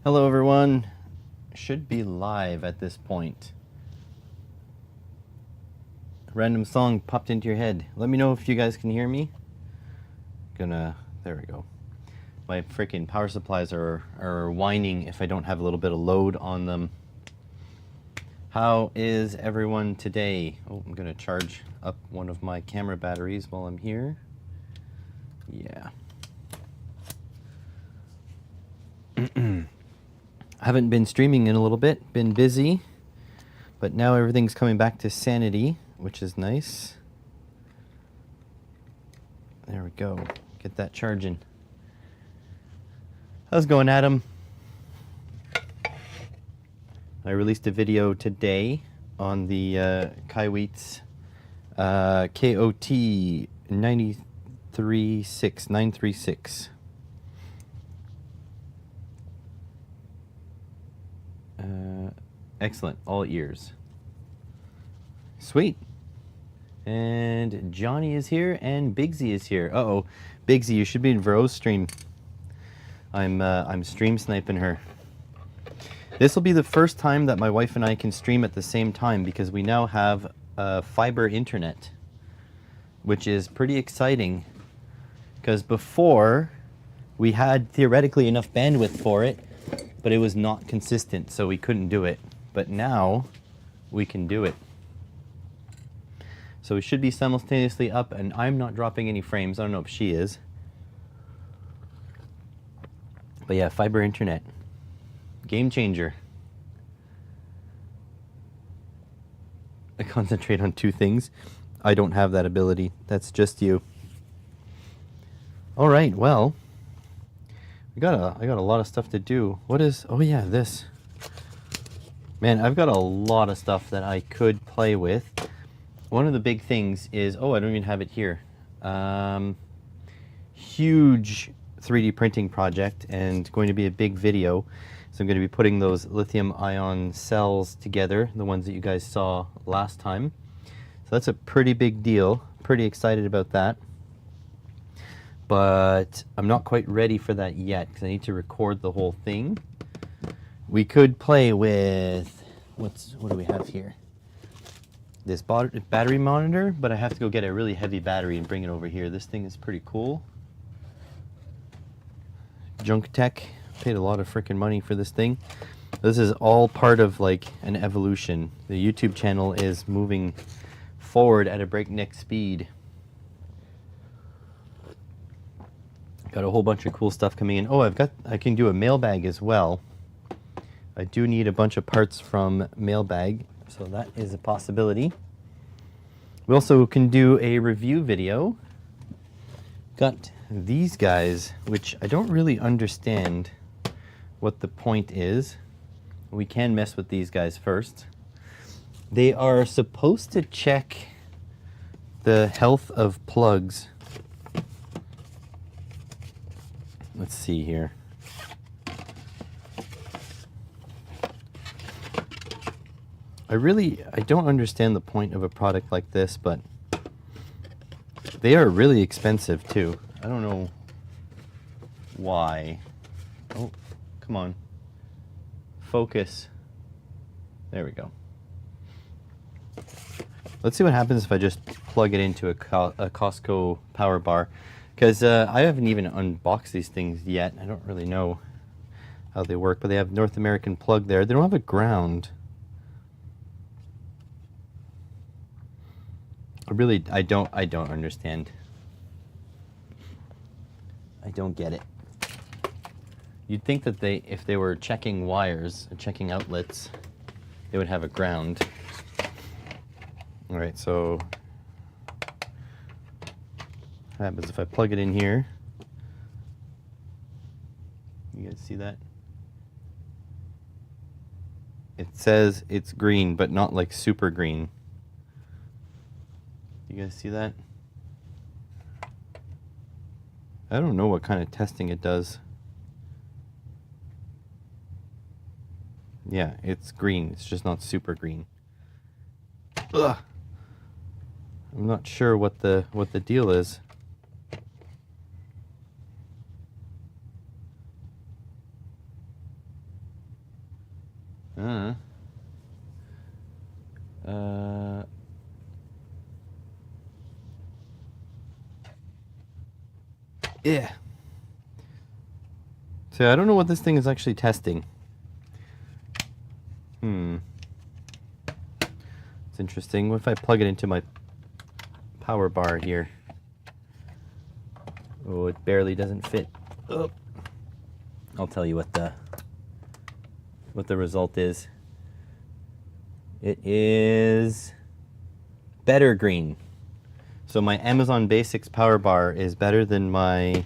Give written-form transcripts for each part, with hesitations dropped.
Hello everyone. Should be live at this point. A random song popped into your head. Let me know if you guys can hear me. There we go. My freaking power supplies are whining if I don't have a little bit of load on them. How is everyone today? Oh, I'm gonna charge up one of my camera batteries while I'm here. Yeah. Haven't been streaming in a little bit, been busy, but now everything's coming back to sanity, which is nice. There we go. Get that charging. How's it going, Adam? I released a video today on the Kaiweets KOT 936. Excellent. All ears. Sweet. And Johnny is here, and Bigsy is here. Uh-oh. Bigsy, you should be in Vero's stream. I'm stream sniping her. This will be the first time that my wife and I can stream at the same time because we now have fiber internet, which is pretty exciting. Because before, we had theoretically enough bandwidth for it, but it was not consistent, so we couldn't do it. But now, we can do it. So we should be simultaneously up, and I'm not dropping any frames. I don't know if she is. But yeah, fiber internet. Game changer. I concentrate on two things. I don't have that ability. That's just you. All right, well, I got a lot of stuff to do. What is, oh yeah, this. Man, I've got a lot of stuff that I could play with. One of the big things is, oh, I don't even have it here. Huge 3D printing project and going to be a big video. So I'm going to be putting those lithium ion cells together, the ones that you guys saw last time. So that's a pretty big deal. Pretty excited about that. But I'm not quite ready for that yet because I need to record the whole thing. We could play with, what do we have here? This battery monitor, but I have to go get a really heavy battery and bring it over here. This thing is pretty cool. Junk Tech, paid a lot of freaking money for this thing. This is all part of like an evolution. The YouTube channel is moving forward at a breakneck speed. Got a whole bunch of cool stuff coming in. Oh, I can do a mailbag as well. I do need a bunch of parts from mailbag, so that is a possibility. We also can do a review video. Got these guys, which I don't really understand what the point is. We can mess with these guys first. They are supposed to check the health of plugs. Let's see here. I don't understand the point of a product like this, but they are really expensive too. I don't know why. Oh, come on. Focus. There we go. Let's see what happens if I just plug it into a Costco power bar. Because I haven't even unboxed these things yet. I don't really know how they work, but they have North American plug there. They don't have a ground. I don't understand. I don't get it. You'd think that if they were checking wires, checking outlets, they would have a ground. All right, so what happens if I plug it in here? You guys see that? It says it's green, but not like super green. You guys see that? I don't know what kind of testing it does. Yeah, it's green. It's just not super green. Ugh. I'm not sure what the deal is. Yeah. So I don't know what this thing is actually testing. It's interesting. What if I plug it into my power bar here? Oh, it barely doesn't fit. Oh. I'll tell you what the result is. It is better green. So my Amazon Basics power bar is better than my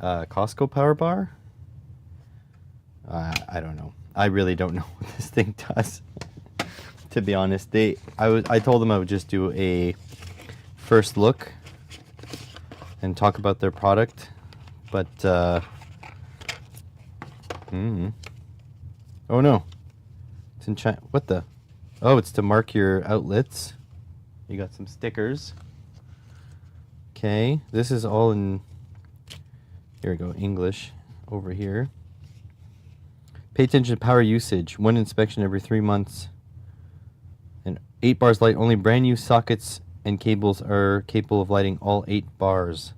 Costco power bar. I don't know. I really don't know what this thing does. To be honest, I told them I would just do a first look and talk about their product, but oh no, it's in China. What the? Oh, it's to mark your outlets. You got some stickers. Okay, this is all in, here we go, English over here. Pay attention to power usage. One inspection every 3 months. And 8 bars light. Only brand new sockets and cables are capable of lighting all 8 bars.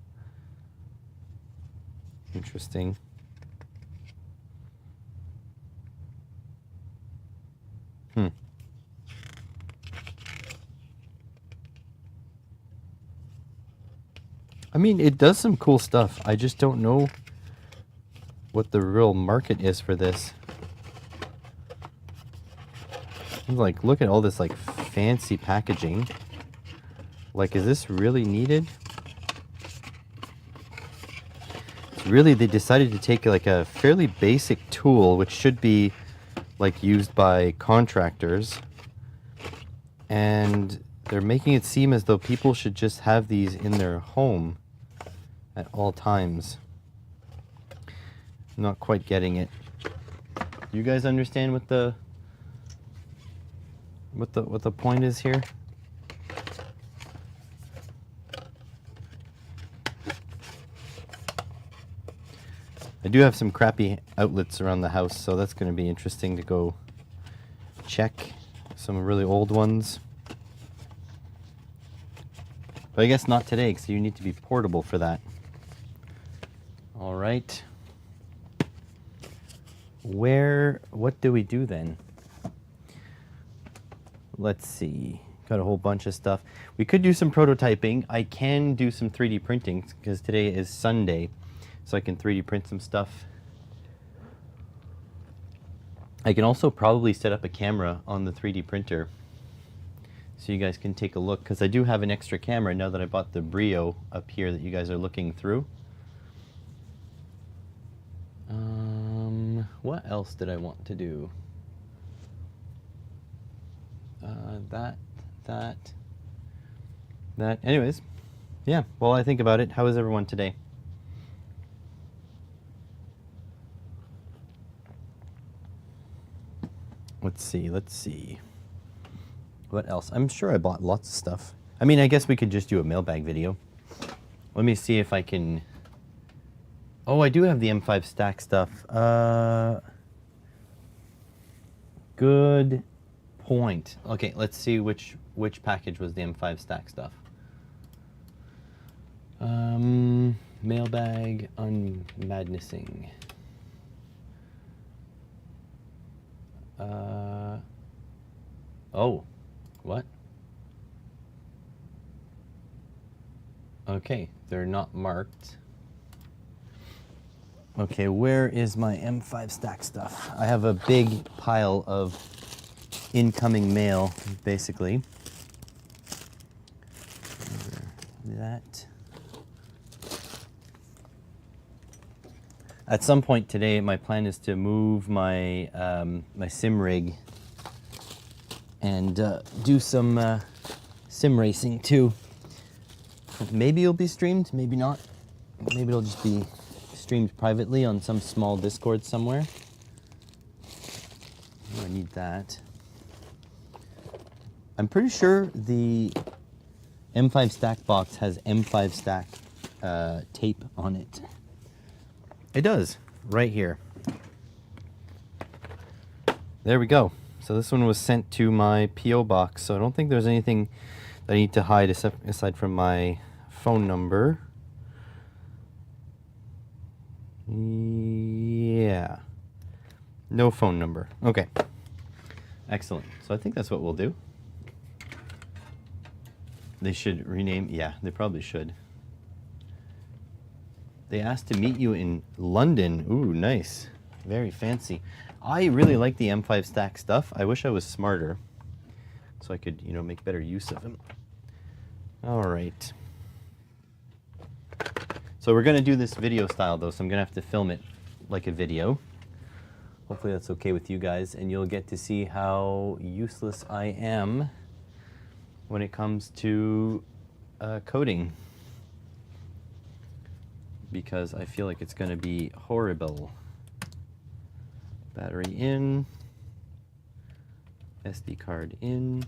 Interesting. I mean, it does some cool stuff. I just don't know what the real market is for this. I'm like, look at all this like fancy packaging. Like, is this really needed? It's really, they decided to take like a fairly basic tool, which should be like used by contractors, and they're making it seem as though people should just have these in their home at all times. I'm not quite getting it. You guys understand what the point is here? I do have some crappy outlets around the house, so that's going to be interesting to go check. Some really old ones. But I guess not today, because you need to be portable for that. All right. What do we do then? Let's see. Got a whole bunch of stuff. We could do some prototyping. I can do some 3D printing, because today is Sunday, so I can 3D print some stuff. I can also probably set up a camera on the 3D printer, so you guys can take a look, because I do have an extra camera now that I bought the Brio up here that you guys are looking through. What else did I want to do? That. Anyways, yeah, while I think about it, how is everyone today? Let's see. What else? I'm sure I bought lots of stuff. I mean, I guess we could just do a mailbag video. Let me see if I can... Oh, I do have the M5 stack stuff. Good point. Okay, let's see which package was the M5 stack stuff. Mailbag unmadnessing. Oh, what? Okay, they're not marked. Okay, where is my M5 stack stuff? I have a big pile of incoming mail, basically. That. At some point today, my plan is to move my my sim rig and do some sim racing too. Maybe it'll be streamed, maybe not. Maybe it'll just be streamed privately on some small Discord somewhere. Oh, I need that. I'm pretty sure the M5 stack box has M5 stack tape on it. It does, right here. There we go. So this one was sent to my P.O. box, so I don't think there's anything that I need to hide aside from my phone number. Yeah. No phone number. Okay. Excellent. So I think that's what we'll do. They should rename, yeah, they probably should. They asked to meet you in London. Ooh, nice. Very fancy. I really like the M5 Stack stuff. I wish I was smarter so I could, you know, make better use of them. All right. So we're going to do this video style, though, so I'm going to have to film it like a video. Hopefully that's okay with you guys, and you'll get to see how useless I am when it comes to coding, because I feel like it's going to be horrible. Battery in, SD card in.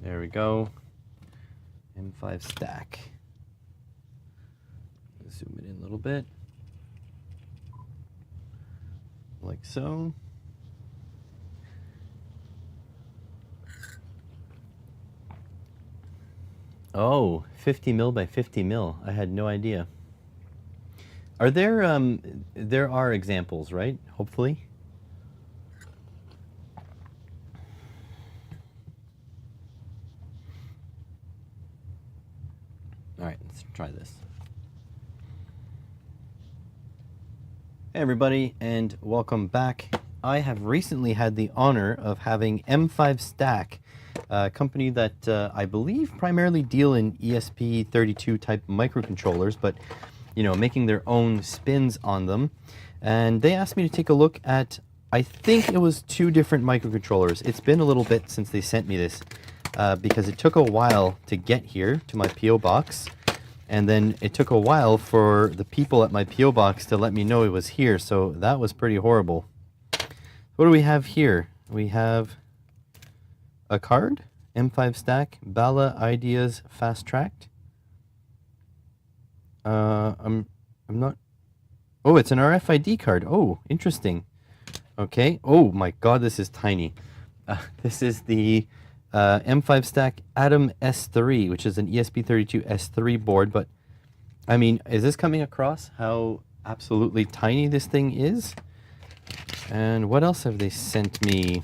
There we go. M5 Stack. Zoom it in a little bit, like so. Oh, 50 mil by 50 mil. I had no idea. Are there are examples, right? Hopefully. All right, let's try this. Hey everybody, and welcome back. I have recently had the honor of having M5 Stack, a company that I believe primarily deal in ESP32 type microcontrollers, but you know, making their own spins on them. And they asked me to take a look at, I think it was 2 different microcontrollers. It's been a little bit since they sent me this because it took a while to get here to my P.O. box. And then it took a while for the people at my P.O. box to let me know it was here, so that was pretty horrible. What do we have here? We have a card, M5 Stack, Bala Ideas Fast Tracked. I'm not... Oh, it's an RFID card. Oh, interesting. Okay. Oh my god, this is tiny. This is the M5 Stack Atom S3, which is an ESP32 S3 board, but I mean, is this coming across how absolutely tiny this thing is? And what else have they sent me?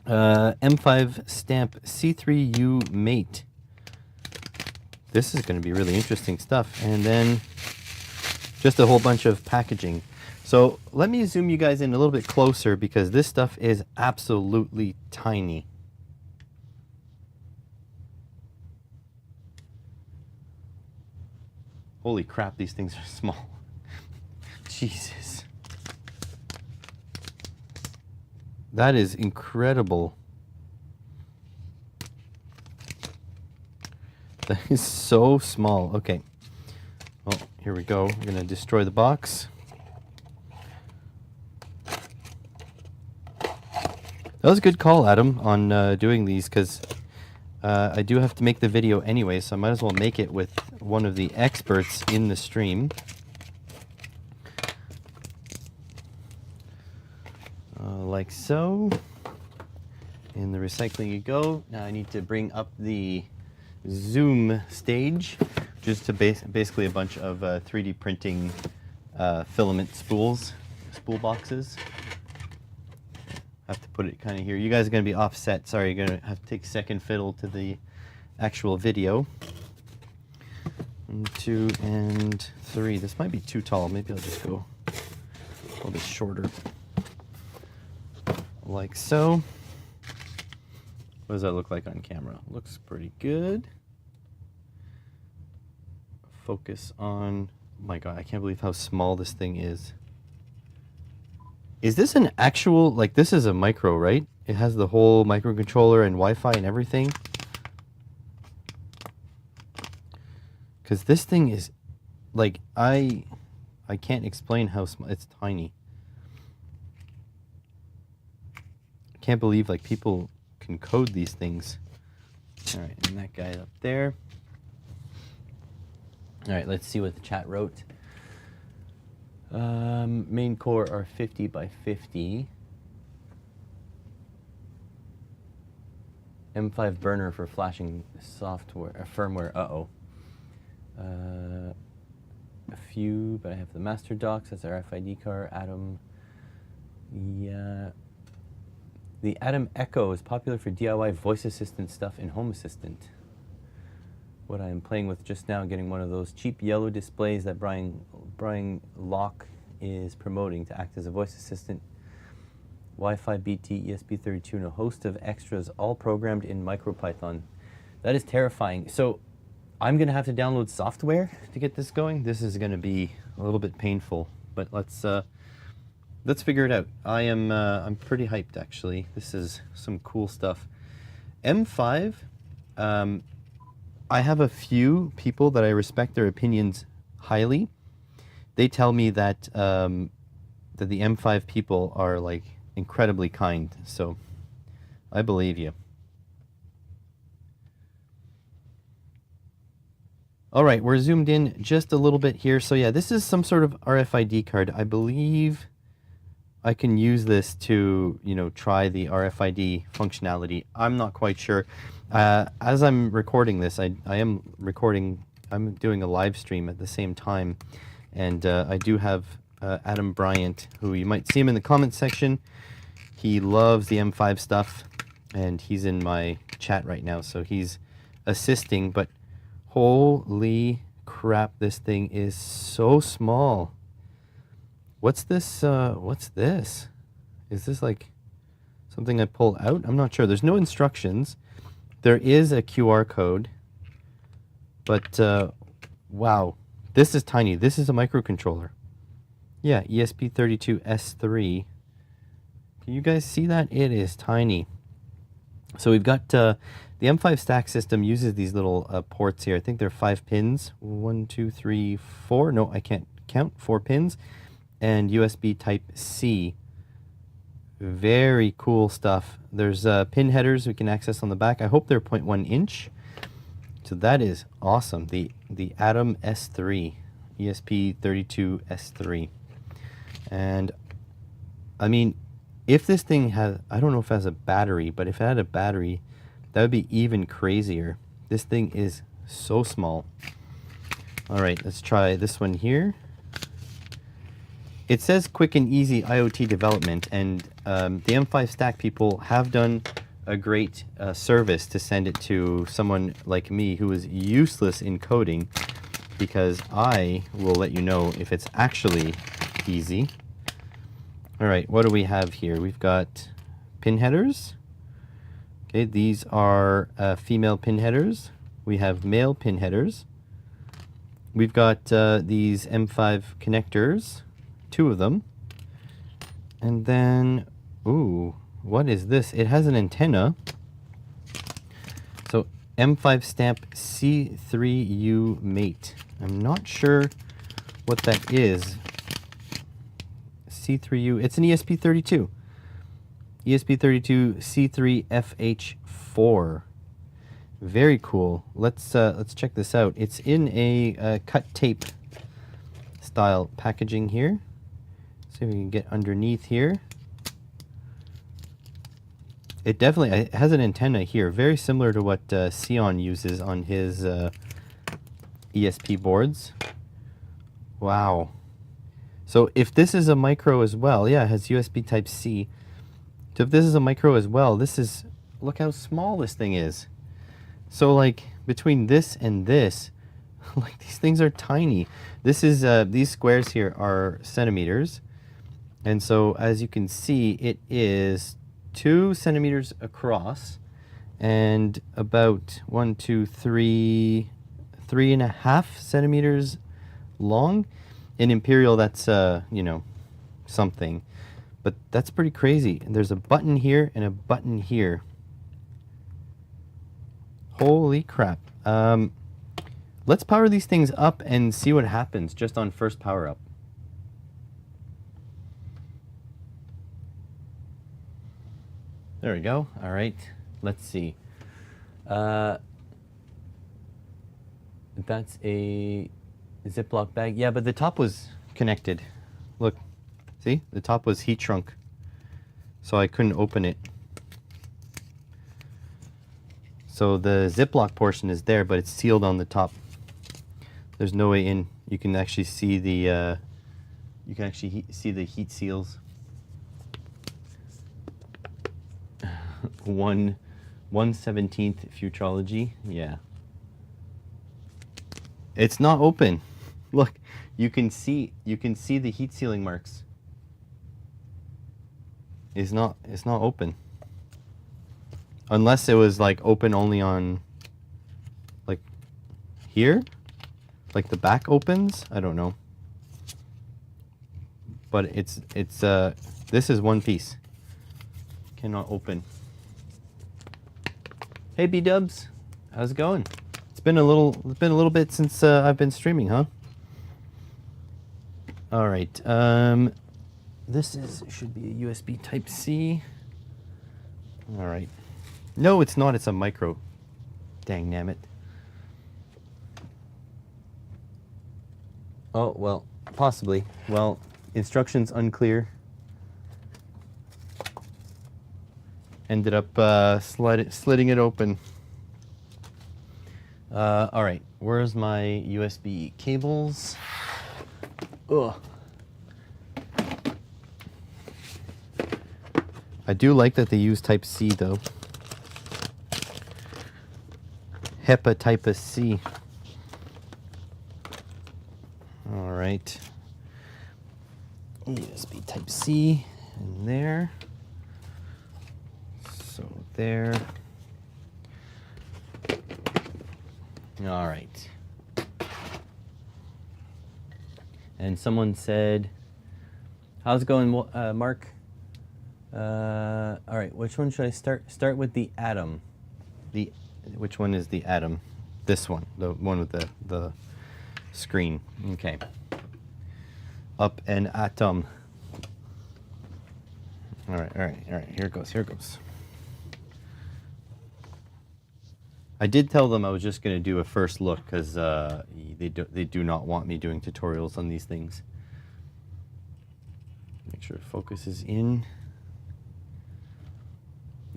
M5 Stamp C3U Mate. This is going to be really interesting stuff. And then just a whole bunch of packaging. So let me zoom you guys in a little bit closer because this stuff is absolutely tiny. Holy crap, these things are small. Jesus. That is incredible. That is so small. Okay. Well, here we go. We're going to destroy the box. That was a good call, Adam, on doing these, because I do have to make the video anyway, so I might as well make it with one of the experts in the stream. Like so. In the recycling you go. Now I need to bring up the Zoom stage, which is to basically a bunch of 3D printing filament spool boxes. I have to put it kind of here. You guys are going to be offset. Sorry, you're going to have to take second fiddle to the actual video. 1, 2, and 3. This might be too tall. Maybe I'll just go a little bit shorter. Like so. What does that look like on camera? Looks pretty good. Focus on... Oh my god, I can't believe how small this thing is. Is this an actual... Like, this is a micro, right? It has the whole microcontroller and Wi-Fi and everything. Because this thing is... Like, I can't explain how small... It's tiny. I can't believe, like, people can code these things. Alright, and that guy up there. Alright, let's see what the chat wrote. Main core are 50 by 50. M5 burner for flashing software, firmware. A few, but I have the master docks. That's our RFID card. Atom. Yeah. The Atom Echo is popular for DIY voice assistant stuff in Home Assistant. What I am playing with just now, getting one of those cheap yellow displays that Brian Locke is promoting to act as a voice assistant. Wi-Fi, BT, ESP32, and a host of extras, all programmed in MicroPython. That is terrifying. So I'm going to have to download software to get this going. This is going to be a little bit painful, but let's figure it out. I'm pretty hyped, actually. This is some cool stuff. M5. I have a few people that I respect their opinions highly. They tell me that that the M5 people are like incredibly kind, so I believe you. All right, we're zoomed in just a little bit here. So yeah, this is some sort of RFID card. I believe I can use this to, you know, try the RFID functionality. I'm not quite sure. As I'm recording this, I'm doing a live stream at the same time, and I do have Adam Bryant, who you might see him in the comments section. He loves the M5 stuff, and he's in my chat right now, so he's assisting, but holy crap, this thing is so small. What's this? What's this? Is this like something I pull out? I'm not sure. There's no instructions. There is a QR code, but wow, this is tiny. This is a microcontroller. Yeah, ESP32S3. Can you guys see that? It is tiny. So we've got the M5 stack system uses these little ports here. I think they're 5 pins. 1, 2, 3, 4. No, I can't count. 4 pins. And USB Type-C. Very cool stuff. There's pin headers we can access on the back. I hope they're 0.1 inch. So that is awesome. The Atom S3, ESP32S3. And I mean, if this thing has, I don't know if it has a battery, but if it had a battery, that would be even crazier. This thing is so small. All right, let's try this one here. It says quick and easy IoT development, and the M5 Stack people have done a great service to send it to someone like me who is useless in coding, because I will let you know if it's actually easy. All right, what do we have here? We've got pin headers. Okay, these are female pin headers. We have male pin headers. We've got these M5 connectors. 2 of them. And then, ooh, what is this? It has an antenna. So M5 stamp C3U mate. I'm not sure what that is. C3U, it's an ESP32. ESP32 C3FH4. Very cool. Let's check this out. It's in a cut tape style packaging here. See if we can get underneath here. It definitely has an antenna here, very similar to what Xeon uses on his ESP boards. Wow. So if this is a micro as well, yeah, it has USB Type-C. So if this is a micro as well, this is, look how small this thing is. So like between this and this, like these things are tiny. This is, these squares here are centimeters. And so as you can see, it is 2 centimeters across and about 1, 2, 3, 3.5 centimeters long. In Imperial, that's, you know, something. But that's pretty crazy. And there's a button here and a button here. Holy crap. Let's power these things up and see what happens just on first power up. There we go. All right. Let's see. That's a Ziploc bag. Yeah, but the top was connected. Look, see? The top was heat shrunk, so I couldn't open it. So the Ziploc portion is there, but it's sealed on the top. There's no way in. You can actually see the see the heat seals. 1/17 Futurology. Yeah. It's not open. Look, you can see the heat sealing marks. It's not open. Unless it was like open only on like here? Like the back opens? I don't know. But it's this is one piece. Cannot open. Hey B-dubs. How's it going? It's been a little bit since I've been streaming, huh? All right. This should be a USB Type-C. All right. No, it's not. It's a micro. Dang nabbit. Oh, well, possibly. Well, instructions unclear. Ended up slitting it open. All right. Where's my USB cables? Ugh. I do like that they use Type-C, though. HEPA Type-C. All right. USB Type-C in there. So there. All right. And someone said, how's it going, Mark? All right, which one should I start? Start with the Atom. Which one is the Atom? This one, the one with the screen. Okay. Up an Atom. All right. Here it goes. I did tell them I was just going to do a first look because they do not want me doing tutorials on these things. Make sure focus is in.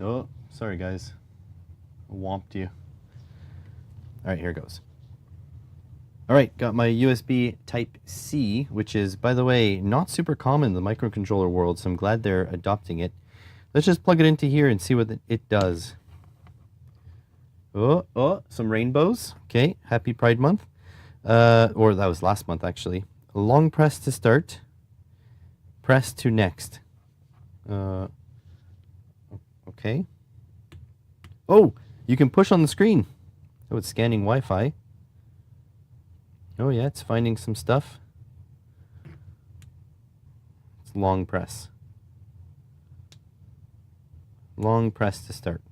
Oh, sorry guys. I whomped you. All right, here it goes. All right, got my USB Type-C, which is, by the way, not super common in the microcontroller world, so I'm glad they're adopting it. Let's just plug it into here and see what it does. Oh, some rainbows. Okay, happy Pride Month. Or that was last month, actually. Long press to start. Press to next. Okay. Oh, you can push on the screen. Oh, it's scanning Wi-Fi. Oh yeah, it's finding some stuff. It's long press. Long press to start.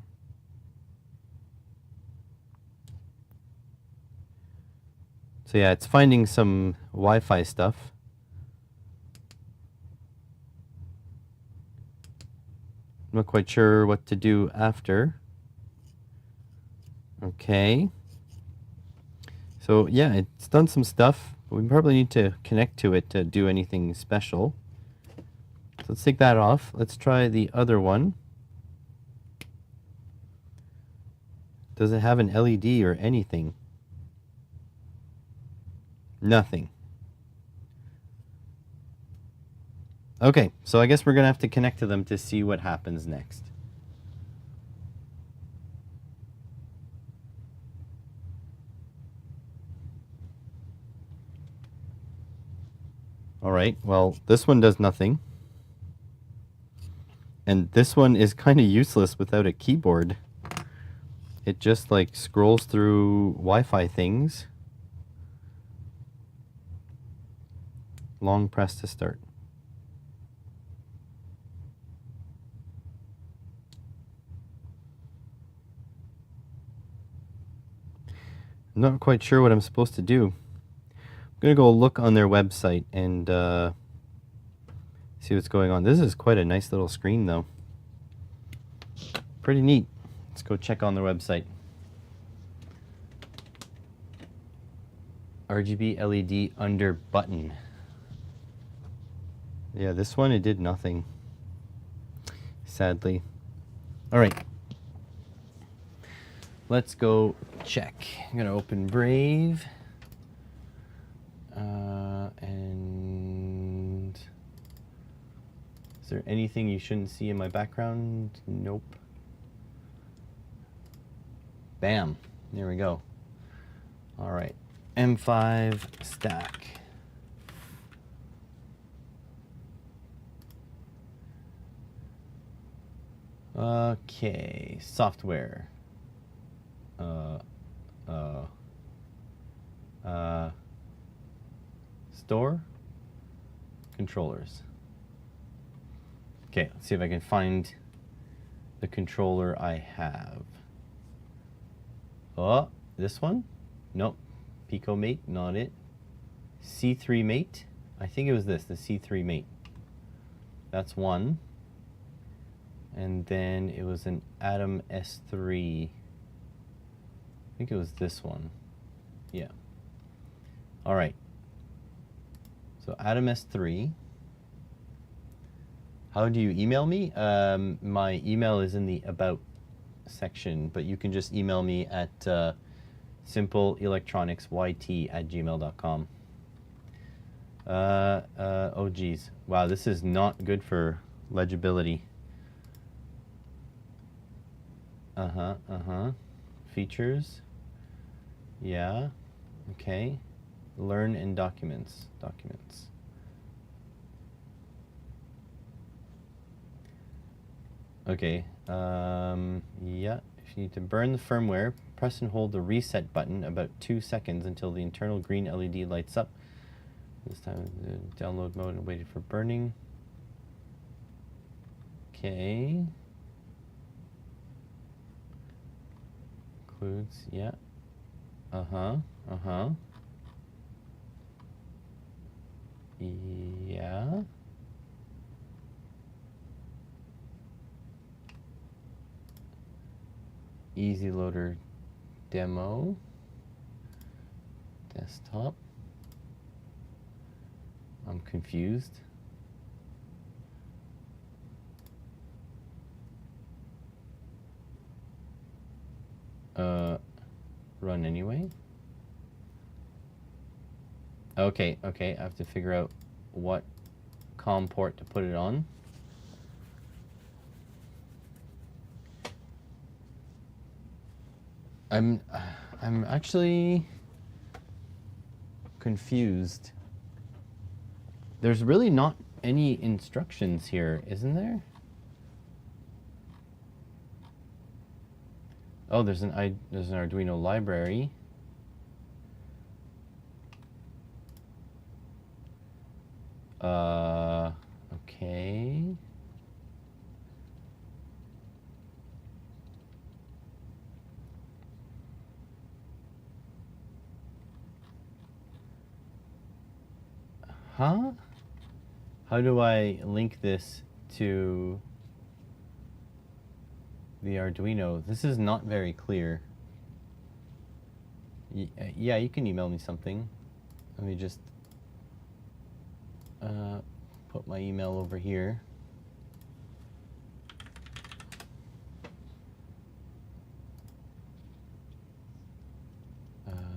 So yeah, it's finding some Wi-Fi stuff. I'm not quite sure what to do after. Okay. So yeah, it's done some stuff, but we probably need to connect to it to do anything special. So let's take that off. Let's try the other one. Does it have an LED or anything? Nothing. Okay, so I guess we're going to have to connect to them to see what happens next. All right, well, this one does nothing. And this one is kind of useless without a keyboard. It just like scrolls through Wi-Fi things. Long press to start. I'm not quite sure what I'm supposed to do. I'm going to go look on their website and see what's going on. This is quite a nice little screen, though. Pretty neat. Let's go check on their website. RGB LED under button. Yeah, this one, it did nothing, sadly. All right. Let's go check. I'm going to open Brave. And is there anything you shouldn't see in my background? Nope. Bam. There we go. All right. M5 stack. Okay. Software. Store. Controllers. Okay, let's see if I can find the controller I have. Oh, this one? Nope. Pico Mate, not it. C3 Mate. I think it was this, the C3 Mate. That's one. And then it was an Atom S3. I think it was this one. Yeah. All right. So Atom S3. How do you email me? My email is in the About section, but you can just email me at simpleelectronicsyt@gmail.com. Oh geez. Wow, this is not good for legibility. Features. Yeah. Okay. Learn in documents. Documents. Okay. Yeah. If you need to burn the firmware, press and hold the reset button about 2 seconds until the internal green LED lights up. This time the download mode and waited for burning. Okay. Includes, yeah. Yeah. Easy Loader demo. Desktop. I'm confused. Run anyway. Okay, I have to figure out what COM port to put it on. I'm actually confused. There's really not any instructions here, isn't there? Oh, there's an Arduino library. Okay. Huh? How do I link this to the Arduino? This is not very clear. Yeah, you can email me something. Let me just put my email over here.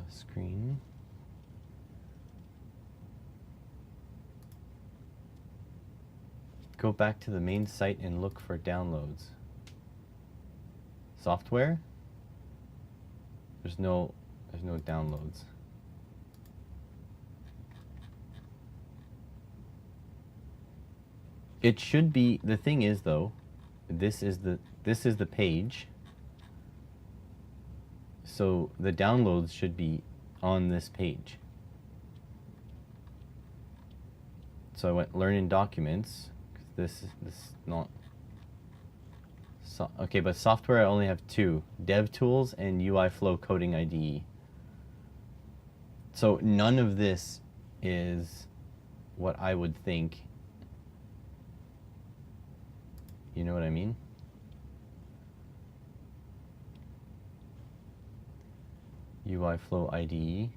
Screen. Go back to the main site and look for downloads. Software? There's no downloads. It should be, the thing is though, this is the page. So the downloads should be on this page. So I went learn in documents. This is not. So, okay, but software I only have two: DevTools and UiFlow Coding IDE. So none of this is what I would think. You know what I mean? UiFlow IDE.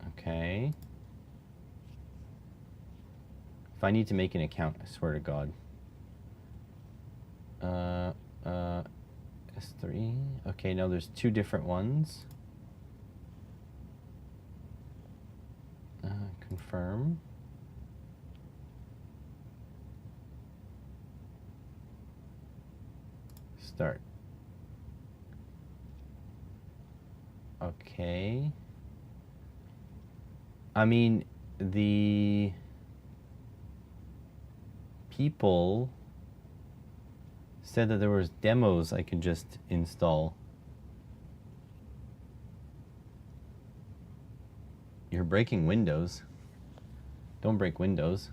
Okay. If I need to make an account, I swear to God. S3. Okay, now there's two different ones. Confirm. Start. Okay. I mean, the people said that there was demos I could just install. You're breaking Windows. Don't break Windows.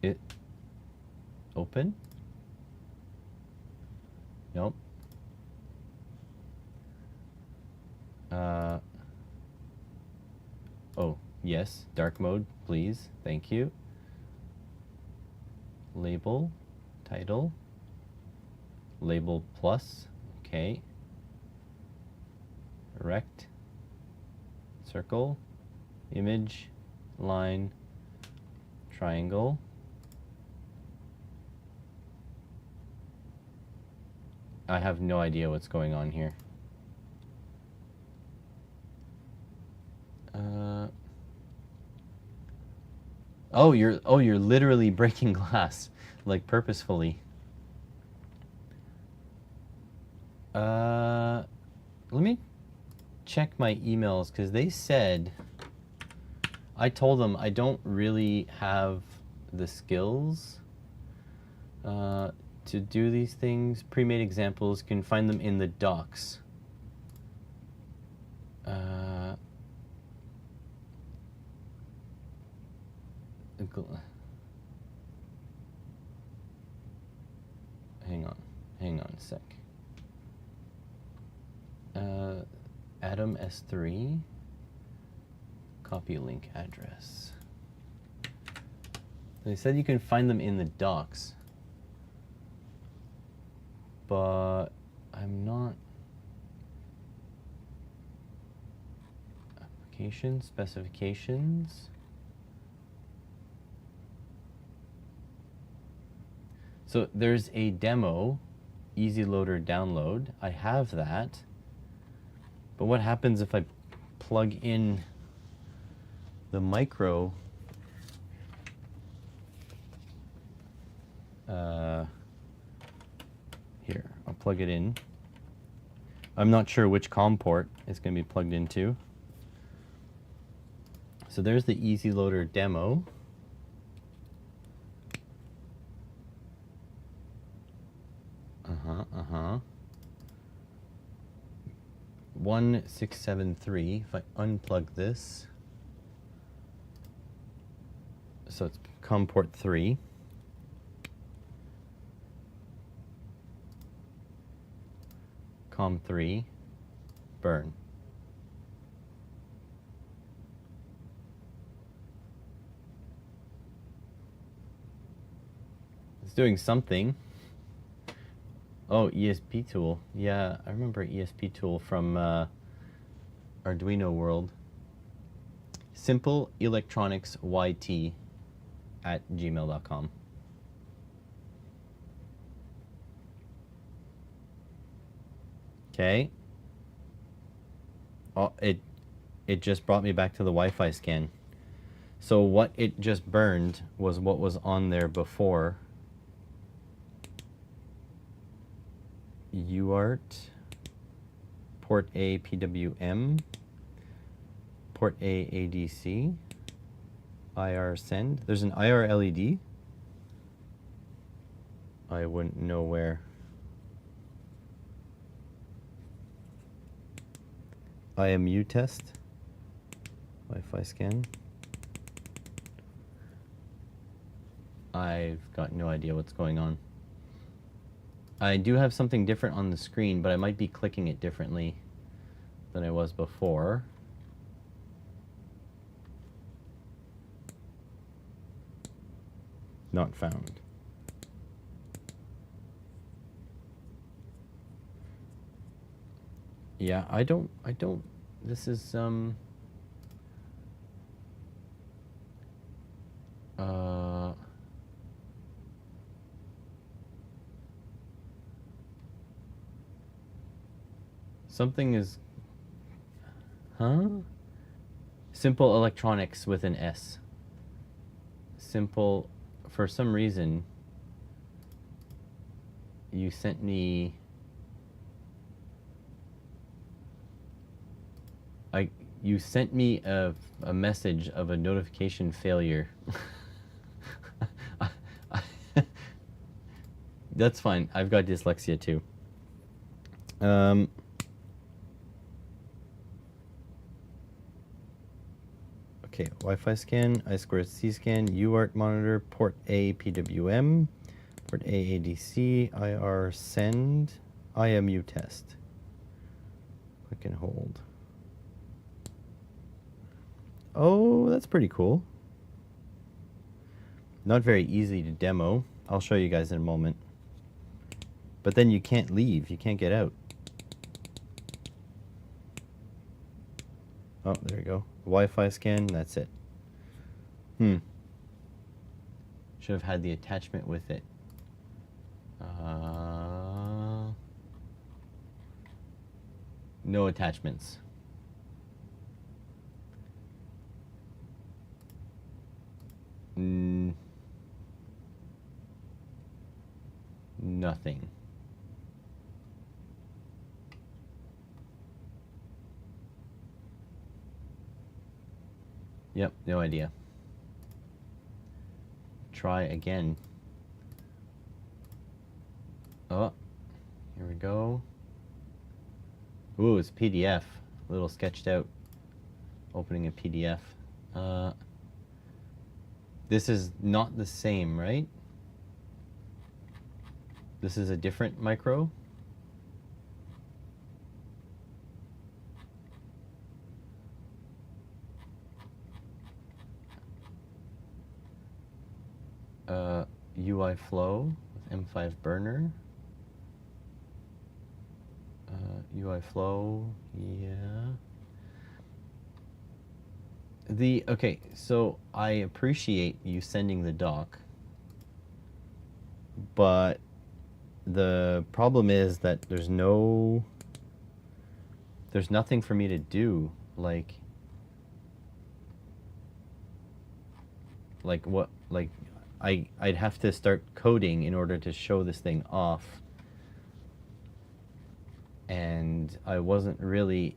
It open? Nope. Oh, yes, dark mode, please. Thank you. Label, title, label plus, okay. Rect, circle, image, line, triangle. I have no idea what's going on here. Oh, you're literally breaking glass, like purposefully. Let me check my emails, because they said, I told them I don't really have the skills to do these things. Pre-made examples, can find them in the docs. Hang on a sec. Adam S3, copy link address. They said you can find them in the docs, but I'm not. Application specifications. So there's a demo, Easy Loader download. I have that. But what happens if I plug in the micro? Here, I'll plug it in. I'm not sure which COM port it's going to be plugged into. So there's the Easy Loader demo. 1673. If I unplug this, so it's COM port 3. COM 3, burn. It's doing something. Oh, ESP tool. Yeah, I remember ESP tool from Arduino World. SimpleElectronicsYT@gmail.com. Okay. Oh, it just brought me back to the Wi-Fi scan. So what it just burned was what was on there before. UART, port A PWM, port A ADC, IR send. There's an IR LED. I wouldn't know where. IMU test, Wi-Fi scan. I've got no idea what's going on. I do have something different on the screen, but I might be clicking it differently than I was before. Not found. Yeah, I don't, this is, something is, huh? Simple Electronics with an S. Simple, for some reason, you sent me, you sent me a message of a notification failure. That's fine. I've got dyslexia too. Okay, Wi-Fi scan, I2C scan, UART monitor, port A PWM, port A ADC, IR send, IMU test. Click and hold. Oh, that's pretty cool. Not very easy to demo. I'll show you guys in a moment. But then you can't leave. You can't get out. Oh, there you go. Wi-Fi scan, that's it. Should have had the attachment with it. No attachments. Nothing. Yep, no idea. Try again. Oh, here we go. Ooh, it's PDF. A little sketched out. Opening a PDF. This is not the same, right? This is a different micro. UI flow with M5 burner. UI flow, yeah. Okay, so I appreciate you sending the doc, but the problem is that there's nothing for me to do, like what, like I'd have to start coding in order to show this thing off, and I wasn't really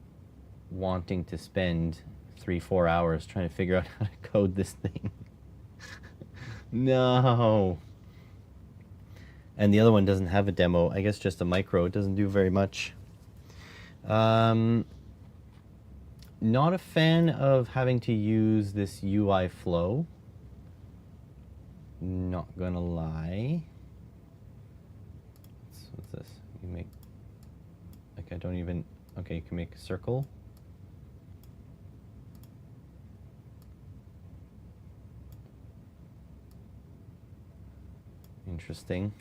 wanting to spend 3-4 hours trying to figure out how to code this thing. No. And the other one doesn't have a demo. I guess just a micro. It doesn't do very much. Not a fan of having to use this UI flow. Not gonna lie. What's this? You make, like, I don't even, okay, you can make a circle. Interesting.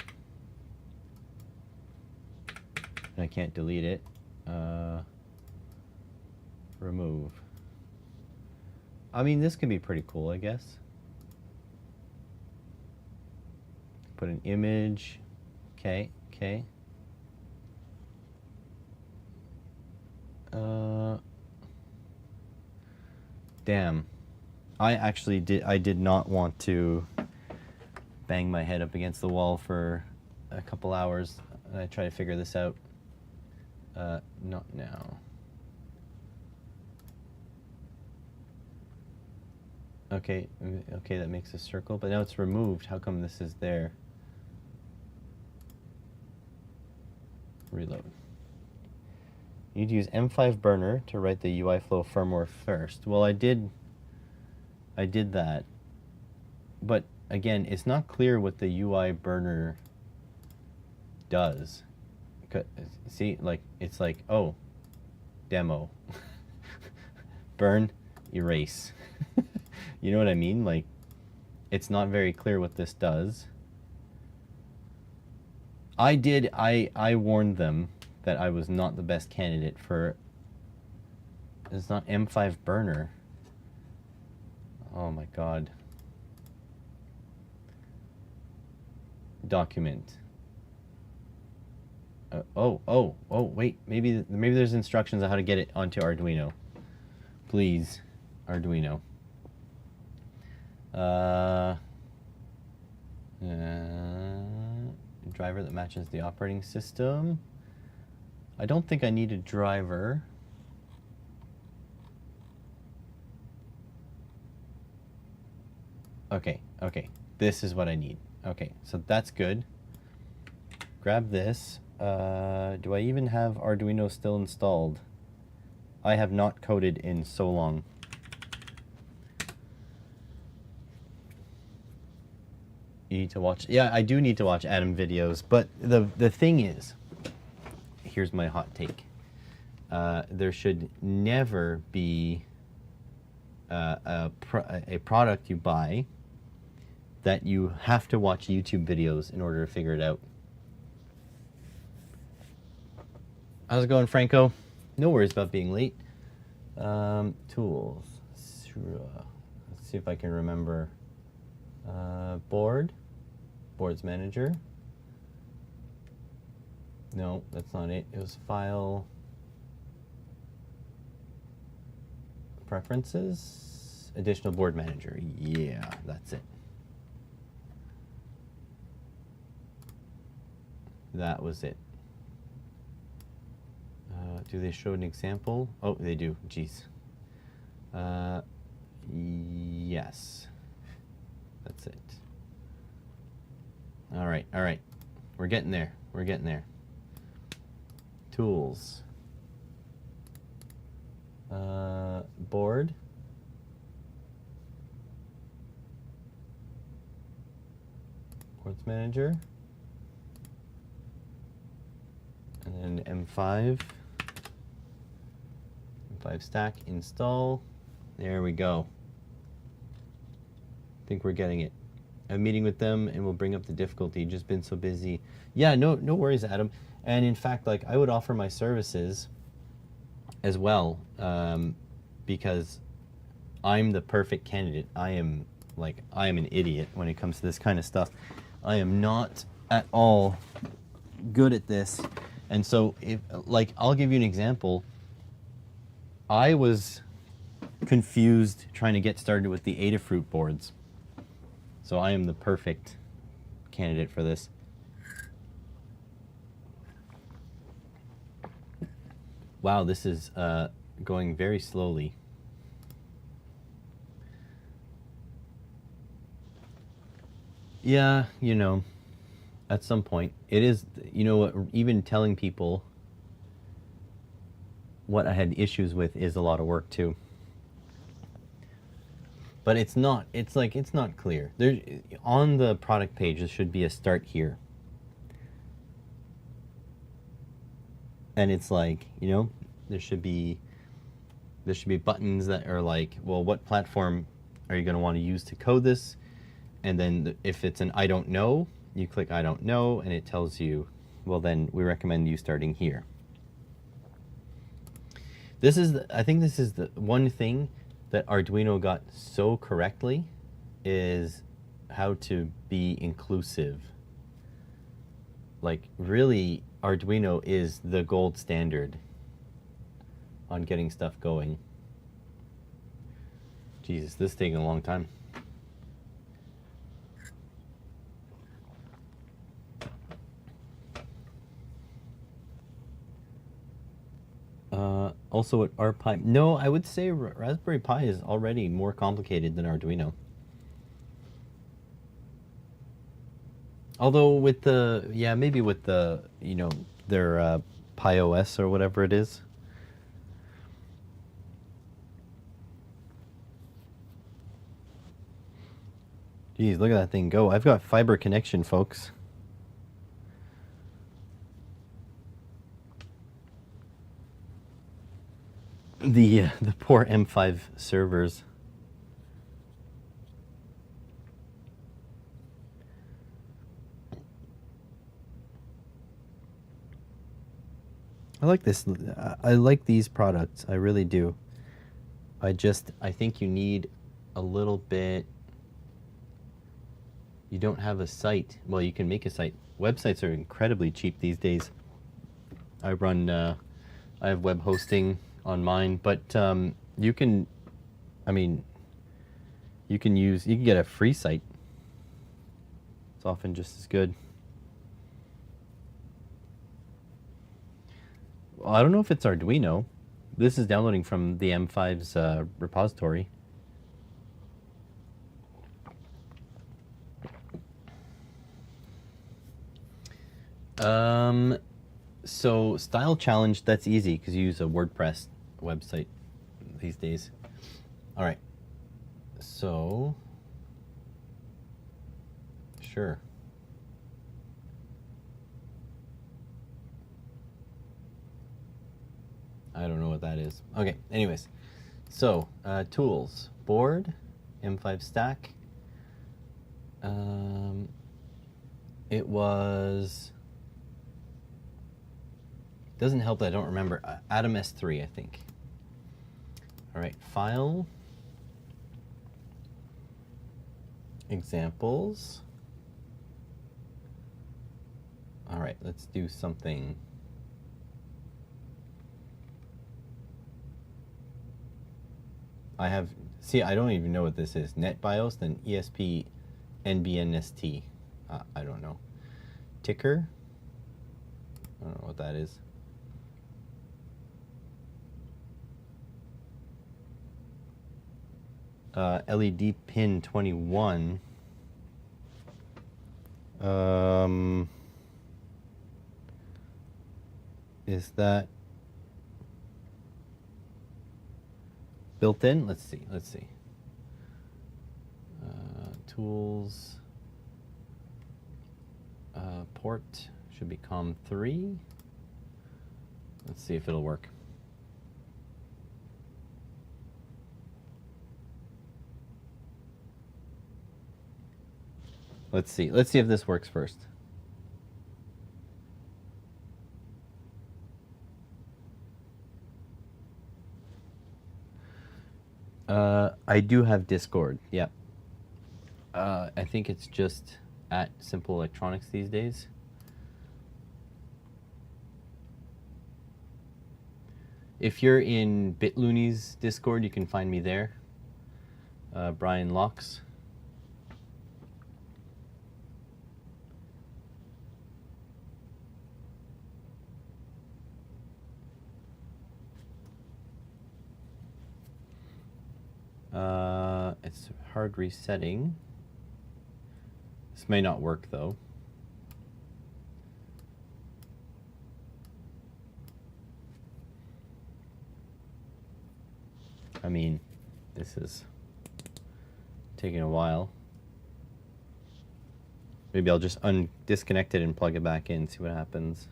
And I can't delete it. Remove. I mean, this can be pretty cool, I guess. Put an image. Okay, okay. Damn. I did not want to bang my head up against the wall for a couple hours and I try to figure this out. Not now. Okay, okay, that makes a circle, but now it's removed. How come this is there? Reload. You need to use M5 burner to write the UI flow firmware first. Well, I did that, but again, it's not clear what the UI burner does. See, like, it's like, oh, demo. Burn, erase. You know what I mean? Like, it's not very clear what this does. I warned them that I was not the best candidate for. It's not M5 burner. Oh my god. Document. Wait. Maybe there's instructions on how to get it onto Arduino. Please, Arduino. Driver that matches the operating system. I don't think I need a driver. Okay. This is what I need. Okay, so that's good. Grab this. Do I even have Arduino still installed? I have not coded in so long. You need to watch. Yeah, I do need to watch Adam videos, but the thing is, here's my hot take. There should never be a product you buy that you have to watch YouTube videos in order to figure it out. How's it going, Franco? No worries about being late. Tools. Let's see if I can remember. Boards manager. No, that's not it. It was file. Preferences. Additional board manager. Yeah, that's it. That was it. Do they show an example? Oh, they do. Jeez. Yes. That's it. All right. We're getting there. Tools. Board. Boards manager. And then M5 stack, install. There we go. I think we're getting it. I'm meeting with them and we'll bring up the difficulty. Just been so busy. Yeah, no worries, Adam. And in fact, like, I would offer my services as well, because I'm the perfect candidate. I am an idiot when it comes to this kind of stuff. I am not at all good at this. And so, I'll give you an example. I was confused trying to get started with the Adafruit boards. So I am the perfect candidate for this. Wow, this is going very slowly. Yeah, at some point. It is, even telling people what I had issues with is a lot of work too. But it's not clear. There, on the product page, there should be a start here. And it's like, there should be buttons that are like, well, what platform are you going to want to use to code this? And then if it's an I don't know, you click I don't know, and it tells you, well, then we recommend you starting here. I think this is the one thing that Arduino got so correctly, is how to be inclusive. Like, really, Arduino is the gold standard on getting stuff going. Jesus, this is taking a long time. Also at RPi. No, I would say Raspberry Pi is already more complicated than Arduino. Although with the, maybe with the, their Pi OS or whatever it is. Geez, look at that thing go. I've got fiber connection, folks. The poor M5 servers. I like this. I like these products. I really do. I think you need a little bit. You don't have a site. Well, you can make a site. Websites are incredibly cheap these days. I have web hosting on mine, but you can, I mean, you can get a free site. It's often just as good. Well, I don't know if it's Arduino. This is downloading from the M5's repository. So style challenge, that's easy because you use a WordPress website these days. All right. So, sure. I don't know what that is. Okay, anyways. So, tools, board, M5 stack. It was, doesn't help that I don't remember. Atom S3, I think. All right, file, examples. All right, let's do something. I don't even know what this is. NetBIOS, then ESP NBNST. I don't know. Ticker. I don't know what that is. LED pin 21. Is that built in? Let's see. Tools. Port should be COM3. Let's see if it'll work. Let's see if this works first. I do have Discord, yep. I think it's just at Simple Electronics these days. If you're in BitLooney's Discord, you can find me there. Brian Locks. It's hard resetting. This may not work though. I mean, this is taking a while. Maybe I'll just disconnect it and plug it back in, see what happens.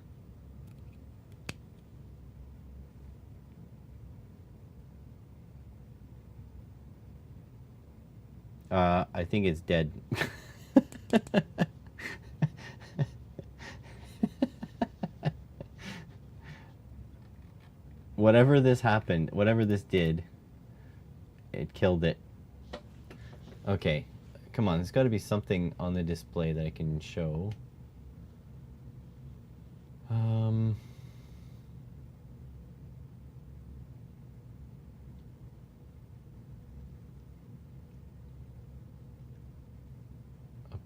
I think it's dead. Whatever this happened, whatever this did, it killed it. Okay, come on, there's got to be something on the display that I can show.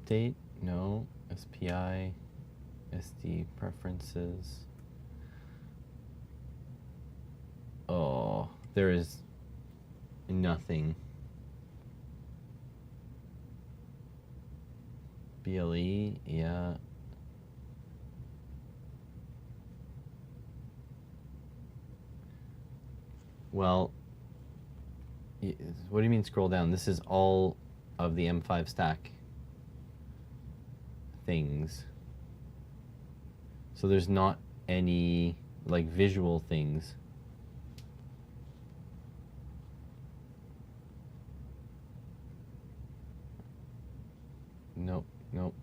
Update, no. SPI, SD preferences. Oh, there is nothing. BLE, yeah. Well, what do you mean scroll down? This is all of the M5 stack things. So there's not any like visual things. Nope, nope.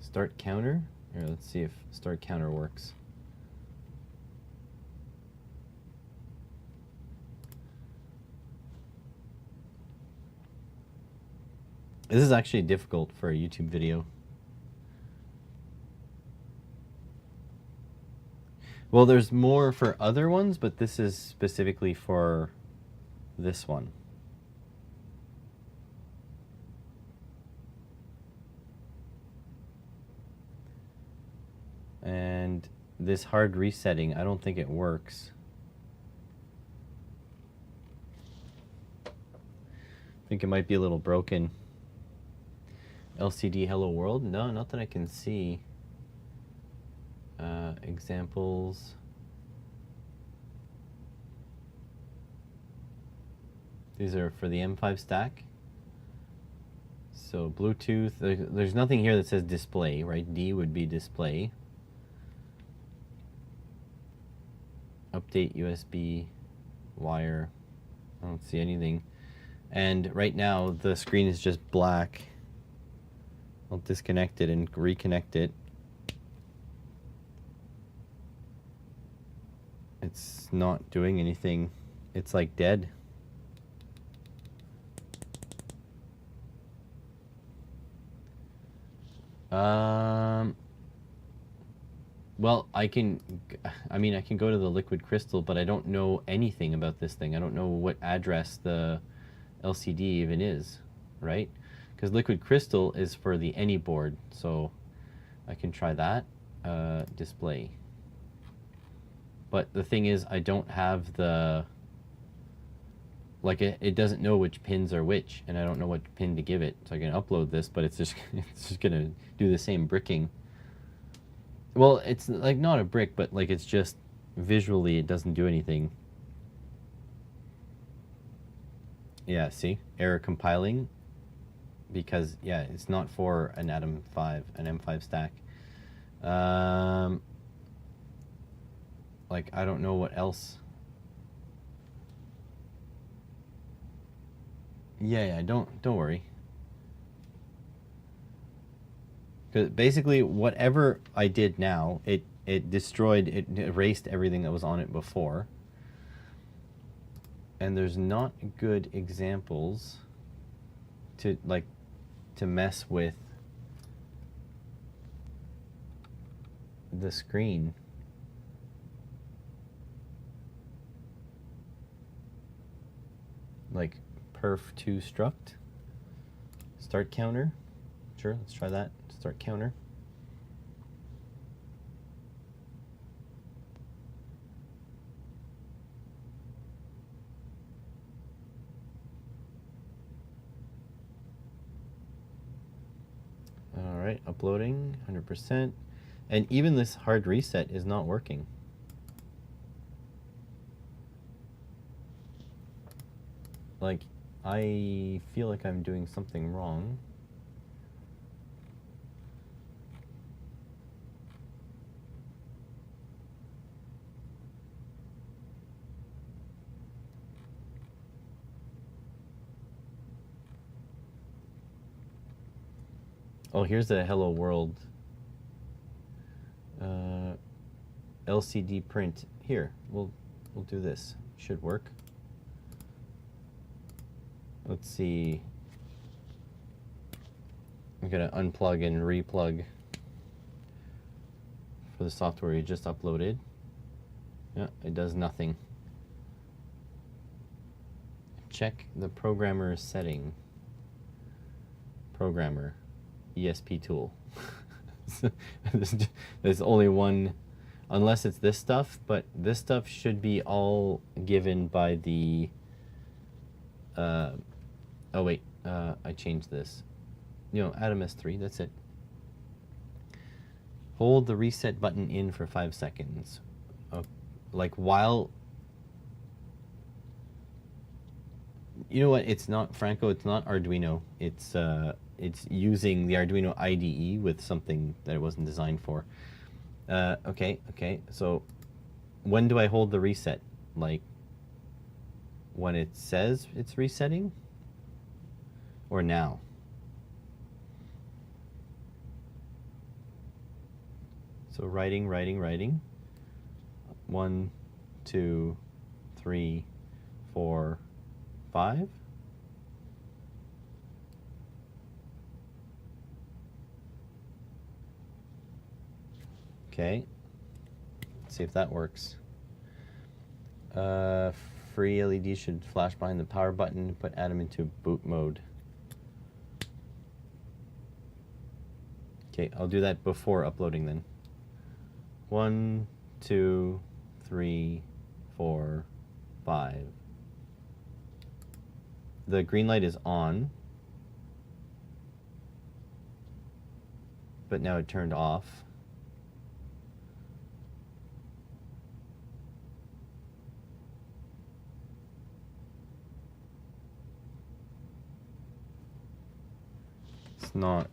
Start counter? Here, let's see if start counter works. This is actually difficult for a YouTube video. Well, there's more for other ones, but this is specifically for this one. And this hard resetting, I don't think it works. I think it might be a little broken. LCD Hello World? No, not that I can see. Examples. These are for the M5 stack. So Bluetooth, there's nothing here that says display, right? D would be display. Update USB, wire. I don't see anything. And right now the screen is just black. I'll disconnect it and reconnect it. It's not doing anything. It's like dead. Well, I can go to the liquid crystal, but I don't know anything about this thing. I don't know what address the LCD even is, right? Because liquid crystal is for the AnyBoard, so I can try that. Display. But the thing is, I don't have the, like, it doesn't know which pins are which, and I don't know what pin to give it. So I can upload this, but it's just gonna do the same bricking. Well, it's like not a brick, but like it's just visually it doesn't do anything. Yeah, see? Error compiling. Because, yeah, it's not for an Atom 5, an M5 stack. Like, I don't know what else. Yeah, don't worry. Because basically, whatever I did now, it destroyed, it erased everything that was on it before. And there's not good examples to mess with the screen. Like perf2 struct, start counter. Sure, let's try that. Start counter. All right, uploading 100%. And even this hard reset is not working. Like, I feel like I'm doing something wrong. Oh, here's a Hello World LCD print. Here, we'll do this. Should work. Let's see. I'm gonna unplug and replug for the software you just uploaded. Yeah, it does nothing. Check the programmer setting. Programmer, ESP tool. There's only one, unless it's this stuff, but this stuff should be all given by the, oh wait, I changed this. You know, Atom S3, that's it. Hold the reset button in for 5 seconds. Like while, you know what, it's not, Franco, it's not Arduino. It's using the Arduino IDE with something that it wasn't designed for. Okay, so when do I hold the reset? Like when it says it's resetting? Or now? So writing. 1, 2, 3, 4, 5. Okay. Let's see if that works. Free LED should flash behind the power button. Put Atom into boot mode. Okay, I'll do that before uploading then. 1, 2, 3, 4, 5. The green light is on, but now it turned off. It's not.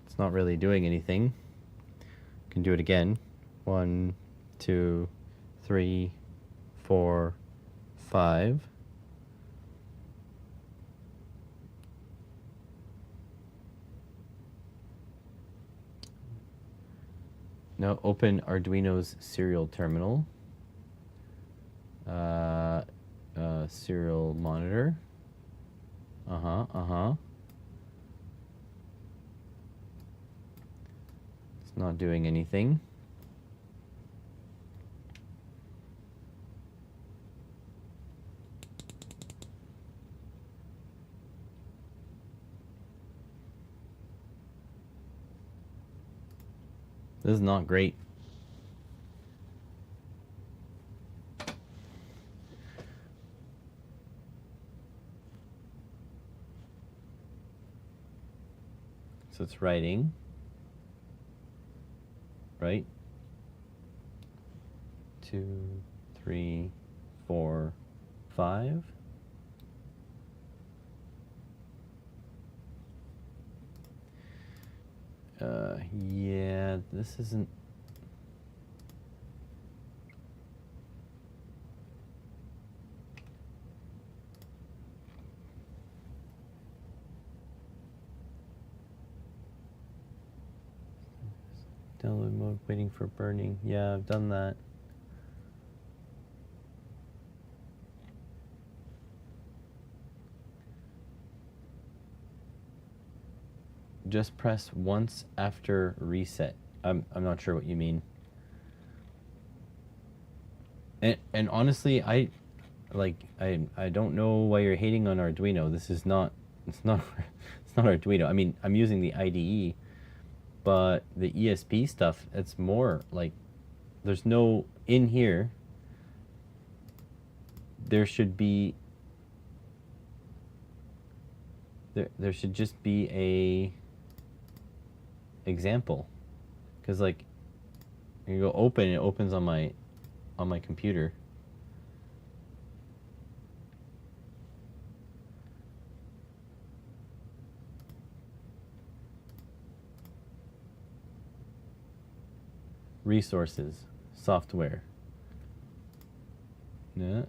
It's not really doing anything. Can do it again. 1, 2, 3, 4, 5. Now open Arduino's serial terminal. Serial monitor. It's not doing anything. This is not great. So it's writing, right? 2, 3, 4, 5. Yeah, this isn't. Download mode, waiting for burning. Yeah, I've done that. Just press once after reset. I'm not sure what you mean. And honestly, I don't know why you're hating on Arduino. This is not it's not Arduino. I mean, I'm using the IDE, but the ESP stuff, it's more like there's no in here. There should be there should just be a example, because like you go open, it opens on my computer. Resources, software. Yeah.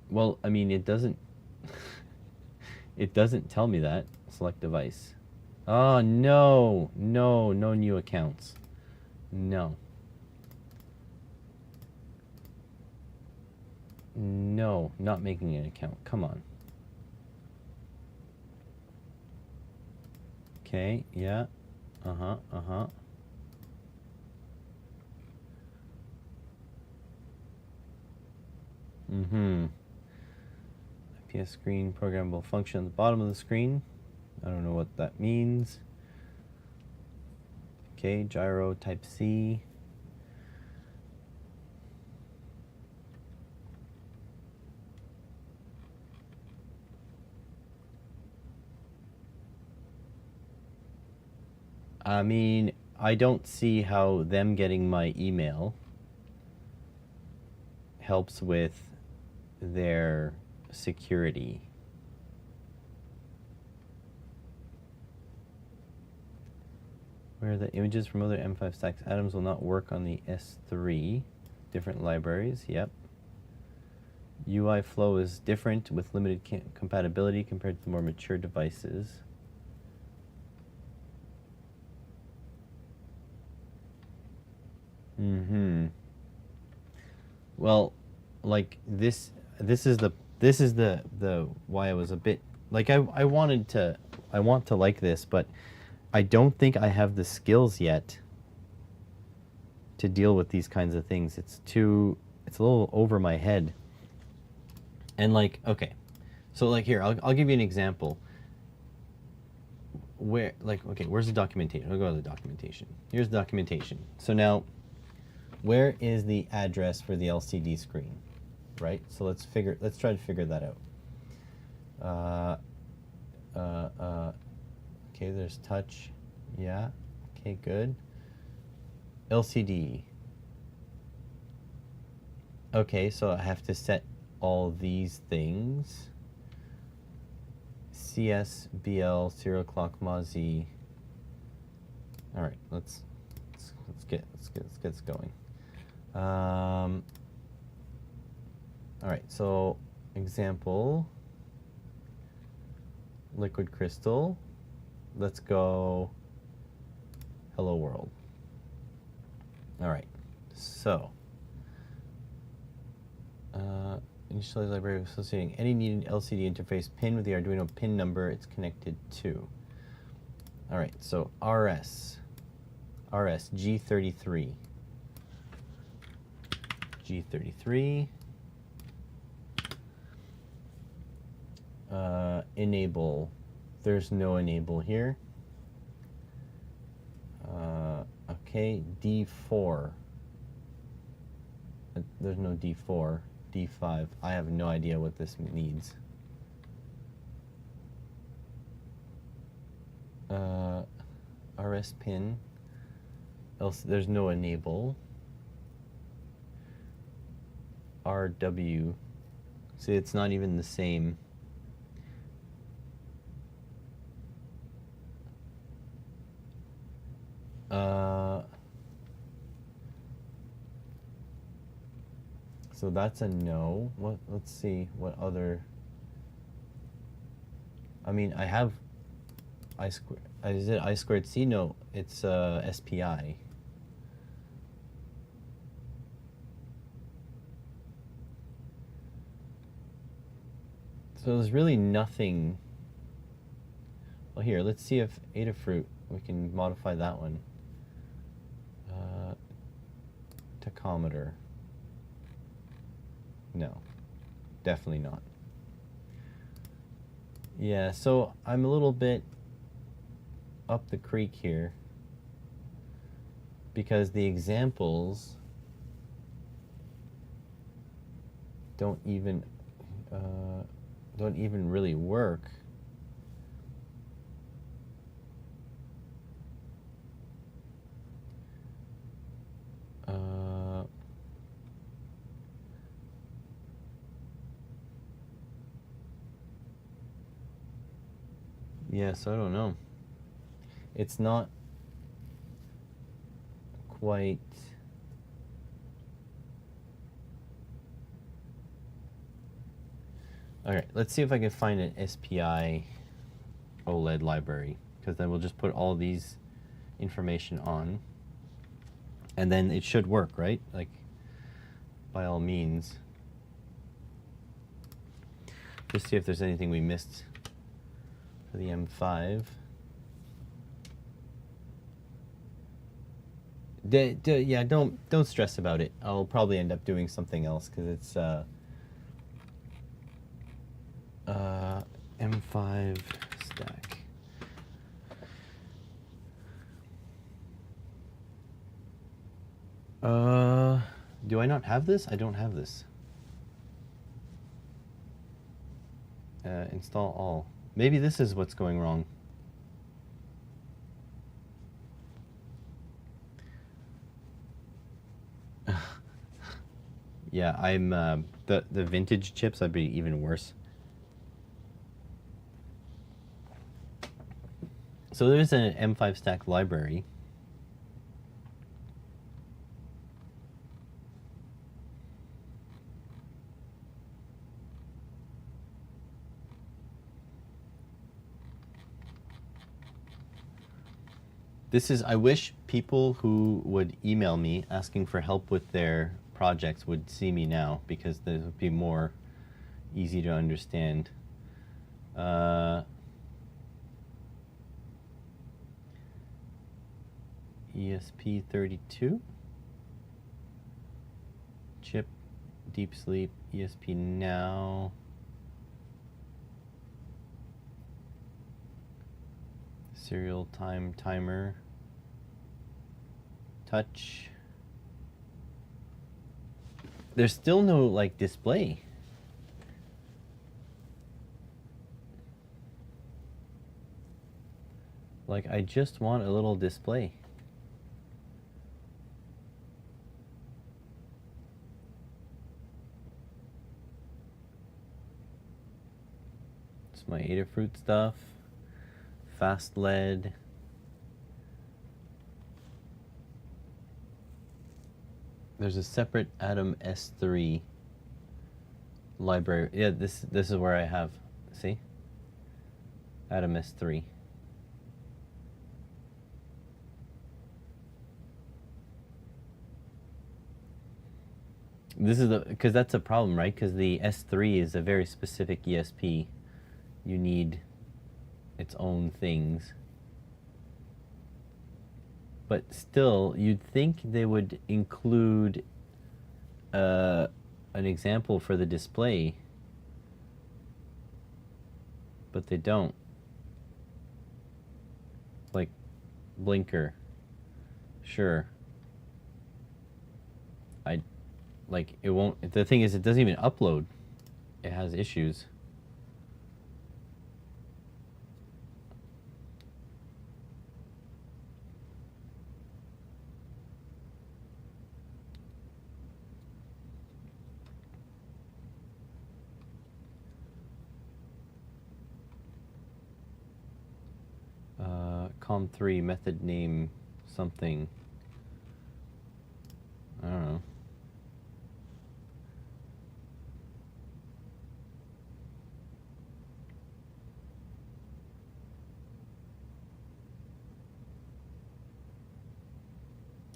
Well, I mean, it doesn't it doesn't tell me that. Select device. Oh, no new accounts. No, not making an account. Come on. Okay, yeah. IPS screen programmable function at the bottom of the screen. I don't know what that means. Okay, gyro type C. I mean, I don't see how them getting my email helps with their security. Where are the images from other M5 stacks? Atoms will not work on the S3. Different libraries, yep. UI flow is different with limited compatibility compared to the more mature devices. Mm-hmm. Well, like this is the why I was a bit like I wanted to I want to like this, but I don't think I have the skills yet to deal with these kinds of things. It's a little over my head. And like, okay. So like here, I'll give you an example. Where like okay, where's the documentation? I'll go to the documentation. Here's the documentation. So now where is the address for the LCD screen? Right? So let's try to figure that out. Okay, there's touch. Yeah. Okay, good. LCD. Okay, so I have to set all these things. CS, BL, serial clock, MOSI. All right, let's get this going. All right, so example, liquid crystal. Let's go hello world. All right, so initialize library associating any needed LCD interface pin with the Arduino pin number it's connected to. All right, so RS G33. G33. Enable. There's no enable here. Okay, D4. There's no D4. D5. I have no idea what this needs. RS pin. Else, there's no enable. RW. See, it's not even the same. So that's a no. What? Let's see what other. I mean, I have I squared. Is it I squared C? No, it's SPI. So there's really nothing. Well, here, let's see if Adafruit, we can modify that one. Tachometer. No, definitely not. Yeah, so I'm a little bit up the creek here because the examples don't even really work. Yeah, so I don't know. It's not quite. All right, let's see if I can find an SPI OLED library, because then we'll just put all these information on, and then it should work, right? Like, by all means. Just see if there's anything we missed for the M5. Yeah, don't stress about it. I'll probably end up doing something else because it's M5 stack. Do I not have this? I don't have this. Install all. Maybe this is what's going wrong. Yeah, I'm the vintage chips. I'd be even worse. So there's an M5 stack library. This is, I wish people who would email me asking for help with their projects would see me now, because this would be more easy to understand. ESP32, chip, deep sleep, ESP now. Serial time timer, touch. There's still no like display. Like, I just want a little display. It's my Adafruit stuff. Fast LED. There's a separate Atom S3 library. Yeah, this is where I have, see? Atom S3. This is because that's a problem, right? Because the S3 is a very specific ESP. You need its own things. But still, you'd think they would include an example for the display, but they don't. Like, blinker. Sure. It won't, the thing is, it doesn't even upload. It has issues. Com3 method name something. I don't know.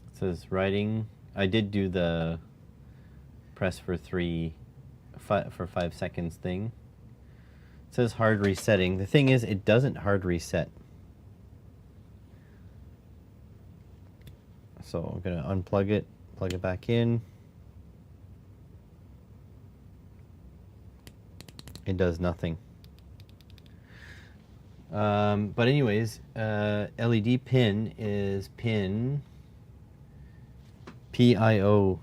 It says writing. I did do the press for 5 seconds thing. It says hard resetting. The thing is, it doesn't hard reset. So I'm gonna unplug it, plug it back in. It does nothing. But anyways, LED pin is pin PIO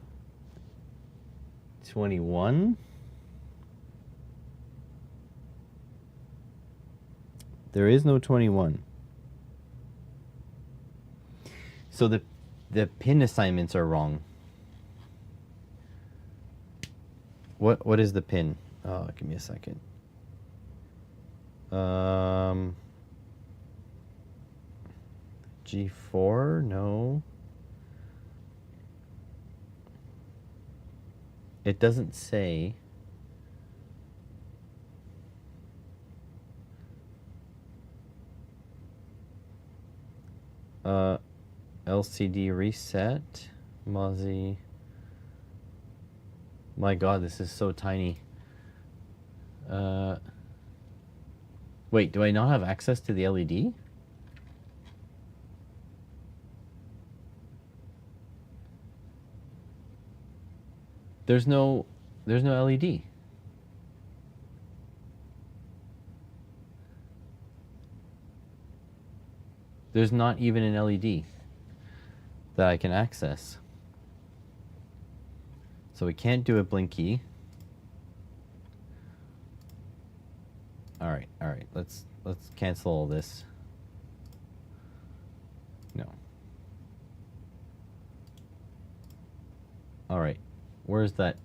21. There is no 21. So the pin assignments are wrong. What is the pin? Oh, give me a second. G4? No. It doesn't say. LCD reset, Mozzie. My God, this is so tiny. Wait, do I not have access to the LED? There's no LED. There's not even an LED that I can access. So we can't do a blinky. All right. Let's cancel all this. No. All right. Where's that?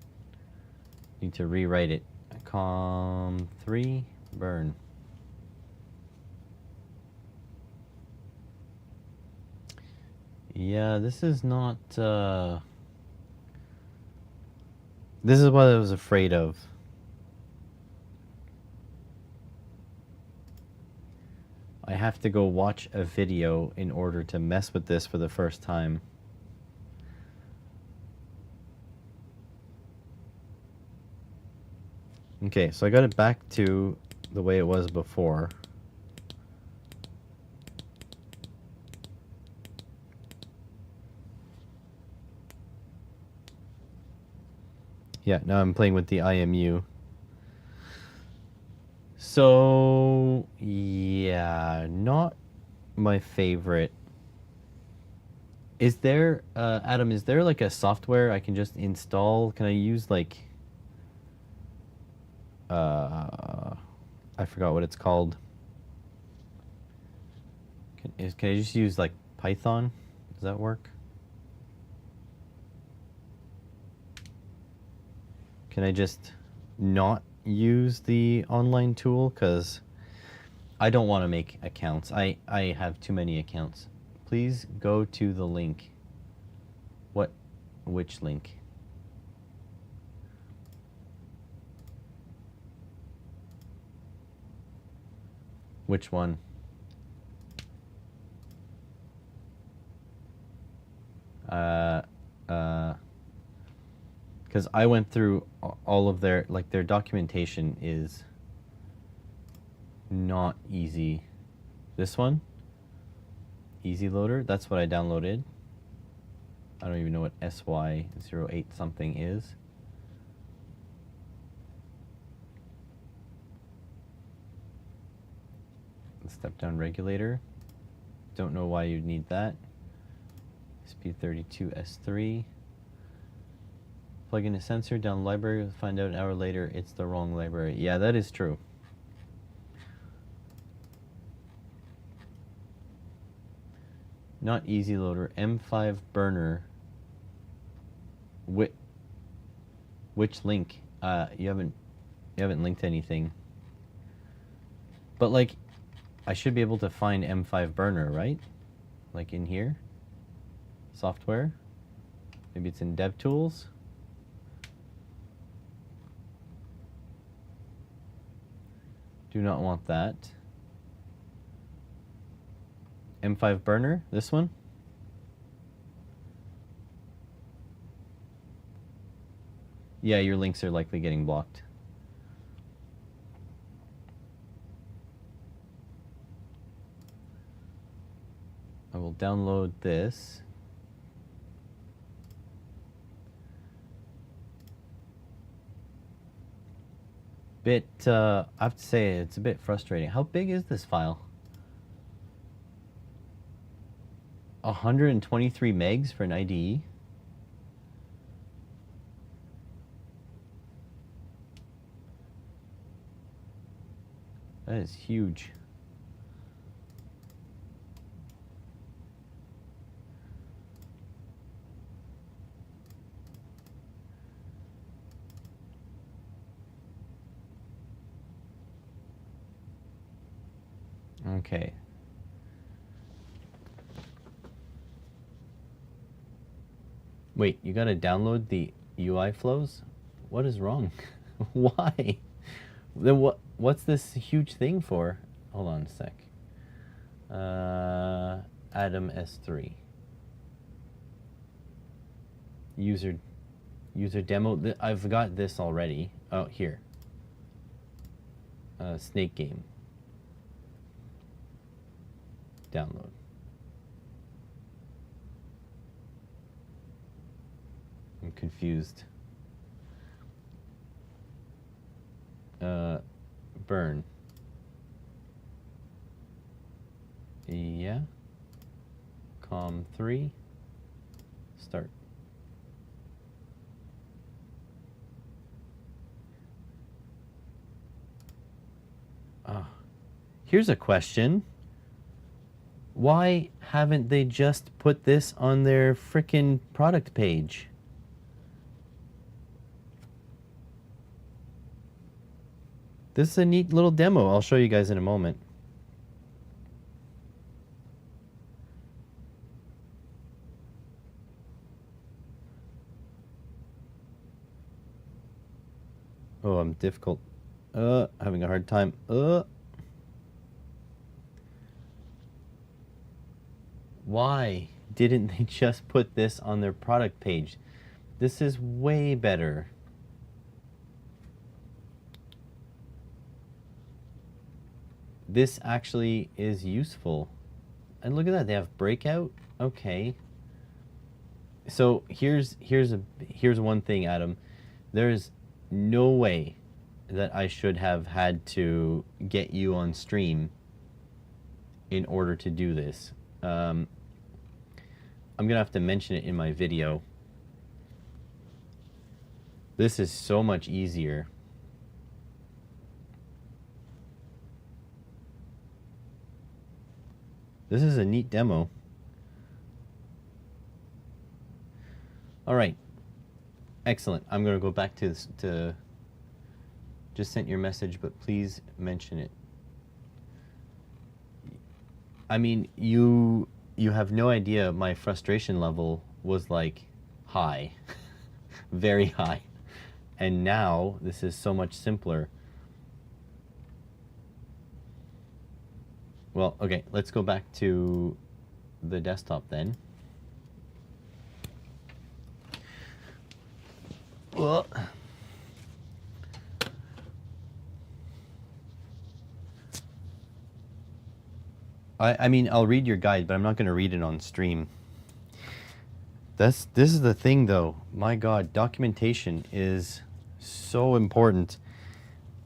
Need to rewrite it. Com3 burn. Yeah, this is not, this is what I was afraid of. I have to go watch a video in order to mess with this for the first time. Okay, so I got it back to the way it was before. Yeah, now I'm playing with the IMU. So, yeah, not my favorite. Is there, Adam, is there like a software I can just install? Can I use like, I forgot what it's called. Can I just use like Python? Does that work? Can I just not use the online tool? Because I don't want to make accounts. I have too many accounts. Please go to the link. Which link? Which one? Because I went through all of their documentation is not easy. This one? Easy Loader? That's what I downloaded. I don't even know what SY08 something is. The step-down regulator. Don't know why you'd need that. SP32S3. Plug in a sensor, down library, find out an hour later it's the wrong library. Yeah, that is true. Not Easy Loader, M5 burner. Which link? You haven't linked anything. But like, I should be able to find M5 burner, right? Like in here, software. Maybe it's in DevTools. Do not want that. M5 burner, this one. Yeah, your links are likely getting blocked. I will download this. I have to say, it's a bit frustrating. How big is this file? 123 megs for an IDE? That is huge. Okay. Wait, you gotta download the UI flows? What is wrong? Why? Then what's this huge thing for? Hold on a sec. Atom S3. User demo. I've got this already. Oh, here. Snake game. Download. I'm confused. Burn. Yeah. COM3. Start. Here's a question. Why haven't they just put this on their frickin' product page? This is a neat little demo. I'll show you guys in a moment. Oh, I'm difficult. Having a hard time. Why didn't they just put this on their product page? This is way better. This actually is useful. And look at that, they have breakout. Okay. So here's one thing, Adam. There's no way that I should have had to get you on stream in order to do this. I'm gonna have to mention it in my video. This is so much easier. This is a neat demo. All right, excellent. I'm gonna go back to this, to just sent your message, but please mention it. I mean, you have no idea my frustration level was like high, very high. And now this is so much simpler. Well, okay, let's go back to the desktop then. Well, I mean, I'll read your guide, but I'm not going to read it on stream. This is the thing, though. My God, documentation is so important.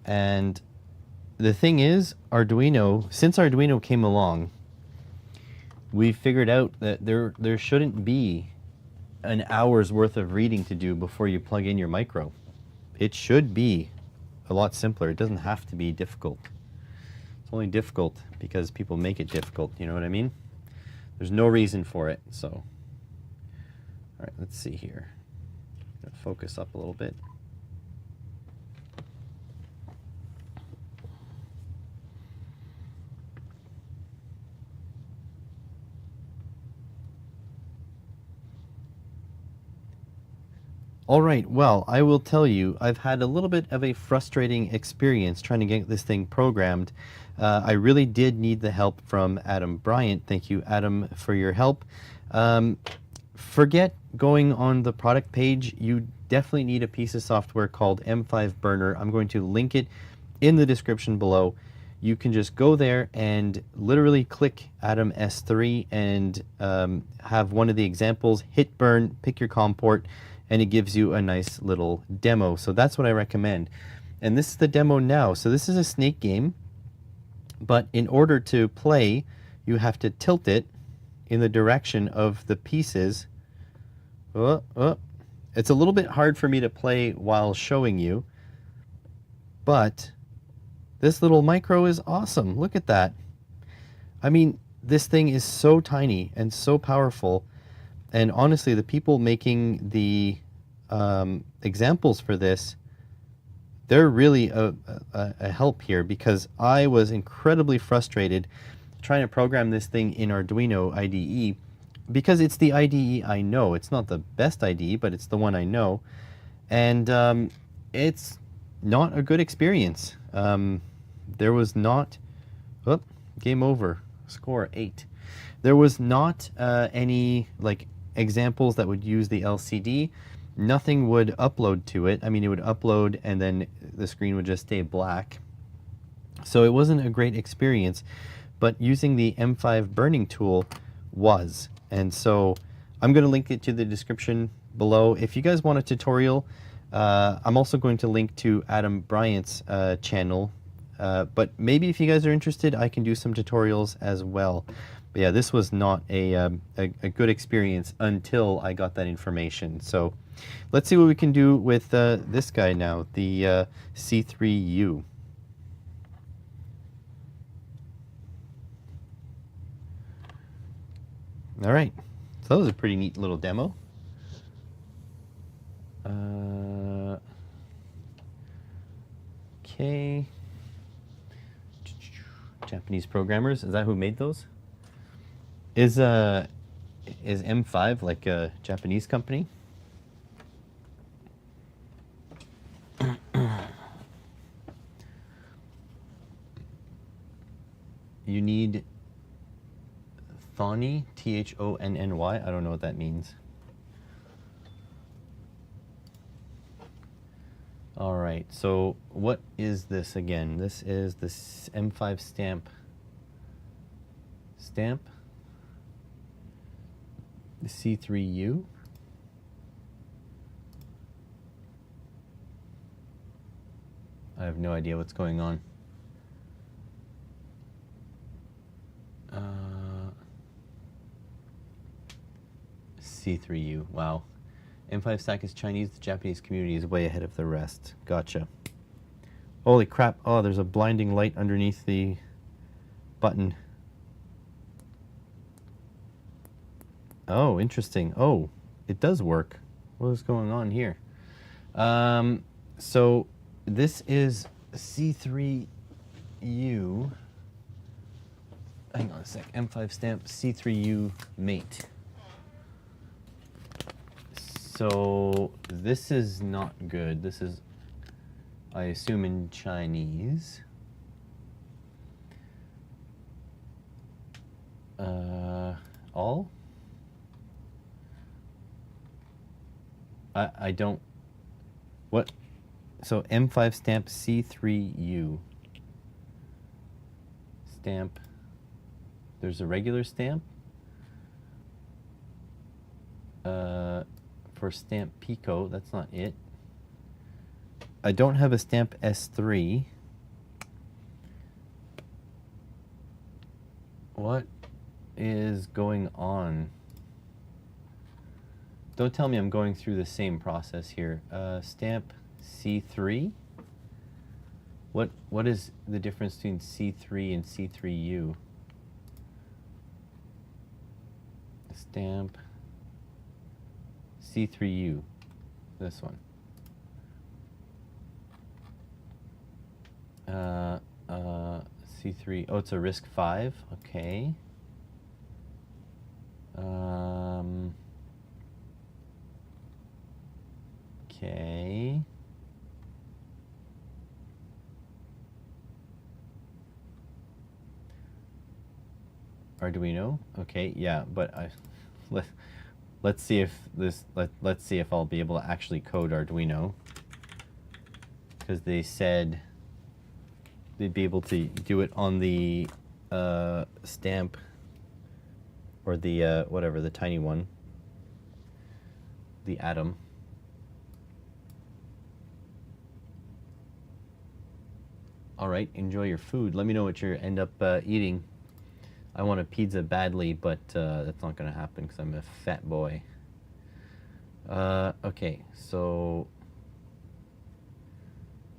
And the thing is, Arduino, since Arduino came along, we figured out that there shouldn't be an hour's worth of reading to do before you plug in your micro. It should be a lot simpler. It doesn't have to be difficult. It's only difficult because people make it difficult, you know what I mean? There's no reason for it, so. All right, let's see here. Focus up a little bit. All right, well, I will tell you, I've had a little bit of a frustrating experience trying to get this thing programmed. I really did need the help from Adam Bryant. Thank you, Adam, for your help. Forget going on the product page. You definitely need a piece of software called M5 Burner. I'm going to link it in the description below. You can just go there and literally click Atom S3 and have one of the examples, hit burn, pick your COM port, and it gives you a nice little demo. So that's what I recommend. And this is the demo now. So this is a snake game, but in order to play, you have to tilt it in the direction of the pieces. It's a little bit hard for me to play while showing you, but this little micro is awesome. Look at that. I mean, this thing is so tiny and so powerful. And honestly, the people making the examples for this, they're really a help here, because I was incredibly frustrated trying to program this thing in Arduino IDE, because it's the IDE I know. It's not the best IDE, but it's the one I know. And it's not a good experience. There was not, game over, score 8. There was not any like examples that would use the LCD. Nothing would upload to it. I mean, it would upload and then the screen would just stay black. So it wasn't a great experience, but using the M5 burning tool was. And so I'm going to link it to the description below. If you guys want a tutorial, I'm also going to link to Adam Bryant's channel. But maybe if you guys are interested, I can do some tutorials as well. But yeah, this was not a good experience until I got that information. So let's see what we can do with this guy now, the C3U. All right, so that was a pretty neat little demo. Okay. Japanese programmers, is that who made those? Is M5 like a Japanese company? You need Thonny, Thonny. I don't know what that means. All right, so what is this again? This is this M5 stamp. The C3U. I have no idea what's going on. C3U, wow. M5 stack is Chinese, the Japanese community is way ahead of the rest. Gotcha. Holy crap, oh, there's a blinding light underneath the button. Oh, interesting. Oh, it does work. What is going on here? So this is C3U. Hang on a sec. M5 stamp C3U mate. So this is not good. This is, I assume, in Chinese. All? I don't, what? So M5 stamp C3U. Stamp, there's a regular stamp. For stamp Pico, that's not it. I don't have a stamp S3. What is going on? Don't tell me I'm going through the same process here. Stamp C3? What is the difference between C3 and C3U? Stamp C3U, this one. C3, oh, it's a RISC-V, okay. Okay. Arduino, okay, yeah, but let's see if this, let's see if I'll be able to actually code Arduino, because they said they'd be able to do it on the stamp, or the whatever, the tiny one, the Atom. All right, enjoy your food. Let me know what you end up eating. I want a pizza badly, but that's not gonna happen because I'm a fat boy. Okay, so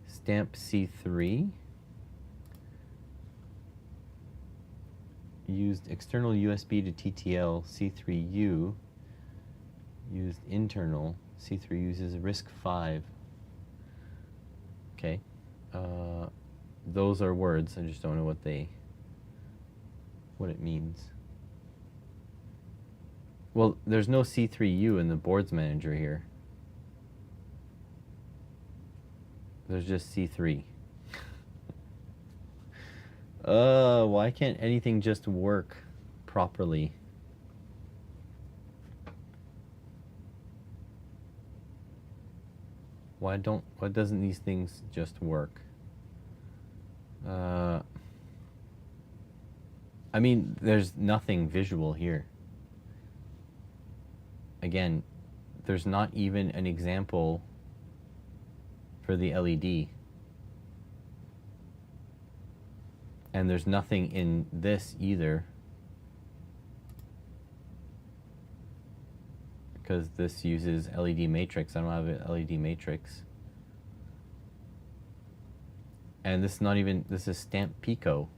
stamp C3. Used external USB to TTL. C3U used internal. C3 uses RISC-V. Okay. Those are words. I just don't know what it means. Well, there's no C3U in the boards manager here. There's just C3. Why can't anything just work properly? Why doesn't these things just work? I mean, there's nothing visual here. Again, there's not even an example for the LED. And there's nothing in this either, because this uses LED matrix. I don't have an LED matrix. And this is not even, this is stamp Pico.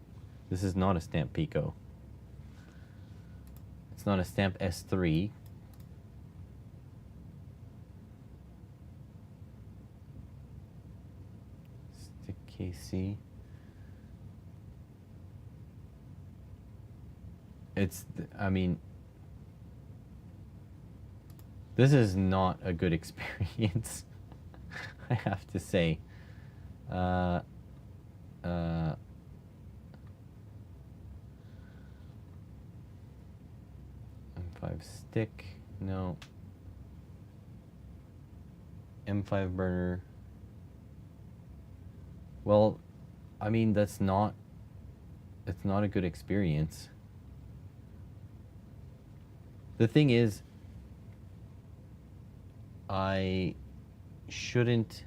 This is not a stamp Pico. It's not a stamp S3. Stick KC. I mean, this is not a good experience, I have to say. M5 stick, no. M5 burner. Well, I mean, it's not a good experience. The thing is, I shouldn't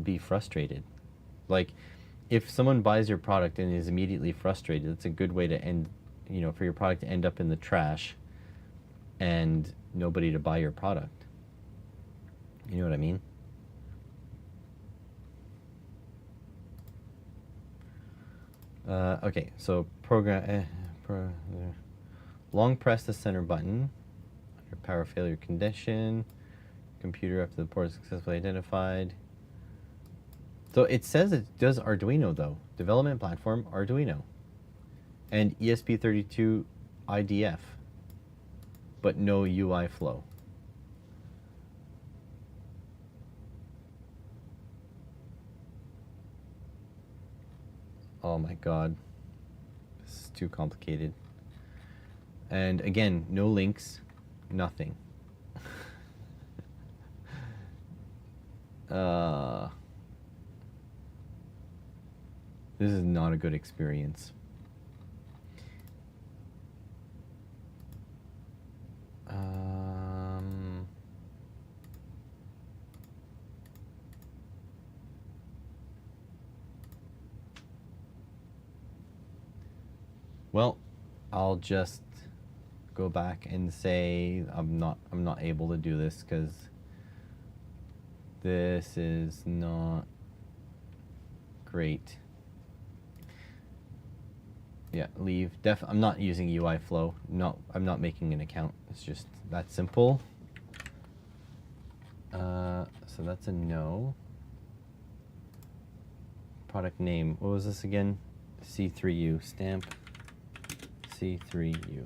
be frustrated. Like, if someone buys your product and is immediately frustrated, it's a good way to end, for your product to end up in the trash and nobody to buy your product. You know what I mean? Okay, so long press the center button under power failure condition. Computer after the port is successfully identified. So it says it does Arduino though. Development platform Arduino. And ESP32 IDF. But no UI flow. Oh my god. This is too complicated. And again, no links, nothing. This is not a good experience. Well, I'll just go back and say I'm not able to do this because this is not great. Yeah, leave. I'm not using UI flow. No, I'm not making an account. It's just that simple. So that's a no. Product name. What was this again? C3U. Stamp C3U.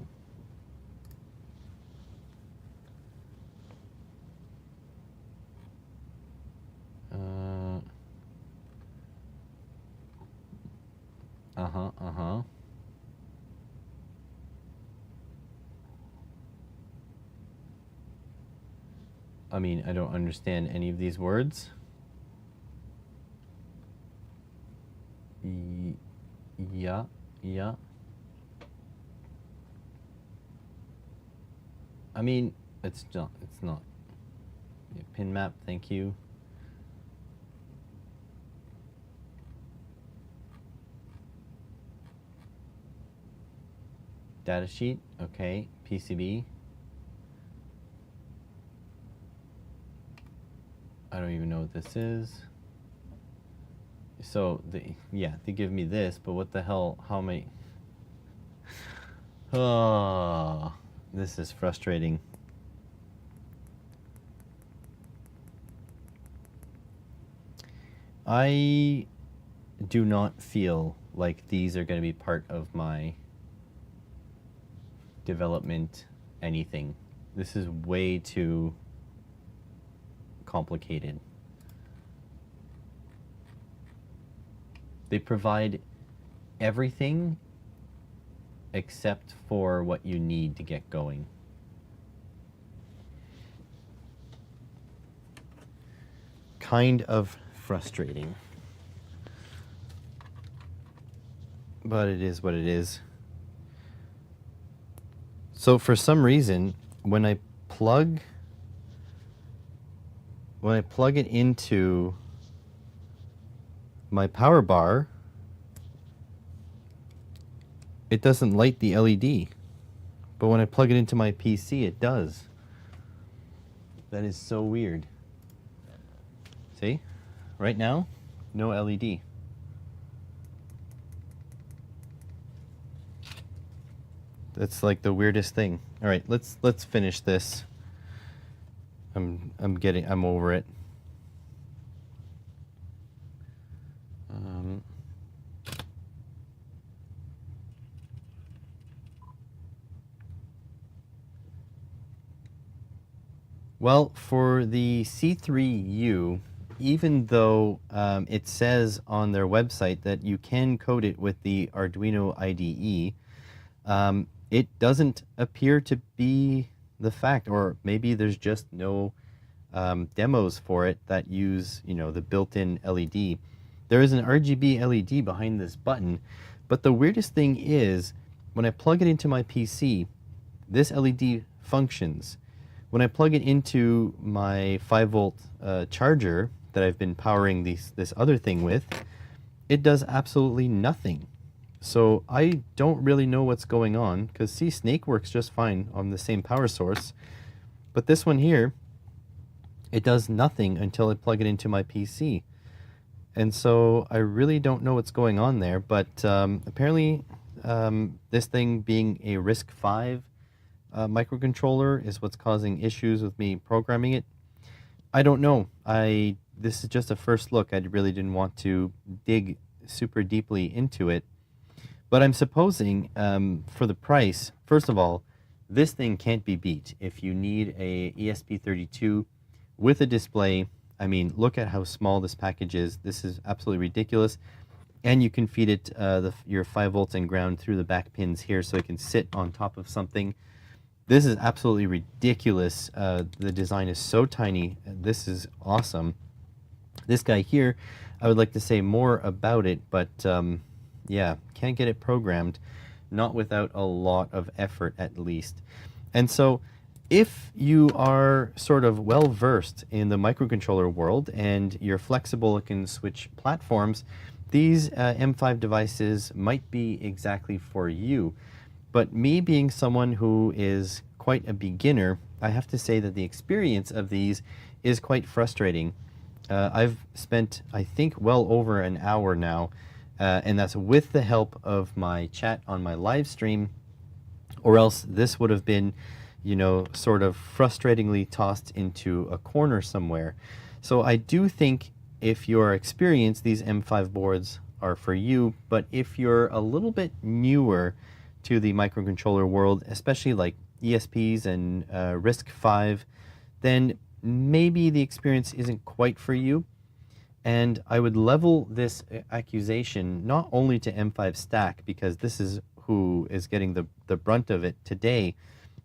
I mean, I don't understand any of these words. Yeah. I mean, it's not. Yeah, pin map, thank you. Datasheet, okay. PCB. I don't even know what this is. So, they give me this, but what the hell, how am I... Oh, this is frustrating. I do not feel like these are going to be part of my development anything. This is way too complicated. They provide everything except for what you need to get going. Kind of frustrating. But it is what it is. So for some reason, when I plug it into my power bar, it doesn't light the LED. But when I plug it into my PC, it does. That is so weird. See? Right now, no LED. That's like the weirdest thing. All right, let's finish this. I'm over it. Well, for the C3U, even though it says on their website that you can code it with the Arduino IDE, it doesn't appear to be the fact, or maybe there's just no demos for it that use, you know, the built-in LED. There is an RGB LED behind this button, but the weirdest thing is when I plug it into my PC, this LED functions. When I plug it into my 5-volt charger that I've been powering this other thing with, it does absolutely nothing. So I don't really know what's going on, because see, Snake works just fine on the same power source, but this one here, it does nothing until I plug it into my PC. And so I really don't know what's going on there, but apparently this thing being a RISC-V microcontroller is what's causing issues with me programming it. I don't know. This is just a first look. I really didn't want to dig super deeply into it. But I'm supposing for the price, first of all, this thing can't be beat. If you need a ESP32 with a display, I mean, look at how small this package is. This is absolutely ridiculous. And you can feed it your 5 volts and ground through the back pins here, so it can sit on top of something. This is absolutely ridiculous. The design is so tiny. This is awesome. This guy here, I would like to say more about it, but yeah, can't get it programmed, not without a lot of effort at least. And so if you are sort of well versed in the microcontroller world and you're flexible and can switch platforms, these M5 devices might be exactly for you. But me being someone who is quite a beginner, I have to say that the experience of these is quite frustrating. I've spent, I think, well over an hour now, and that's with the help of my chat on my live stream, or else this would have been, you know, sort of frustratingly tossed into a corner somewhere. So I do think if you're experienced, these M5 boards are for you, but if you're a little bit newer to the microcontroller world, especially like ESPs and RISC-V, then maybe the experience isn't quite for you. And I would level this accusation not only to M5 Stack, because this is who is getting the brunt of it today,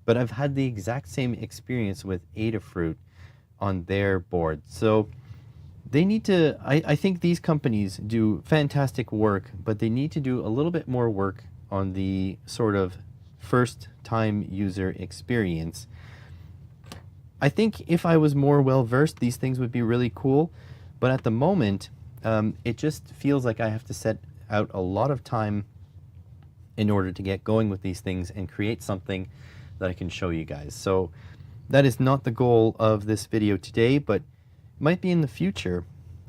but I've had the exact same experience with Adafruit on their board. So they need to, I think these companies do fantastic work, but they need to do a little bit more work on the sort of first time user experience. I think if I was more well versed, these things would be really cool, but at the moment it just feels like I have to set out a lot of time in order to get going with these things and create something that I can show you guys. So that is not the goal of this video today, but might be in the future.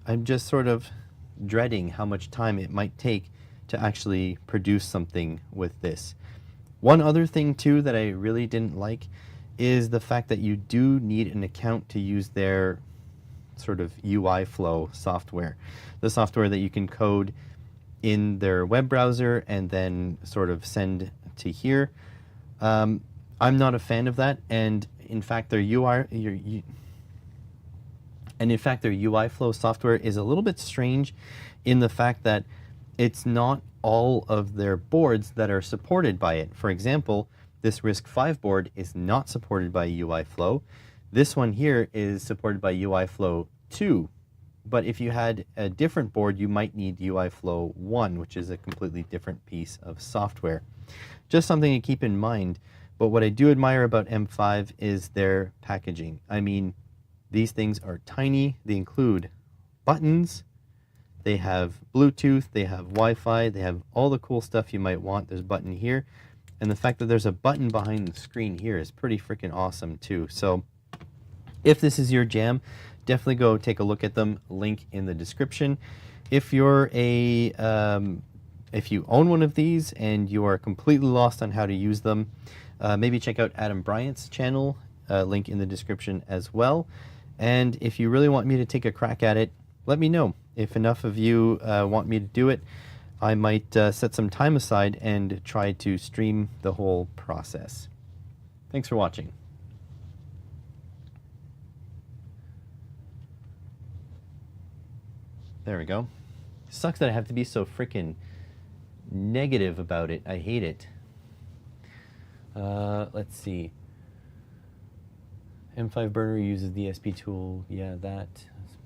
I'm just sort of dreading how much time it might take to actually produce something with this. One other thing too that I really didn't like is the fact that you do need an account to use their sort of UI flow software, the software that you can code in their web browser and then sort of send to here. I'm not a fan of that, and in fact their UI flow software is a little bit strange in the fact that it's not all of their boards that are supported by it. For example, this RISC-V board is not supported by UI flow. This one here is supported by UI flow 2, but if you had a different board, you might need UI flow 1, which is a completely different piece of software. Just something to keep in mind. But what I do admire about M5 is their packaging. I mean, these things are tiny. They include buttons, they have Bluetooth, they have Wi-Fi, they have all the cool stuff you might want. There's a button here, and the fact that there's a button behind the screen here is pretty freaking awesome too. So if this is your jam, definitely go take a look at them. Link in the description. If you're if you own one of these and you are completely lost on how to use them, maybe check out Adam Bryant's channel, link in the description as well. And if you really want me to take a crack at it, let me know. If enough of you want me to do it, I might set some time aside and try to stream the whole process. Thanks for watching. There we go. Sucks that I have to be so freaking negative about it. I hate it. Let's see. M5 burner uses the SP tool. Yeah, that.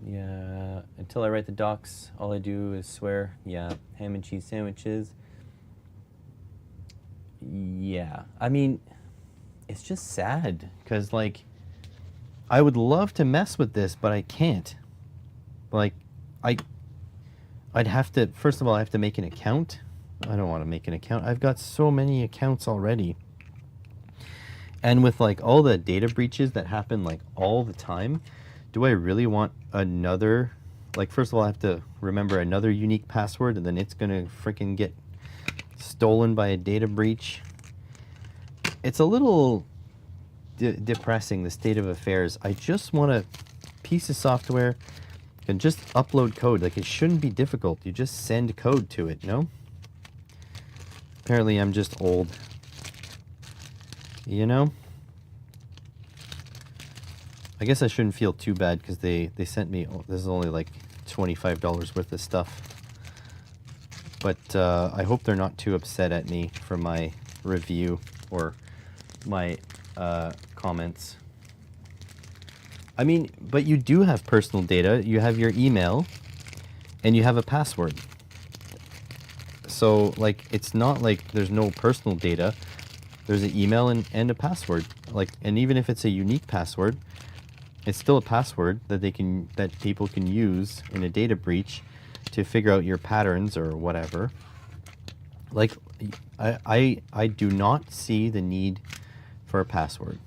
Yeah. Until I write the docs, all I do is swear. Yeah. Ham and cheese sandwiches. Yeah. I mean, it's just sad because, like, I would love to mess with this, but I can't. Like, I'd have to, first of all, I have to make an account. I don't want to make an account. I've got so many accounts already. And with like all the data breaches that happen like all the time, do I really want another, like first of all I have to remember another unique password and then it's gonna freaking get stolen by a data breach. It's a little depressing, the state of affairs. I just want a piece of software and just upload code. Like it shouldn't be difficult. You just send code to it, no? Apparently I'm just old. You know? I guess I shouldn't feel too bad because they sent me, this is only like $25 worth of stuff. But I hope they're not too upset at me for my review or my comments. I mean, but you do have personal data. You have your email and you have a password. So like, it's not like there's no personal data. There's an email and a password. Like, and even if it's a unique password, it's still a password that that people can use in a data breach to figure out your patterns or whatever. Like, I do not see the need for a password.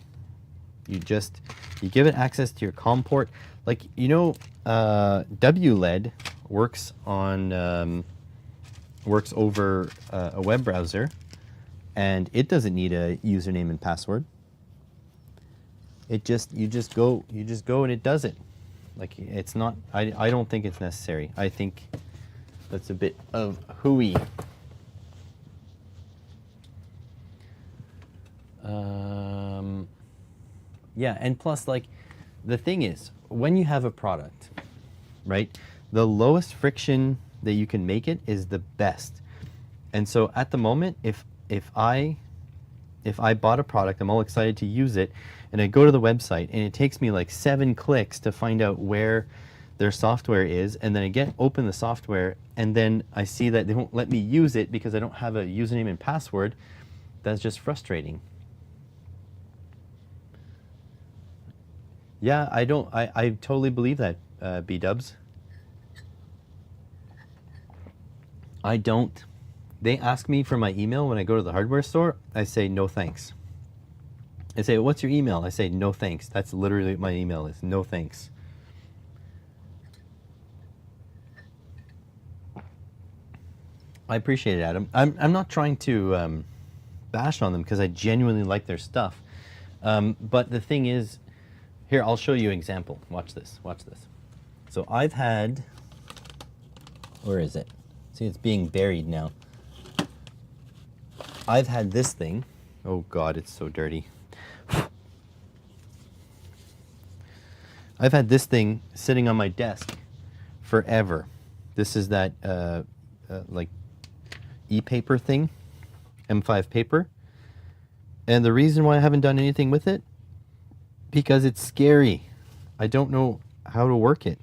You give it access to your COM port. Like, you know, WLED works on works over a web browser, and it doesn't need a username and password. You just go and it does it. Like, it's not, I don't think it's necessary. I think that's a bit of hooey. Yeah, and plus, like, the thing is, when you have a product, right, the lowest friction that you can make it is the best. And so at the moment, if I bought a product, I'm all excited to use it, and I go to the website, and it takes me like 7 clicks to find out where their software is, and then I open the software, and then I see that they won't let me use it because I don't have a username and password. That's just frustrating. Yeah, I totally believe that, B-dubs. I don't. They ask me for my email when I go to the hardware store. I say, no thanks. They say, what's your email? I say, no thanks. That's literally what my email is, no thanks. I appreciate it, Adam. I'm not trying to bash on them because I genuinely like their stuff. But the thing is, here, I'll show you an example. Watch this, watch this. So I've had, where is it? See, it's being buried now. I've had this thing. Oh God, it's so dirty. I've had this thing sitting on my desk forever. This is that like e-paper thing, M5 paper. And the reason why I haven't done anything with it, because it's scary. I don't know how to work it.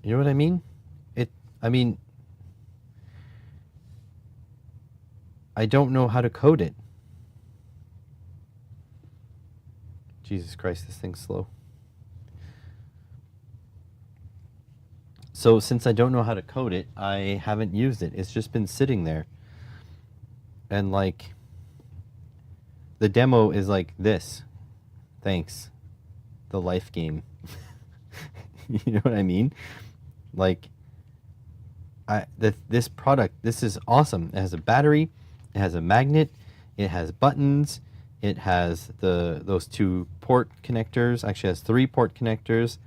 You know what I mean? I don't know how to code it. Jesus Christ, this thing's slow. So since I don't know how to code it, I haven't used it. It's just been sitting there. And like, the demo is like this. Thanks. The life game. You know what I mean? Like, this product, this is awesome. It has a battery, it has a magnet, it has buttons, it has those 2 port connectors, actually has 3 port connectors.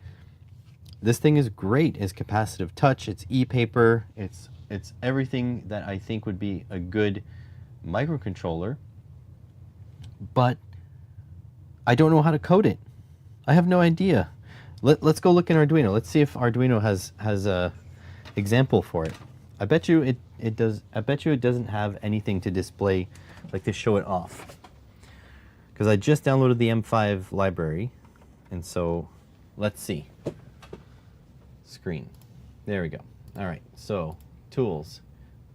This thing is great. It's capacitive touch, it's e-paper, it's everything that I think would be a good microcontroller. But I don't know how to code it. I have no idea. Let's go look in Arduino. Let's see if Arduino has a example for it. I bet you it does. I bet you it doesn't have anything to display, like to show it off. Because I just downloaded the M5 library, and so let's see. Screen. There we go. All right. So tools,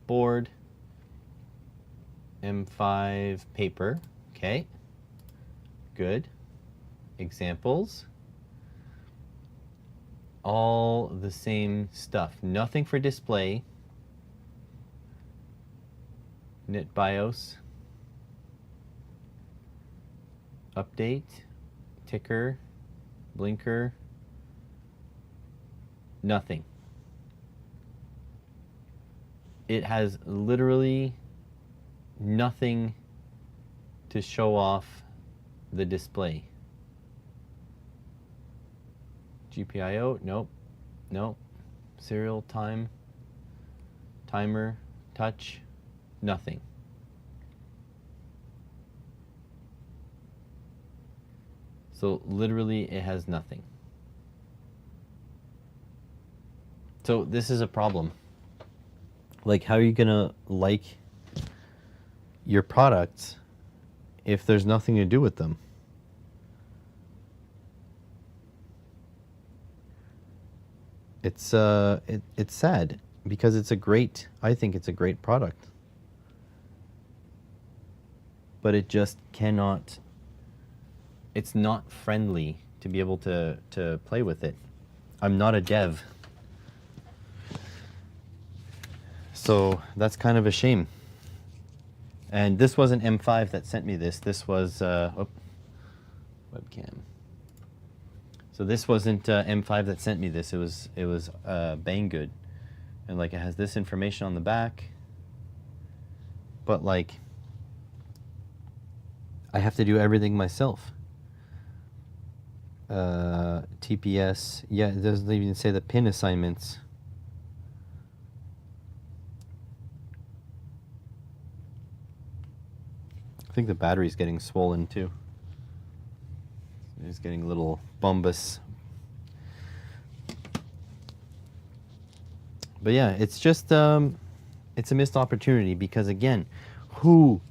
board, M5 paper. Okay. Good. Examples. All the same stuff. Nothing for display. Knit BIOS. Update. Ticker. Blinker. Nothing. It has literally nothing to show off the display. GPIO, nope, nope. Serial time, timer, touch, nothing. So literally it has nothing. So this is a problem. Like, how are you gonna like your products if there's nothing to do with them? It's sad because it's a great, I think it's a great product. But it just cannot, it's not friendly to be able to play with it. I'm not a dev. So that's kind of a shame. And this wasn't M5 that sent me this. This was, webcam. So this wasn't M5 that sent me this. It was Banggood, and like it has this information on the back. But like, I have to do everything myself. TPS, yeah, it doesn't even say the pin assignments. I think the battery's getting swollen too. It's getting a little bumbus. But yeah, it's just it's a missed opportunity because again, who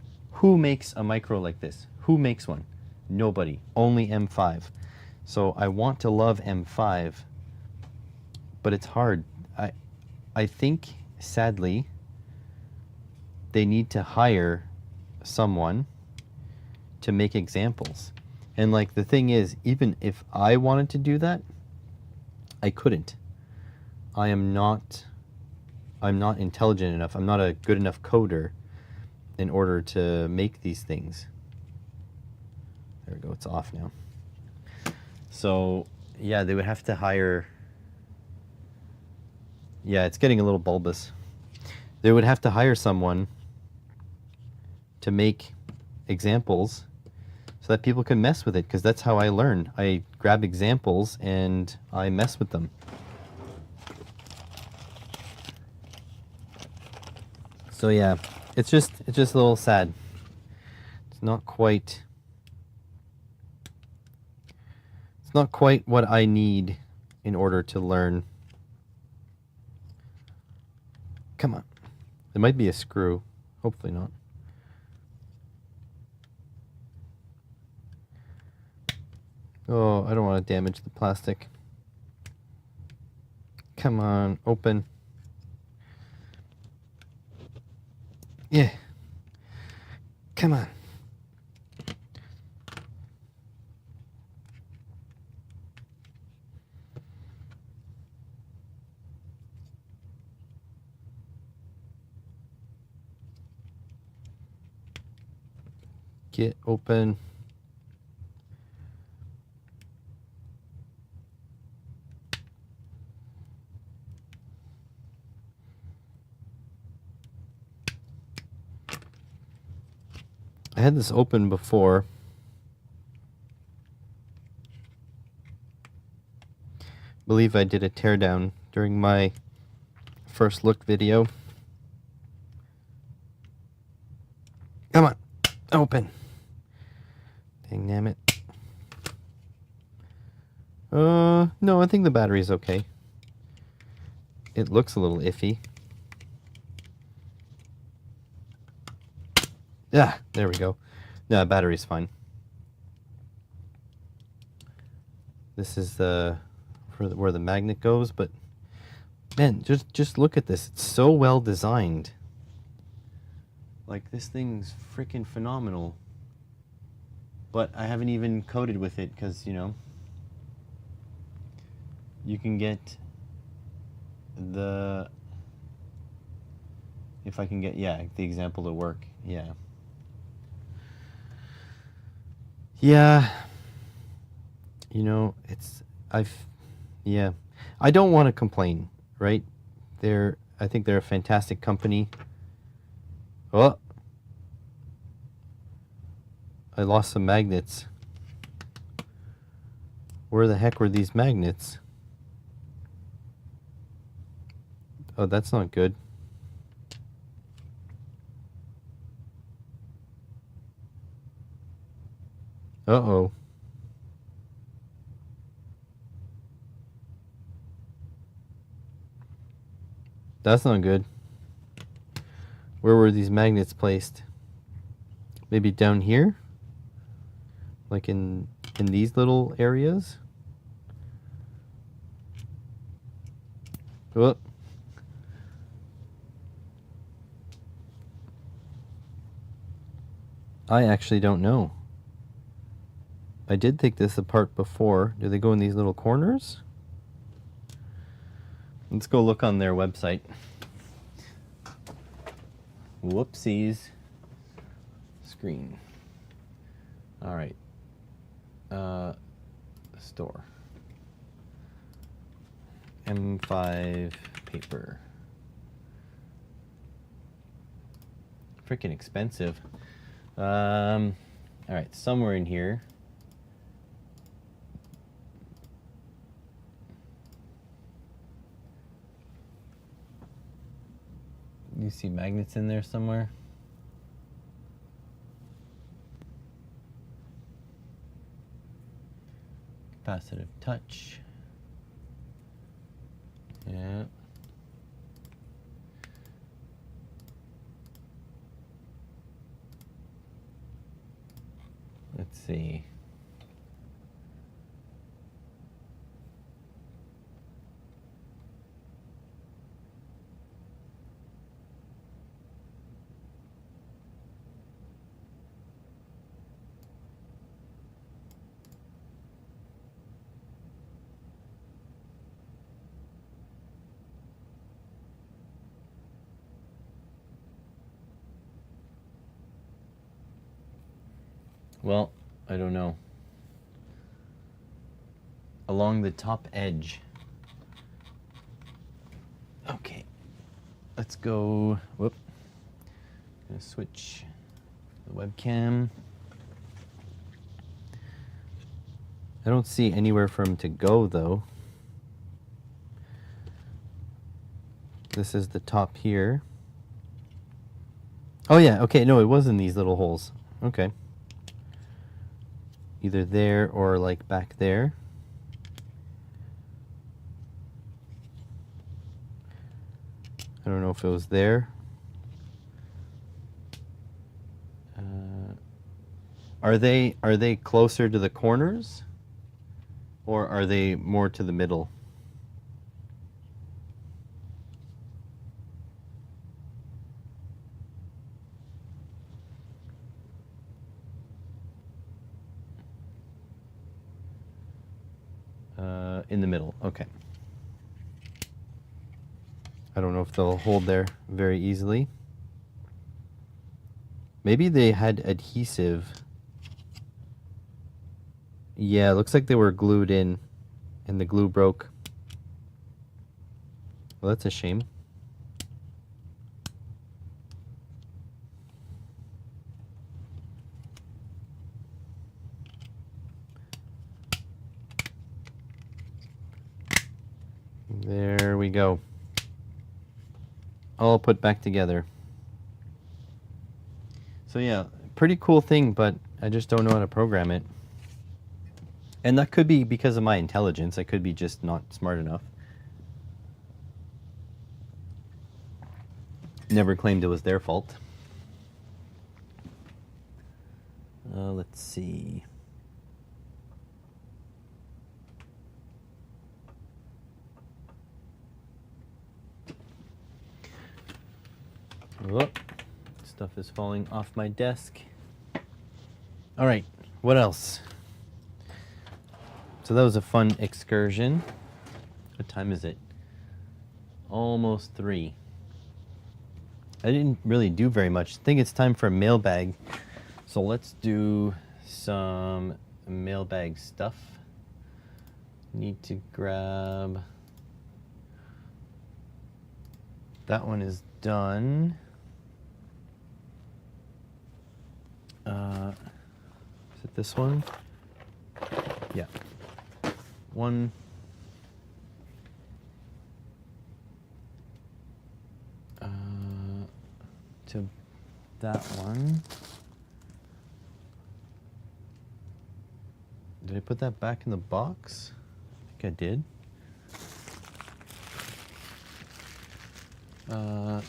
makes a micro like this? Who makes one? Nobody. Only M5. So I want to love M5, but it's hard. I think sadly they need to hire someone to make examples. And like the thing is, even if I wanted to do that, I couldn't. I'm not intelligent enough. I'm not a good enough coder in order to make these things. There we go, it's off now. So yeah, they would have to hire, yeah, it's getting a little bulbous. They would have to hire someone to make examples so that people can mess with it, because that's how I learn. I grab examples and I mess with them. So yeah, it's just a little sad. It's not quite what I need in order to learn. Come on. There might be a screw. Hopefully not. Oh, I don't want to damage the plastic. Come on, open. Yeah. Come on. Get open. I had this open before. I believe I did a teardown during my first look video. Come on, open. Dang damn it. No, I think the battery's okay. It looks a little iffy. Yeah, there we go. No, battery's fine. This is where the magnet goes, but man, just look at this. It's so well designed. Like, this thing's freaking phenomenal. But I haven't even coded with it because, you know, you can get the, if I can get, yeah, the example to work. Yeah. Yeah. You know, yeah. I don't want to complain, right? I think they're a fantastic company. Oh, I lost some magnets. Where the heck were these magnets? Oh, that's not good. Uh-oh. That's not good. Where were these magnets placed? Maybe down here? Like in these little areas? Oh. I actually don't know. I did take this apart before. Do they go in these little corners? Let's go look on their website. Whoopsies. Screen. All right. Store. M5 paper. Freaking expensive. All right, somewhere in here. You see magnets in there somewhere? Capacitive touch. Yeah. Let's see. Well, I don't know. Along the top edge. Okay. Let's go. Whoop. Gonna switch the webcam. I don't see anywhere for him to go though. This is the top here. Oh yeah, okay, no, it was in these little holes. Okay. Either there or like back there. I don't know if it was there. Are they closer to the corners? Or are they more to the middle? In the middle, okay. I don't know if they'll hold there very easily. Maybe they had adhesive. Yeah, it looks like they were glued in and the glue broke. Well, that's a shame. There we go. All put back together. So yeah, pretty cool thing, but I just don't know how to program it. And that could be because of my intelligence. I could be just not smart enough. Never claimed it was their fault. Let's see. Whoop. Stuff is falling off my desk. All right, what else? So that was a fun excursion. What time is it? Almost 3. I didn't really do very much. I think it's time for a mailbag. So let's do some mailbag stuff. Need to grab... That one is done. Is it this one? Yeah. One. To that one. Did I put that back in the box? I think I did.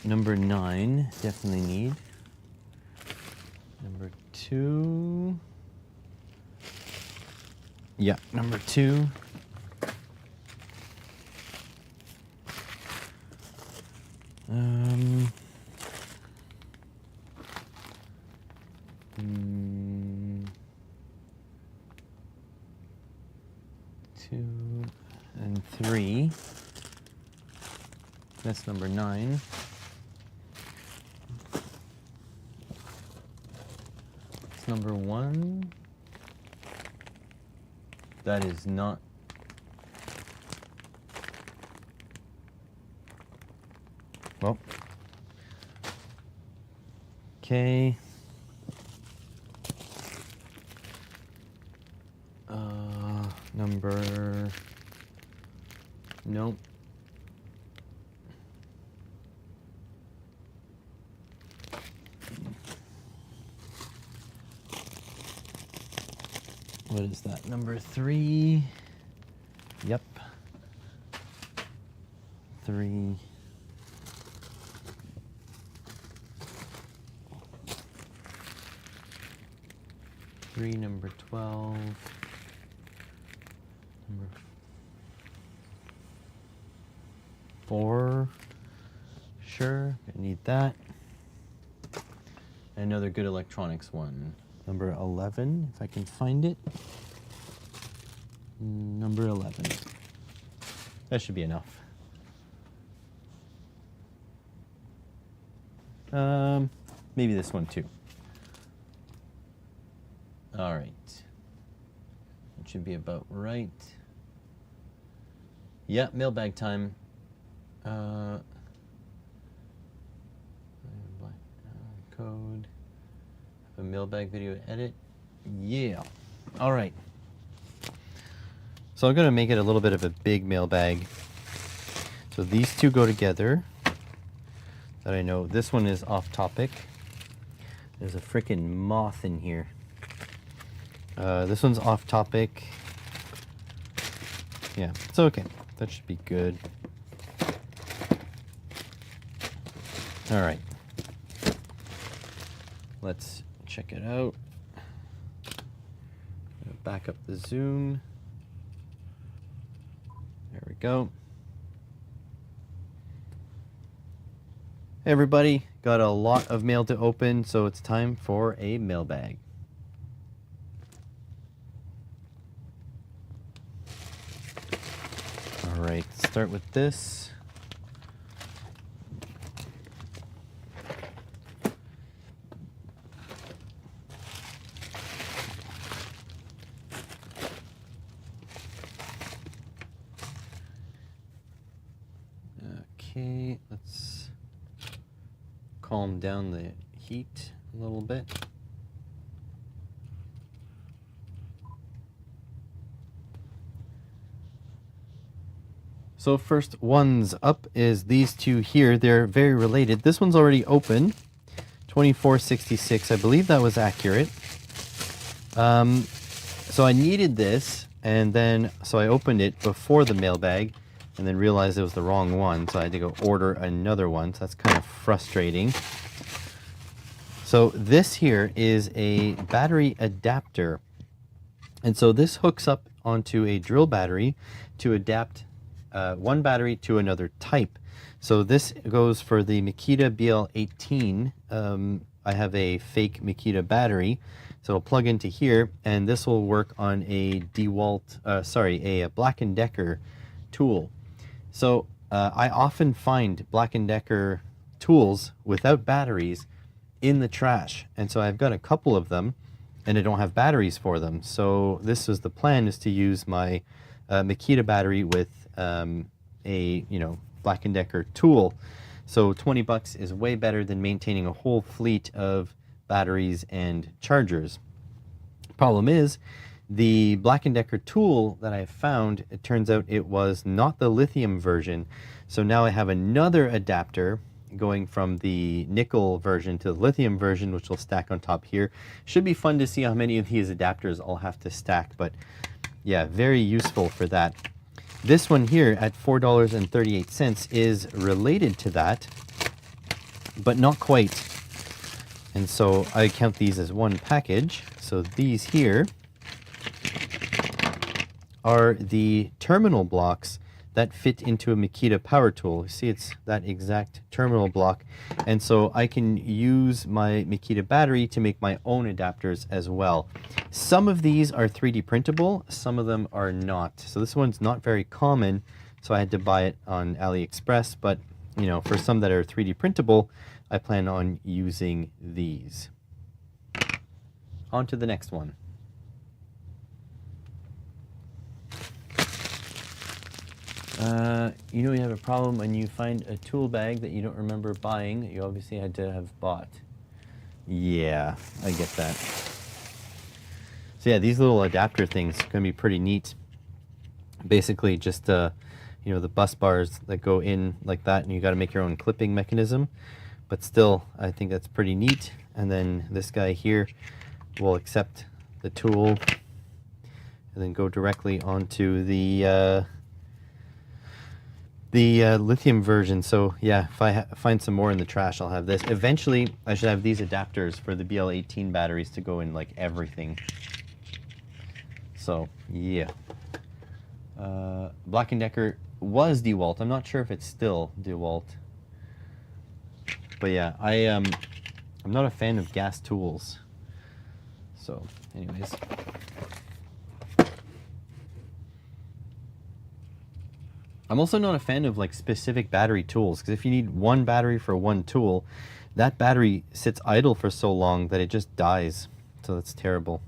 Number 9, definitely need. Number 2. Yeah, number 2. Two and 3. That's number 9. It's number 1. That is not. Well. Okay. Number. Nope. What is that? Number 3. Yep. 3. Number 12. Number 4. Sure, I need that. Another good electronics one. Number 11, if I can find it. Number 11. That should be enough. Maybe this one too. All right. It should be about right. Yeah, mailbag time. Code. A mailbag video edit. Yeah. All right. So I'm going to make it a little bit of a big mailbag. So these two go together. That I know. This one is off topic. There's a freaking moth in here. This one's off topic. Yeah, it's okay. That should be good. All right. Let's check it out. Back up the zoom. There we go. Hey everybody, got a lot of mail to open, so it's time for a mailbag. All right, start with this. Okay, let's calm down the heat a little bit. So first ones up is these two here. They're very related. This one's already open. 2466. I believe that was accurate. So I needed this, and then so I opened it before the mailbag, and then realized it was the wrong one, so I had to go order another one. So that's kind of frustrating. So this here is a battery adapter. And so this hooks up onto a drill battery to adapt one battery to another type. So this goes for the Makita BL18. I have a fake Makita battery, so it'll plug into here, and this will work on a a Black & Decker tool. So I often find Black & Decker tools without batteries in the trash, and so I've got a couple of them, and I don't have batteries for them. So this was the plan, is to use my Makita battery with a Black & Decker tool. So 20 bucks is way better than maintaining a whole fleet of batteries and chargers. Problem is, the Black & Decker tool that I found, it turns out it was not the lithium version. So now I have another adapter going from the nickel version to the lithium version, which will stack on top here. Should be fun to see how many of these adapters I'll have to stack, but yeah, very useful for that. This one here at $4.38 is related to that, but not quite. And so I count these as one package. So these here are the terminal blocks that fit into a Makita power tool. You see, it's that exact terminal block. And so I can use my Makita battery to make my own adapters as well. Some of these are 3D printable, some of them are not. So this one's not very common, so I had to buy it on AliExpress, but for some that are 3D printable, I plan on using these. On to the next one. You have a problem when you find a tool bag that you don't remember buying that you obviously had to have bought. Yeah, I get that. So yeah, these little adapter things are going to be pretty neat. Basically just, the bus bars that go in like that, and you got to make your own clipping mechanism. But still, I think that's pretty neat. And then this guy here will accept the tool and then go directly onto the lithium version. So yeah, if I find some more in the trash, I'll have this. Eventually, I should have these adapters for the BL18 batteries to go in like everything. So yeah, Black & Decker was DeWalt. I'm not sure if it's still DeWalt. But yeah, I'm not a fan of gas tools. So anyways. I'm also not a fan of like specific battery tools, because if you need one battery for one tool, that battery sits idle for so long that it just dies. So that's terrible.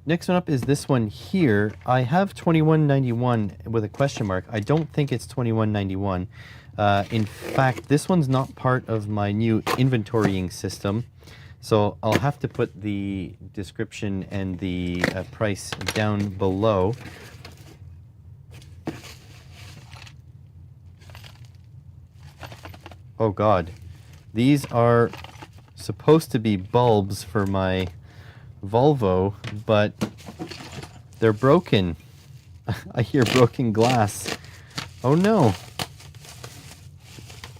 Next one up is this one here. I have 2191 with a question mark. I don't think it's 2191. In fact, this one's not part of my new inventorying system. So I'll have to put the description and the price down below. Oh God, these are supposed to be bulbs for my Volvo, but they're broken. I hear broken glass. Oh no,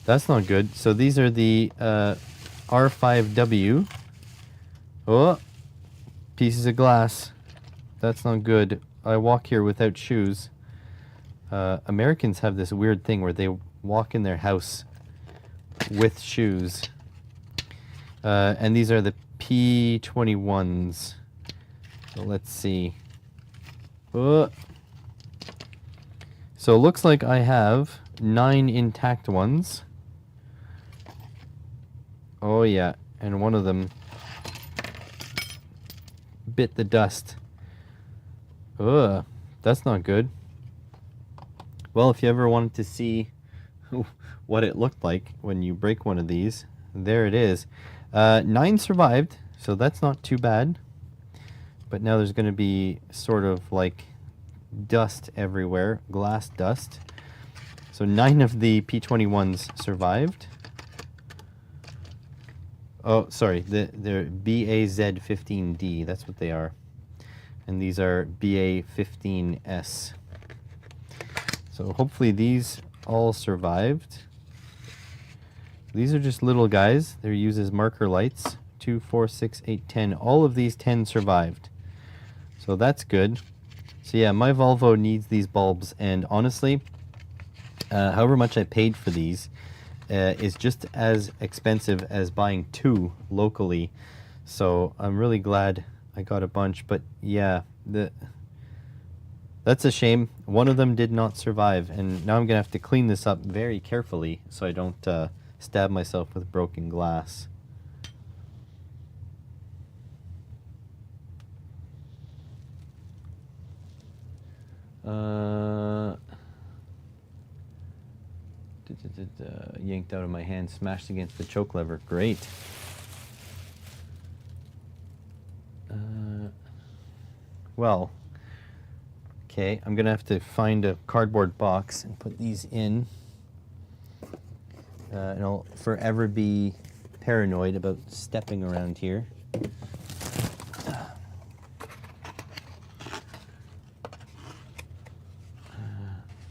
that's not good. So these are the R5W. Oh, pieces of glass. That's not good. I walk here without shoes. Americans have this weird thing where they walk in their house with shoes. And these are the P21s. So let's see. Oh. So it looks like I have 9 intact ones. Oh yeah, and one of them bit the dust. Ugh, that's not good. Well, if you ever wanted to see what it looked like when you break one of these, there it is. 9 survived, so that's not too bad. But now there's going to be sort of like dust everywhere, glass dust. So 9 of the P21s survived. Oh, sorry, they're BAZ15D, that's what they are. And these are BA15S. So hopefully these all survived. These are just little guys. They're used as marker lights. 2, 4, 6, 8, 10. All of these 10 survived. So that's good. So yeah, my Volvo needs these bulbs, and honestly, however much I paid for these is just as expensive as buying 2 locally. So I'm really glad I got a bunch, but yeah, that's a shame. One of them did not survive, and now I'm gonna have to clean this up very carefully so I don't stab myself with broken glass. Yanked out of my hand, smashed against the choke lever. Great. Well, okay, I'm gonna have to find a cardboard box and put these in. And I'll forever be paranoid about stepping around here.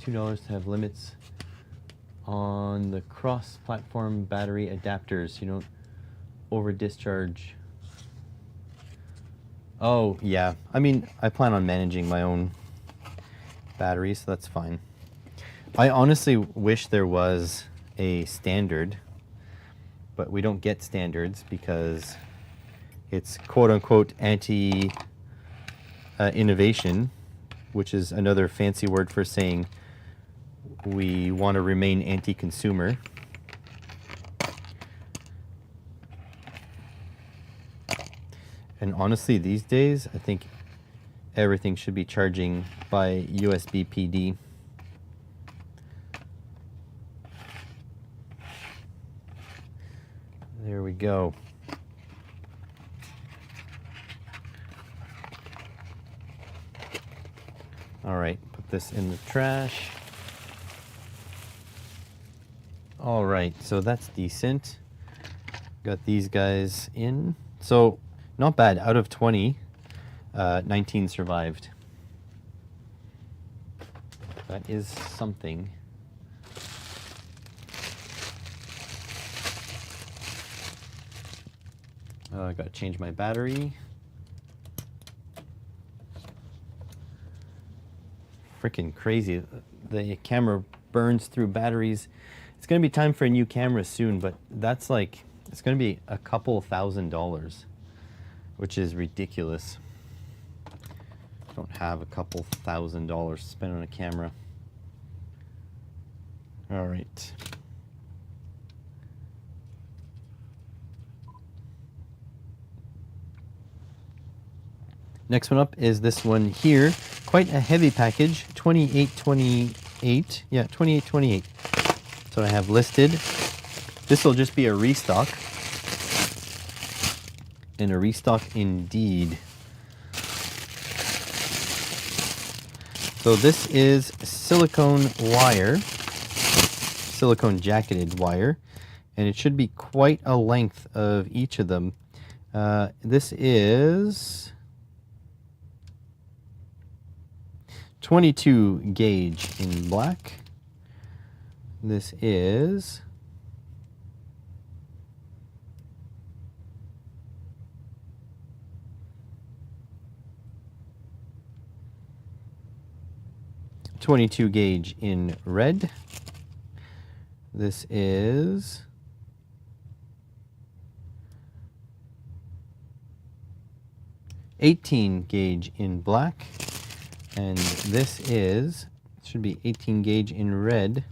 $2 to have limits on the cross-platform battery adapters. You don't over-discharge. Oh, yeah. I mean, I plan on managing my own batteries, so that's fine. I honestly wish there was a standard, but we don't get standards because it's quote-unquote anti-innovation, which is another fancy word for saying we want to remain anti-consumer. And honestly, these days, I think everything should be charging by USB PD. There we go. All right, put this in the trash. All right, so that's decent. Got these guys in. So not bad. Out of 20, 19 survived. That is something. I gotta change my battery. Freaking crazy. The camera burns through batteries. It's gonna be time for a new camera soon, but that's like, it's gonna be a couple $1,000s, which is ridiculous. I don't have a couple $1,000 to spend on a camera. All right. Next one up is this one here. Quite a heavy package, 2828. Yeah, 2828. So I have listed. This will just be a restock. And a restock indeed. So this is silicone wire, silicone jacketed wire, and it should be quite a length of each of them. This is 22 gauge in black. This is 22 gauge in red. This is 18 gauge in black. And this is, should be 18 gauge in red.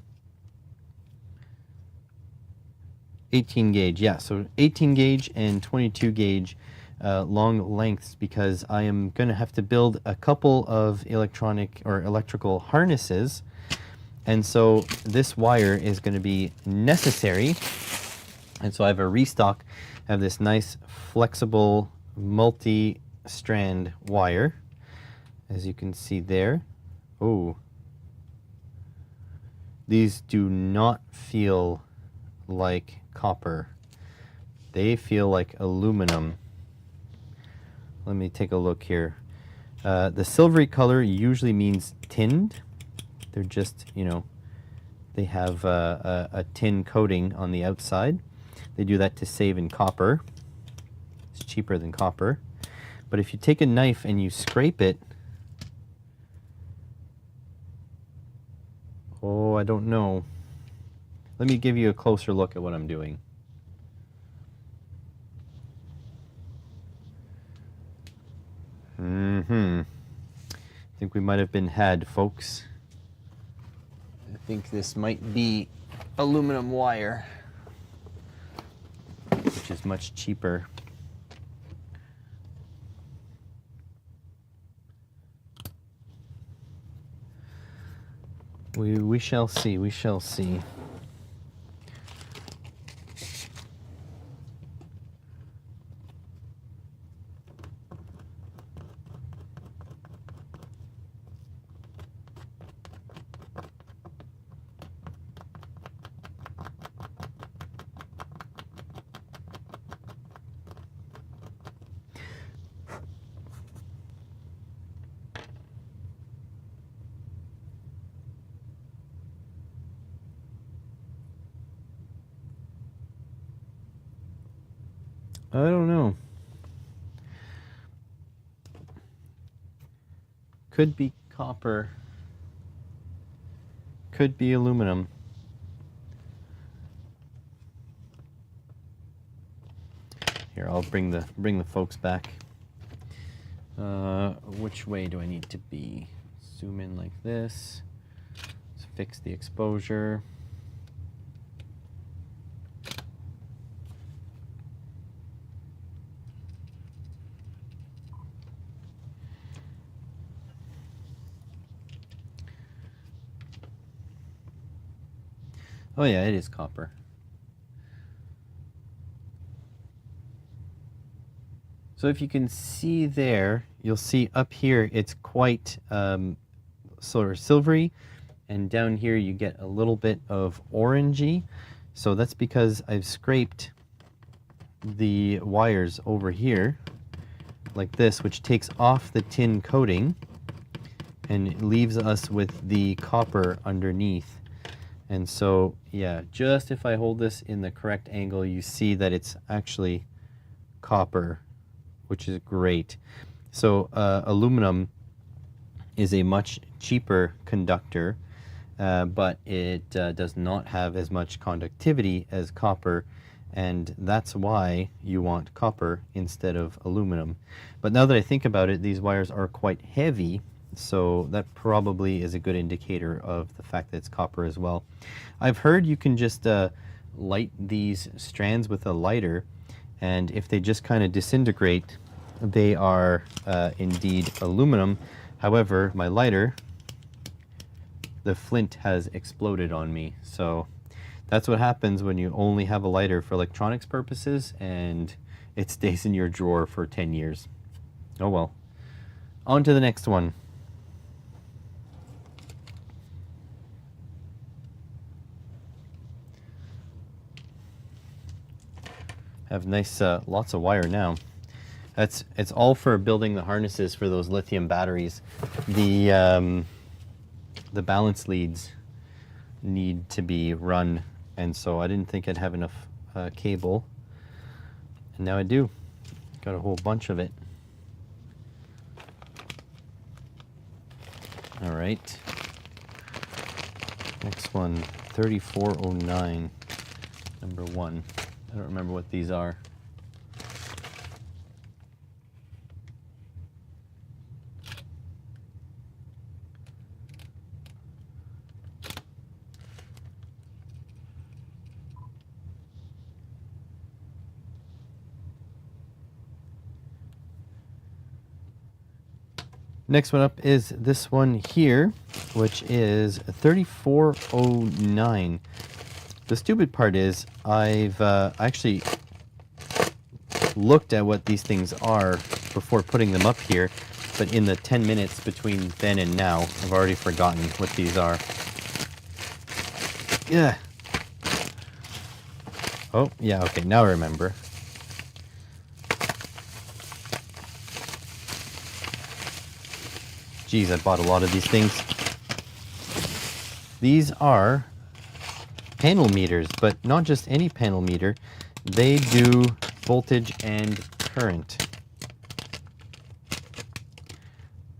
18 gauge, yeah, so 18 gauge and 22 gauge long lengths, because I am going to have to build a couple of electronic or electrical harnesses, and so this wire is going to be necessary. And so I have a restock. I have this nice flexible multi-strand wire, as you can see there. Oh, these do not feel like copper. They feel like aluminum. Let me take a look here. The silvery color usually means tinned. They're just, you know, they have a tin coating on the outside. They do that to save in copper. It's cheaper than copper. But if you take a knife and you scrape it, oh, I don't know. Let me give you a closer look at what I'm doing. I think we might have been had, folks. I think this might be aluminum wire, which is much cheaper. We shall see, we shall see. I don't know. Could be copper. Could be aluminum. Here, I'll bring the folks back. Which way do I need to be? Zoom in like this. Let's fix the exposure. Oh yeah, it is copper. So if you can see there, you'll see up here it's quite sort of silvery, and down here you get a little bit of orangey. So that's because I've scraped the wires over here like this, which takes off the tin coating and leaves us with the copper underneath. And so, yeah, just if I hold this in the correct angle, you see that it's actually copper, which is great. So aluminum is a much cheaper conductor, but it does not have as much conductivity as copper, and that's why you want copper instead of aluminum. But now that I think about it, these wires are quite heavy, so that probably is a good indicator of the fact that it's copper as well. I've heard you can just light these strands with a lighter, and if they just kind of disintegrate, they are indeed aluminum. However, my lighter, the flint has exploded on me. So that's what happens when you only have a lighter for electronics purposes and it stays in your drawer for 10 years. Oh well. On to the next one. Have nice, lots of wire now. It's all for building the harnesses for those lithium batteries. The balance leads need to be run, and so I didn't think I'd have enough cable, and now I do. Got a whole bunch of it. All right. Next one, 3409, number 1. I don't remember what these are. Next one up is this one here, which is 3409. The stupid part is I've actually looked at what these things are before putting them up here, but in the 10 minutes between then and now, I've already forgotten what these are. Yeah. Oh, yeah, okay, now I remember. Geez, I bought a lot of these things. These are panel meters, but not just any panel meter. They do voltage and current.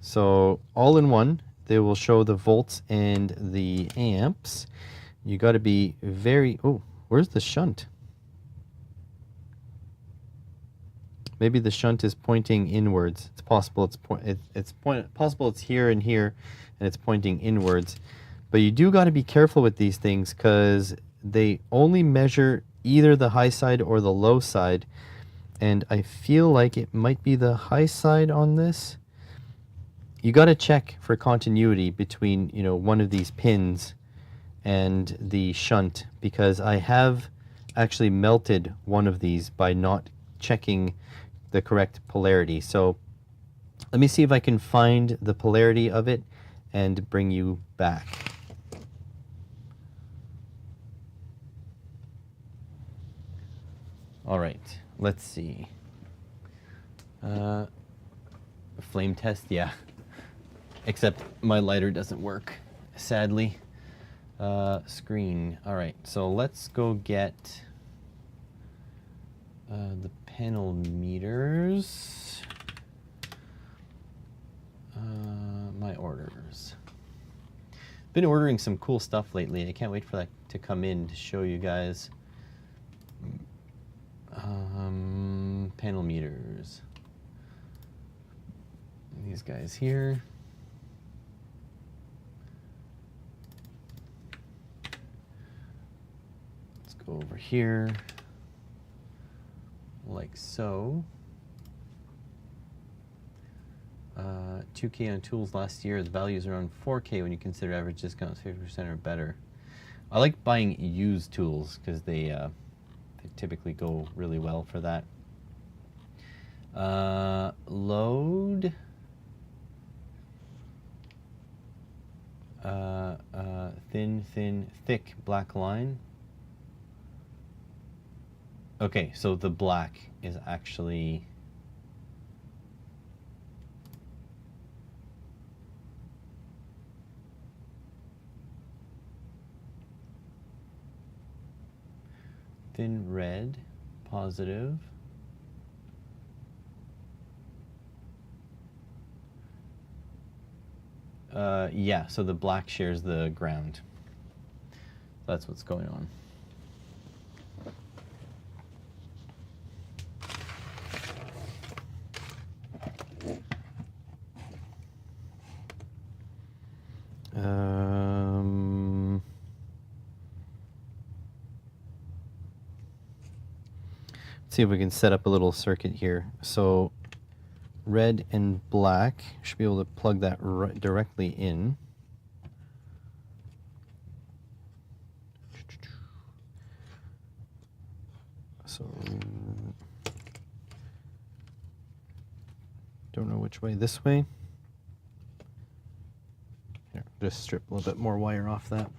So all in one, they will show the volts and the amps. You got to be very, oh, where's the shunt? Maybe the shunt is pointing inwards. It's possible possible it's here and here, and it's pointing inwards. But you do got to be careful with these things because they only measure either the high side or the low side, and I feel like it might be the high side on this. You got to check for continuity between, you know, one of these pins and the shunt, because I have actually melted one of these by not checking the correct polarity. So let me see if I can find the polarity of it and bring you back. All right, let's see. Flame test, yeah. Except my lighter doesn't work, sadly. Screen. All right, so let's go get the panel meters. My orders. Been ordering some cool stuff lately. I can't wait for that to come in to show you guys. Panel meters. These guys here. Let's go over here, like so. 2K on tools last year. The values are around 4K when you consider average discounts 50% or better. I like buying used tools because they typically go really well for that. Load. Thin, thick black line. Okay, so the black is actually thin red, positive. Yeah, so the black shares the ground. That's what's going on. Let's see if we can set up a little circuit here. So red and black, should be able to plug that directly in. So don't know which way, this way. Here, just strip a little bit more wire off that.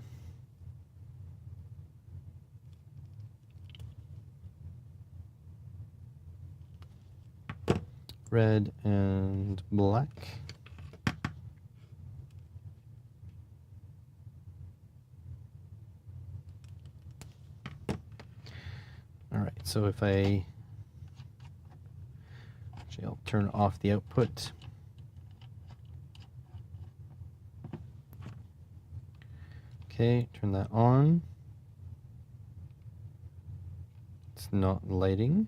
Red and black. All right, so if actually I'll turn off the output. Okay, turn that on. It's not lighting.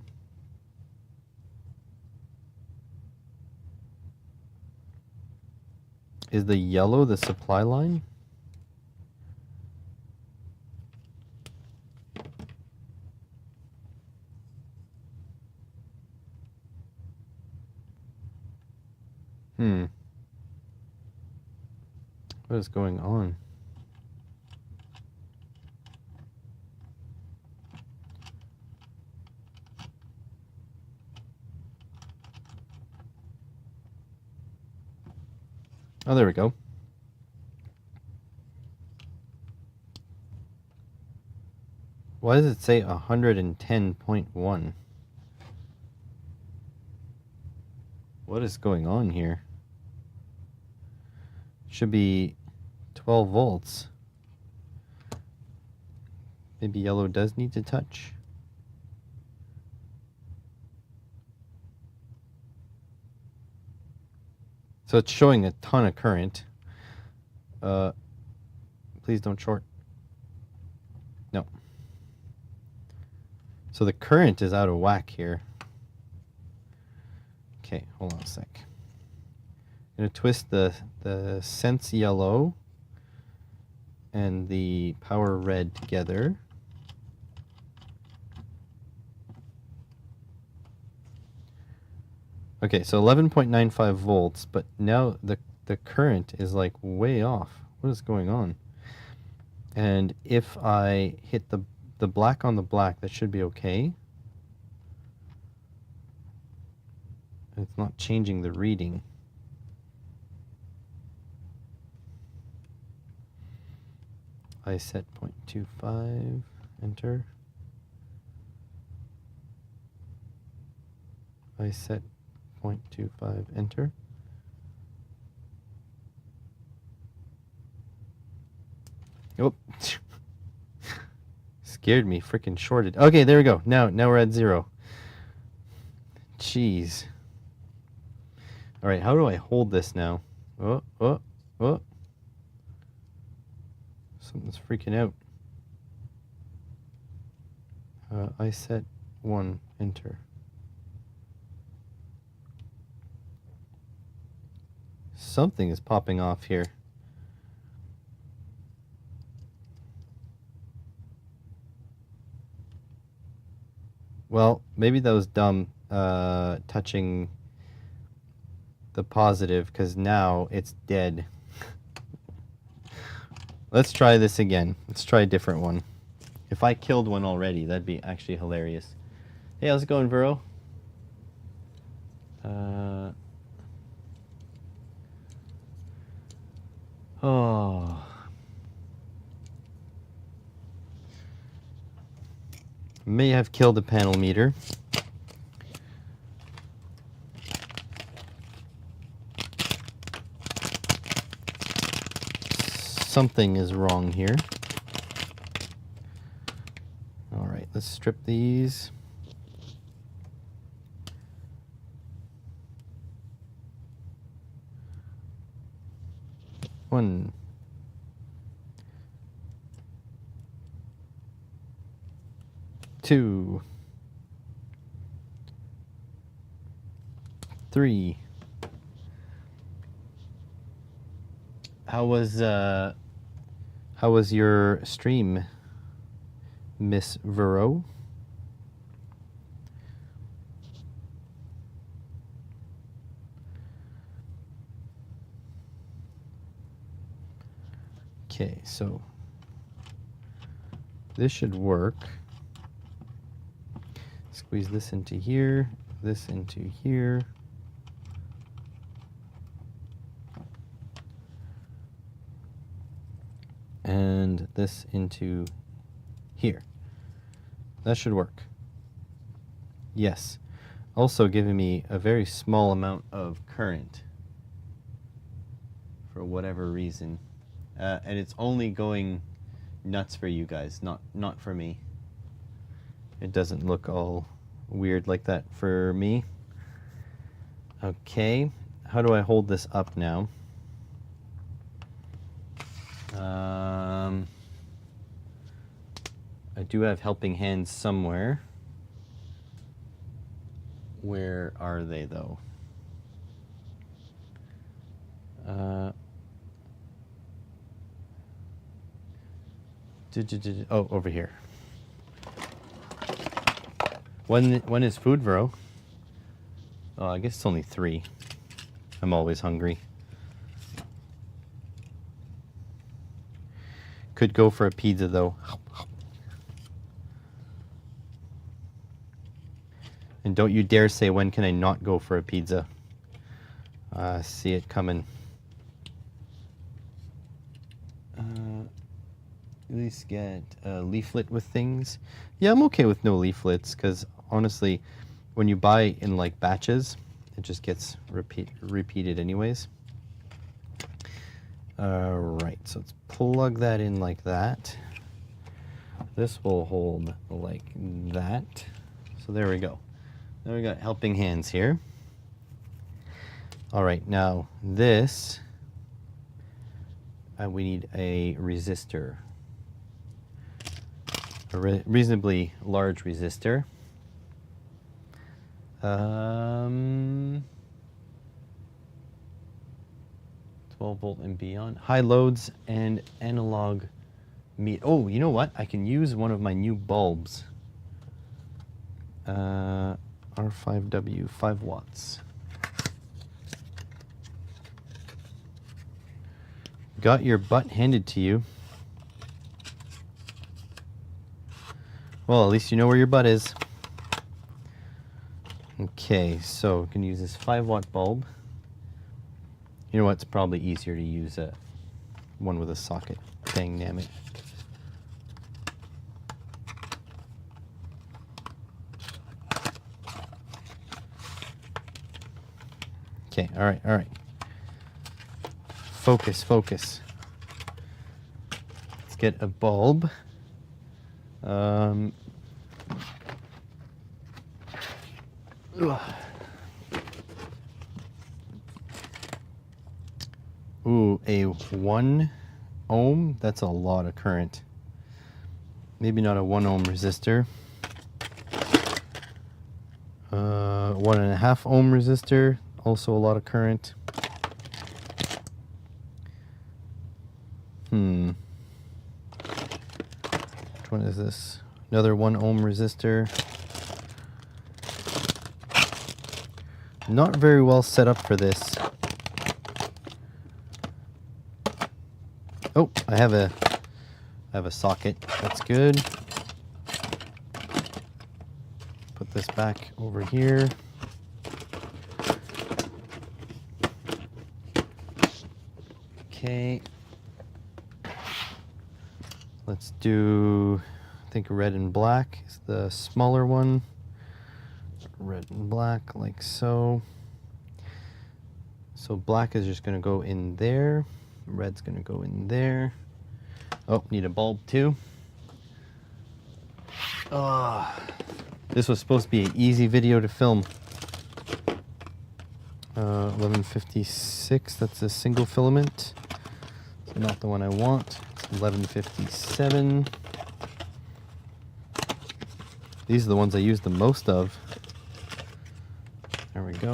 Is the yellow the supply line? What is going on? Oh, there we go. Why does it say 110.1? What is going on here? Should be 12 volts. Maybe yellow does need to touch. So it's showing a ton of current. Please don't short. No. So the current is out of whack here. Okay, hold on a sec. I'm gonna twist the sense yellow and the power red together. Okay, so 11.95 volts, but now the current is like way off. What is going on? And if I hit the black on the black, that should be okay. It's not changing the reading. I set 0.25, enter. I set 0.25, enter. Oh, scared me, freaking shorted. Okay, there we go. Now we're at 0. Jeez. All right, how do I hold this now? Oh. Something's freaking out. I set 1, enter. Something is popping off here. Well, maybe that was dumb touching the positive, because now it's dead. Let's try this again. Let's try a different one. If I killed one already, that'd be actually hilarious. Hey, how's it going, Vero? Oh. May have killed a panel meter. Something is wrong here. All right, let's strip these. One. Two. 3. How was your stream, Miss Vero? Okay, so this should work. Squeeze this into here, this into here. And this into here. That should work. Yes. Also giving me a very small amount of current for whatever reason. And it's only going nuts for you guys, not for me. It doesn't look all weird like that for me. Okay, how do I hold this up now? I do have helping hands somewhere. Where are they, though? Oh, over here. When is food, bro? Oh, I guess it's only 3. I'm always hungry. Could go for a pizza, though. And don't you dare say, when can I not go for a pizza? See it coming. At least get a leaflet with things. Yeah, I'm okay with no leaflets, because honestly, when you buy in like batches, it just gets repeated anyways. Right, so let's plug that in like that. This will hold like that. So there we go. Now we got helping hands here. All right, now this, we need a resistor. A reasonably large resistor. 12 volt and beyond. High loads and analog oh, you know what? I can use one of my new bulbs. R5W, 5 watts. Got your butt handed to you. Well, at least you know where your butt is. Okay, so we can use this 5-watt bulb. You know what? It's probably easier to use one with a socket. Dang nammit. Okay, all right, all right. Focus, focus. Let's get a bulb. Ooh, a 1 ohm. That's a lot of current. Maybe not a 1 ohm resistor. 1.5 ohm resistor. Also a lot of current. Which one is this? Another 1 ohm resistor. Not very well set up for this. Oh, I have a socket. That's good. Put this back over here. Okay. Let's do, I think red and black is the smaller one. Red and black, like so. So black is just going to go in there. Red's going to go in there. Oh, need a bulb too. This was supposed to be an easy video to film. 1156, that's a single filament. So not the one I want. It's 1157. These are the ones I use the most of. There we go.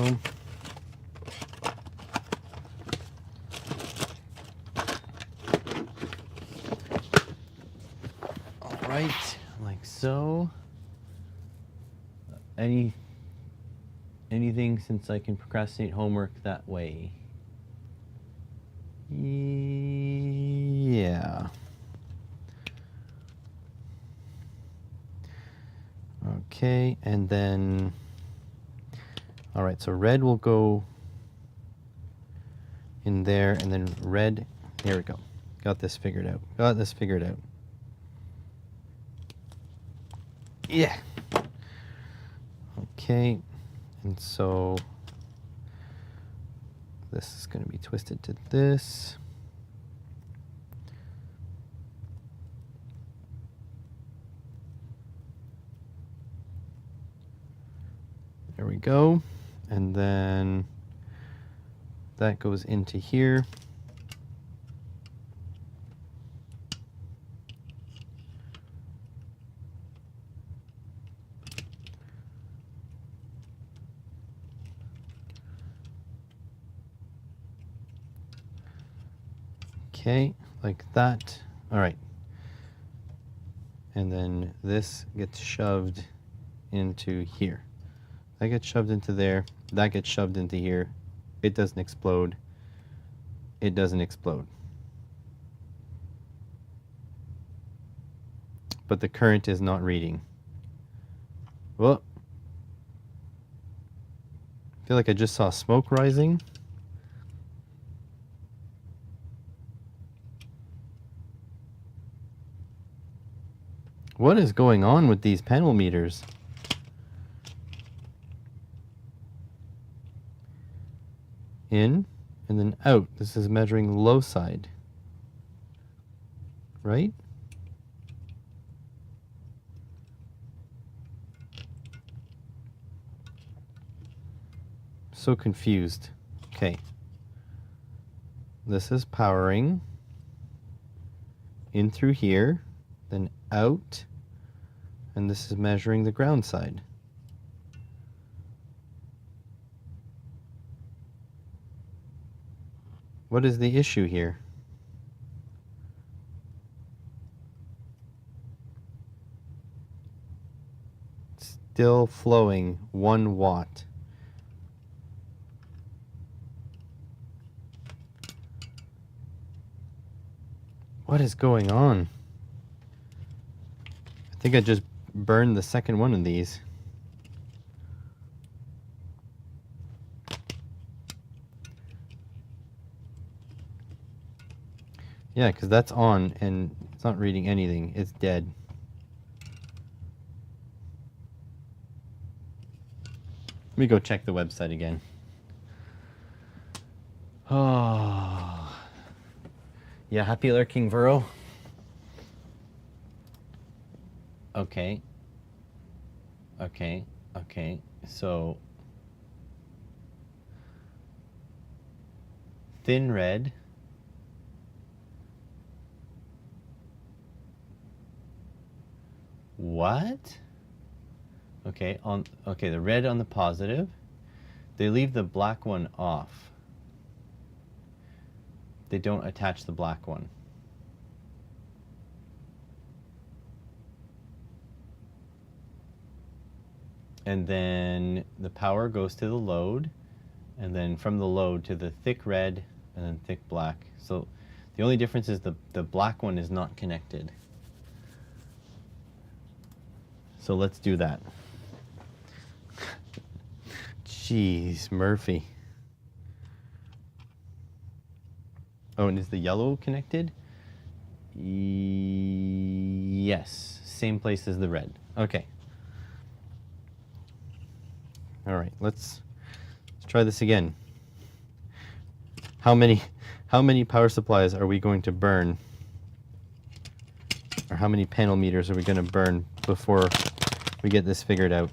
All right, like so. Anything since I can procrastinate homework that way. Yeah. Okay, and then, all right, so red will go in there, and then red, here we go. Got this figured out. Got this figured out. Yeah. Okay, and so this is going to be twisted to this. There we go. And then that goes into here. Okay, like that. All right. And then this gets shoved into here. That gets shoved into there. That gets shoved into here. It doesn't explode. It doesn't explode. But the current is not reading. Well, I feel like I just saw smoke rising. What is going on with these panel meters? In and then out. This is measuring low side, right? so confused. Okay. This is powering in through here, then out, and this is measuring the ground side. What is the issue here? Still flowing 1 watt. What is going on? I think I just burned the second one of these. Yeah, because that's on and it's not reading anything. It's dead. Let me go check the website again. Oh. Yeah, happy lurking, Vero. Okay. Okay. Okay. So thin red. What? Okay, the red on the positive. They leave the black one off. They don't attach the black one. And then the power goes to the load, and then from the load to the thick red and then thick black. So the only difference is the black one is not connected. So let's do that. Jeez, Murphy. Oh, and is the yellow connected? Yes, same place as the red. Okay. All right, let's try this again. How many power supplies are we going to burn? Or how many panel meters are we going to burn before we get this figured out?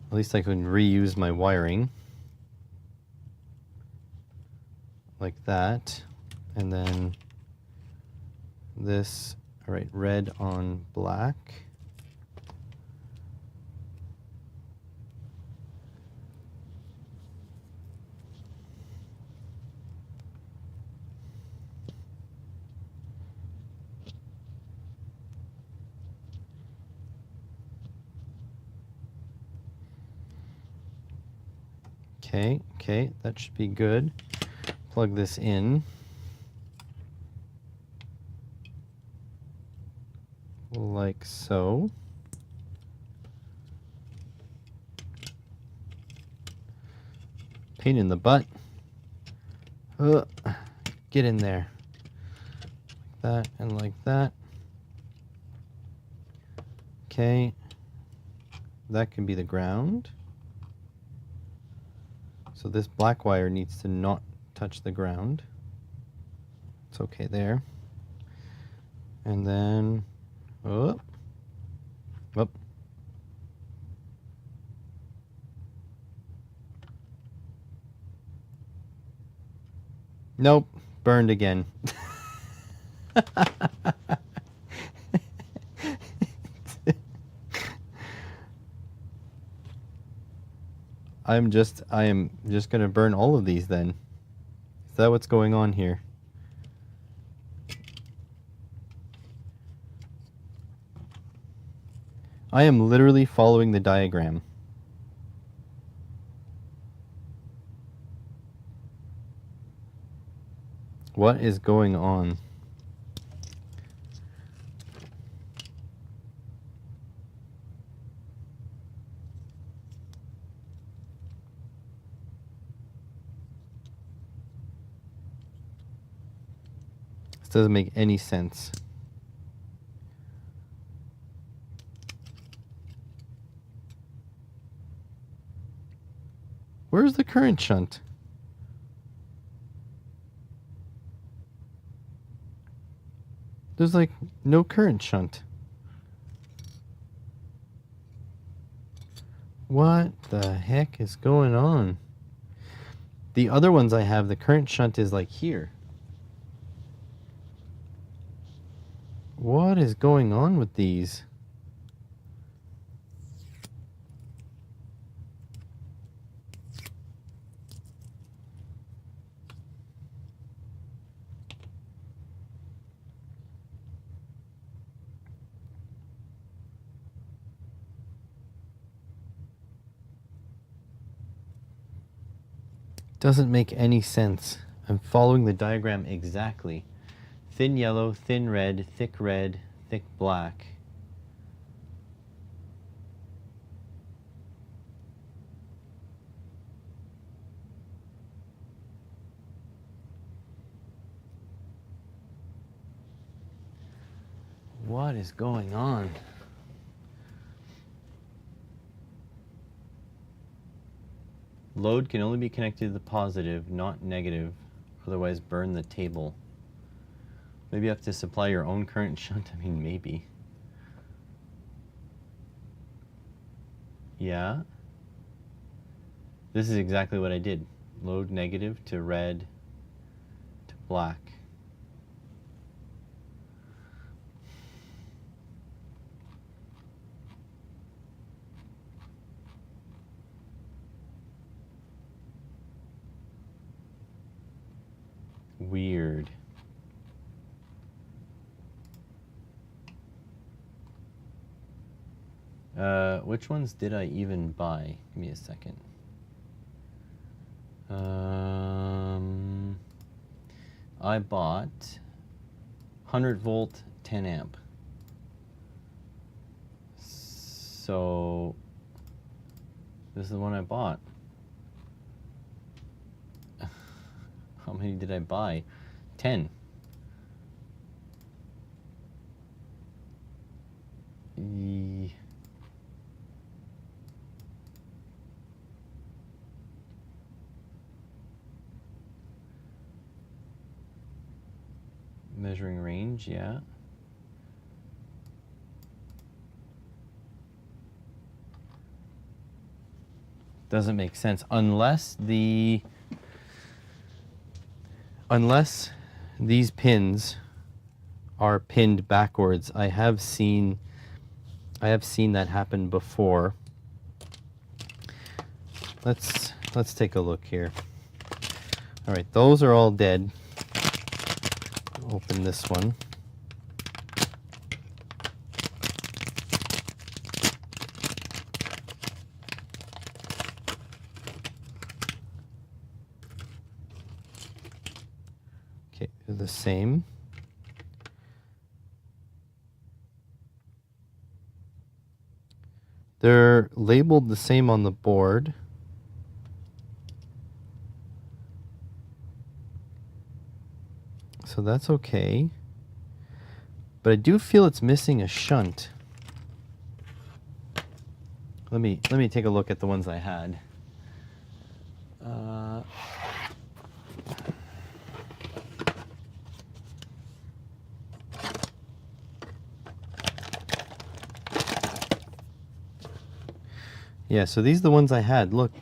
At least I can reuse my wiring. Like that. And then this, all right, red on black. Okay, that should be good. Plug this in. Like so. Pain in the butt. Get in there. Like that and like that. Okay. That can be the ground. So this black wire needs to not touch the ground. It's okay there. And then, up. Nope, burned again. I am just going to burn all of these then. Is that what's going on here? I am literally following the diagram. What is going on? This doesn't make any sense. Where's the current shunt? There's like no current shunt. What the heck is going on? The other ones I have, the current shunt is like here. What is going on with these? Doesn't make any sense. I'm following the diagram exactly. Thin yellow, thin red, thick black. What is going on? Load can only be connected to the positive, not negative, otherwise burn the table. Maybe you have to supply your own current shunt. I mean, maybe. Yeah. This is exactly what I did. Load negative to red to black. Weird. Which ones did I even buy? Give me a second. I bought 100 volt 10 amp. So this is the one I bought. How many did I buy? 10. Measuring range, yeah. Doesn't make sense unless these pins are pinned backwards. I have seen that happen before. Let's take a look here. All right, those are all dead. Open this one. Okay, they're the same. They're labeled the same on the board. So that's okay. But I do feel it's missing a shunt. Let me take a look at the ones I had. Yeah, so these are the ones I had. Look.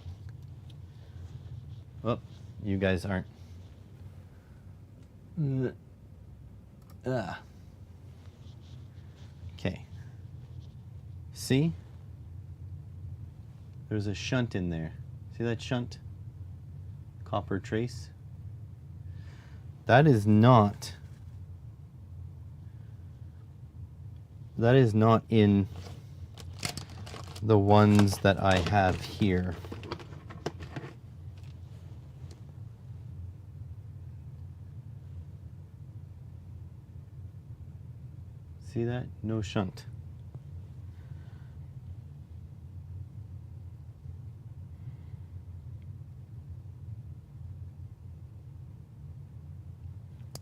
Oh, you guys aren't. Okay. See? There's a shunt in there. See that shunt? Copper trace. That is not in the ones that I have here. See that? No shunt.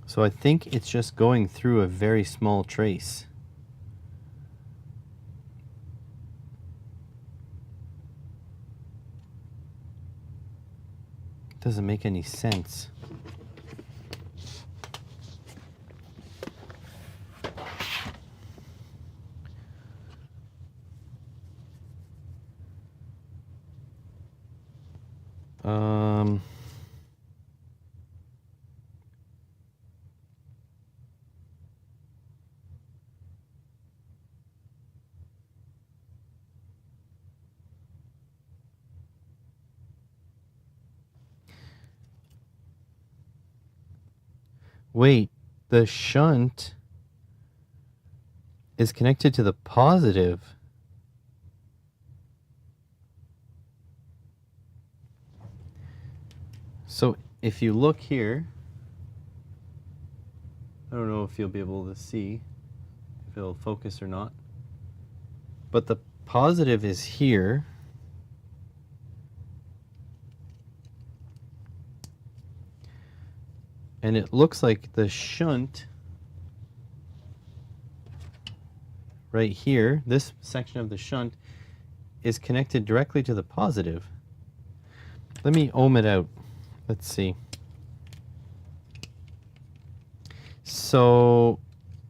So I think it's just going through a very small trace. Doesn't make any sense. Wait, the shunt is connected to the positive. So if you look here, I don't know if you'll be able to see if it'll focus or not, but the positive is here. And it looks like the shunt right here, this section of the shunt, is connected directly to the positive. Let me ohm it out. Let's see. So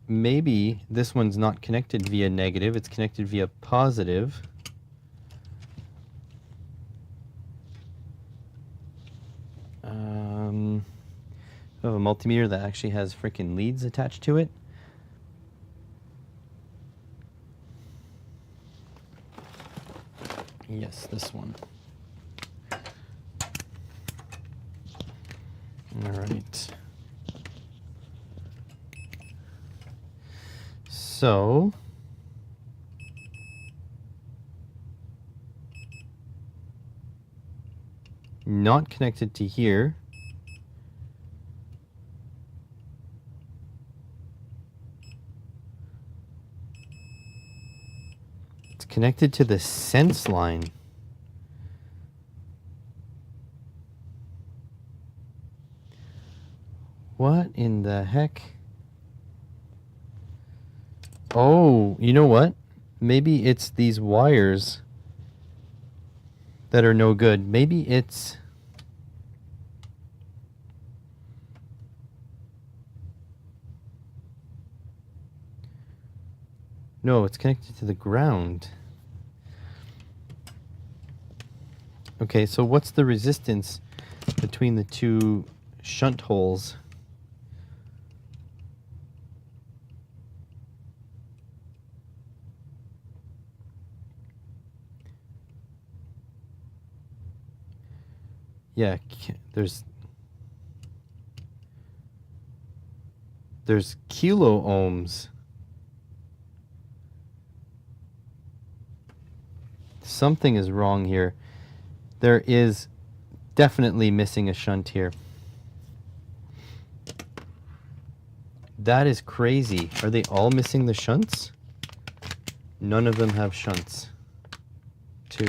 maybe this one's not connected via negative, it's connected via positive. I have a multimeter that actually has freaking leads attached to it. Yes, this one. All right. So not connected to here. It's connected to the sense line. What in the heck? Oh, you know what? Maybe it's these wires that are no good. Maybe it's... No, it's connected to the ground. Okay, so what's the resistance between the two shunt holes? Yeah, there's kilo ohms. Something is wrong here. There is definitely missing a shunt here. That is crazy. Are they all missing the shunts? None of them have shunts. 2,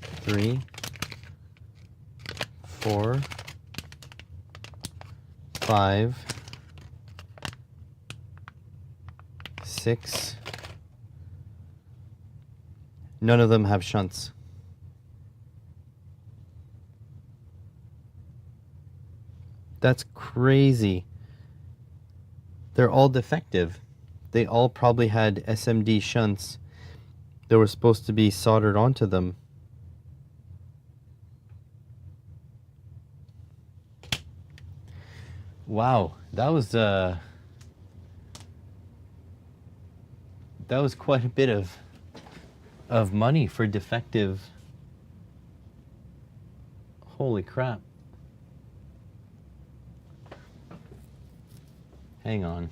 3, 4, 5, 6. None of them have shunts. That's crazy. They're all defective. They all probably had SMD shunts that were supposed to be soldered onto them. Wow, that was quite a bit of money for defective. Holy crap. Hang on.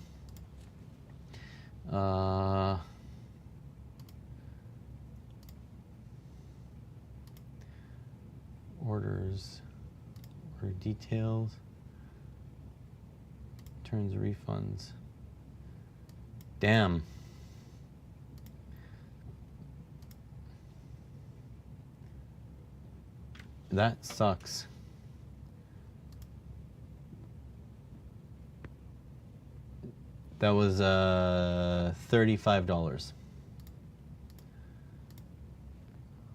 Orders or details. Returns, refunds. Damn. That sucks. That was $35.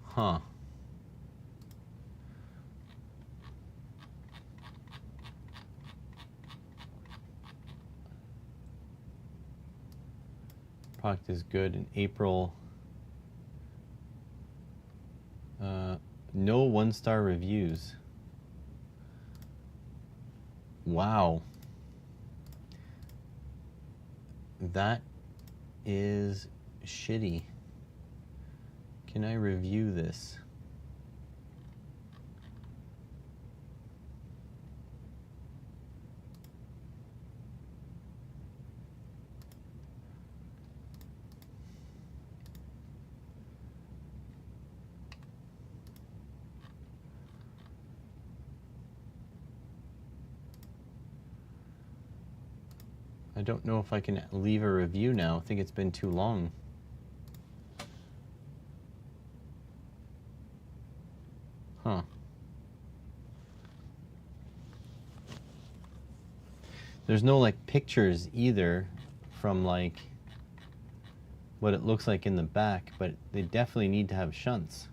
Huh. Product is good in April. No 1-star reviews. Wow. That is shitty. Can I review this? I don't know if I can leave a review now. I think it's been too long. Huh. There's no like pictures either from like what it looks like in the back, but they definitely need to have shunts.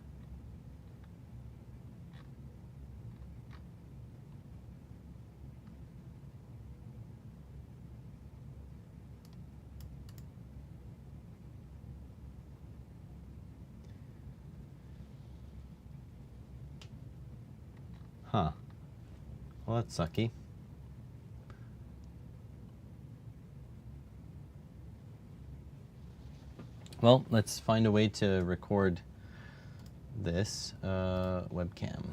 Huh. Well, that's sucky. Well, let's find a way to record this webcam.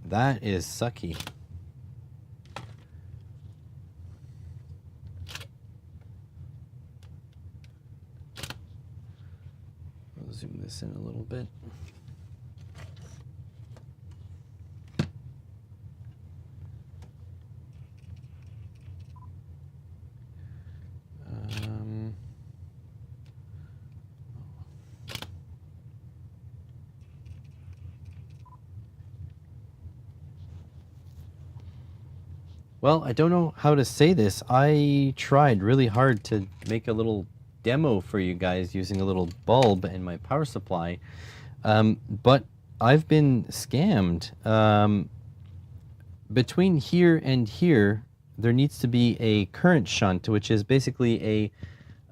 That is sucky. I'll zoom this in a little bit. Well, I don't know how to say this. I tried really hard to make a little demo for you guys using a little bulb and my power supply, but I've been scammed. Between here and here, there needs to be a current shunt, which is basically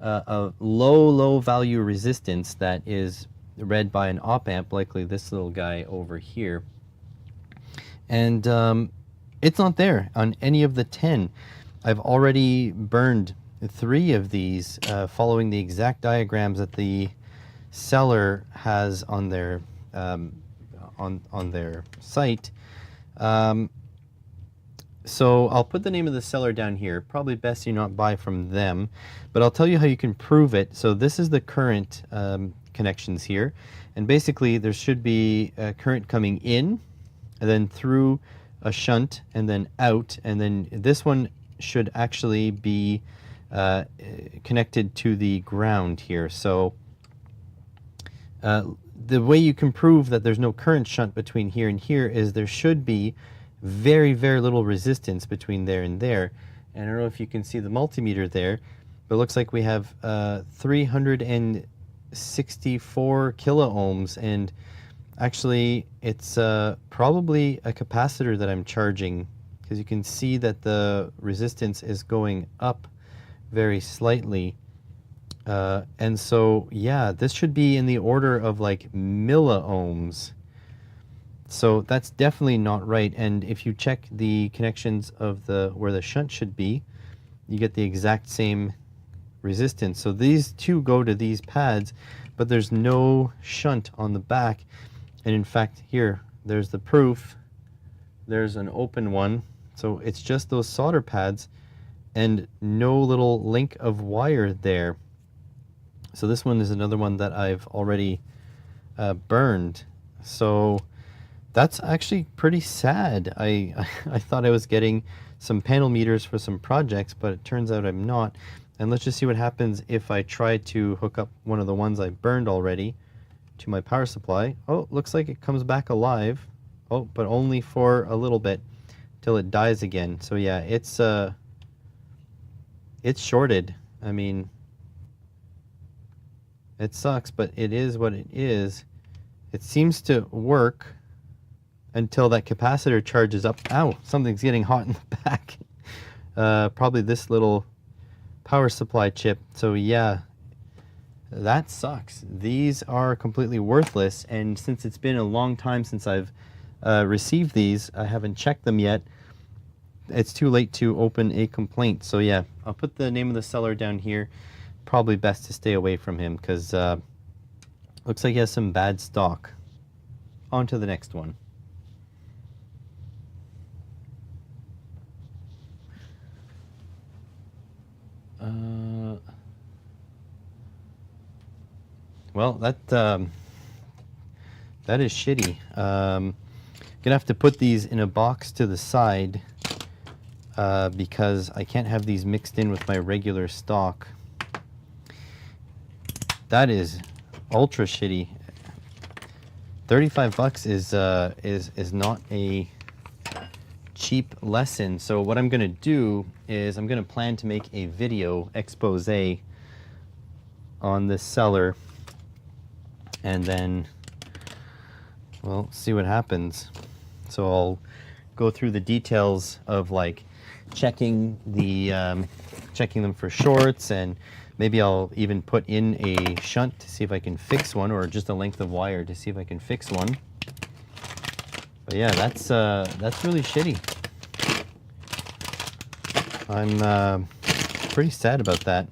a low value resistance that is read by an op amp, likely this little guy over here. And it's not there on any of the 10. I've already burned 3 of these following the exact diagrams that the seller has on their on their site. So I'll put the name of the seller down here. Probably best you not buy from them, but I'll tell you how you can prove it. So this is the current connections here, and basically there should be a current coming in and then through a shunt and then out, and then this one should actually be connected to the ground here. So the way you can prove that there's no current shunt between here and here is there should be very little resistance between there and there. And I don't know if you can see the multimeter there, but it looks like we have 364 kilo ohms, and actually it's probably a capacitor that I'm charging, because you can see that the resistance is going up very slightly. And so yeah, this should be in the order of like milliohms. So that's definitely not right. And if you check the connections of the where the shunt should be, you get the exact same resistance. So these two go to these pads, but there's no shunt on the back. And in fact, here, there's the proof. There's an open one. So it's just those solder pads and no little link of wire there. So this one is another one that I've already burned. So that's actually pretty sad. I thought I was getting some panel meters for some projects, but it turns out I'm not. And let's just see what happens if I try to hook up one of the ones I burned already to my power supply. Oh, looks like it comes back alive. Oh, but only for a little bit till it dies again. So yeah, it's shorted. I mean, it sucks, but it is what it is. It seems to work until that capacitor charges up. Ow, something's getting hot in the back. Probably this little power supply chip. So yeah, That sucks. These are completely worthless, and since it's been a long time since I've received these, I haven't checked them yet. It's too late to open a complaint. So yeah, I'll put the name of the seller down here. Probably best to stay away from him because looks like he has some bad stock. On to the next one. Well, that is shitty. Gonna have to put these in a box to the side because I can't have these mixed in with my regular stock. That is ultra shitty. 35 bucks is not a cheap lesson. So what I'm gonna do is I'm gonna plan to make a video expose on this seller, and then we'll see what happens. So I'll go through the details of like checking them for shorts, and maybe I'll even put in a shunt to see if I can fix one, or just a length of wire to see if I can fix one. But yeah, that's really shitty. I'm pretty sad about that.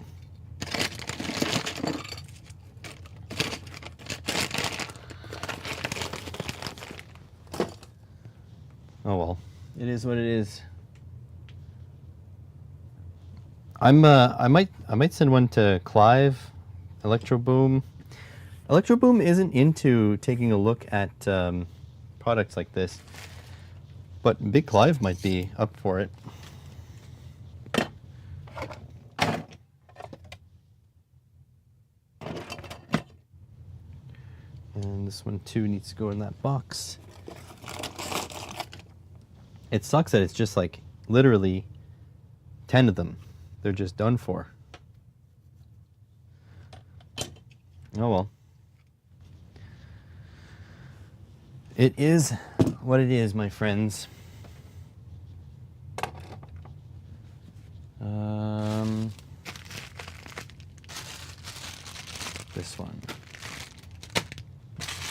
Oh well, it is what it is. I might send one to Clive, Electroboom. Electroboom isn't into taking a look at products like this, but Big Clive might be up for it. And this one too needs to go in that box. It sucks that it's just like literally 10 of them. They're just done for. Oh well. It is what it is, my friends. This one.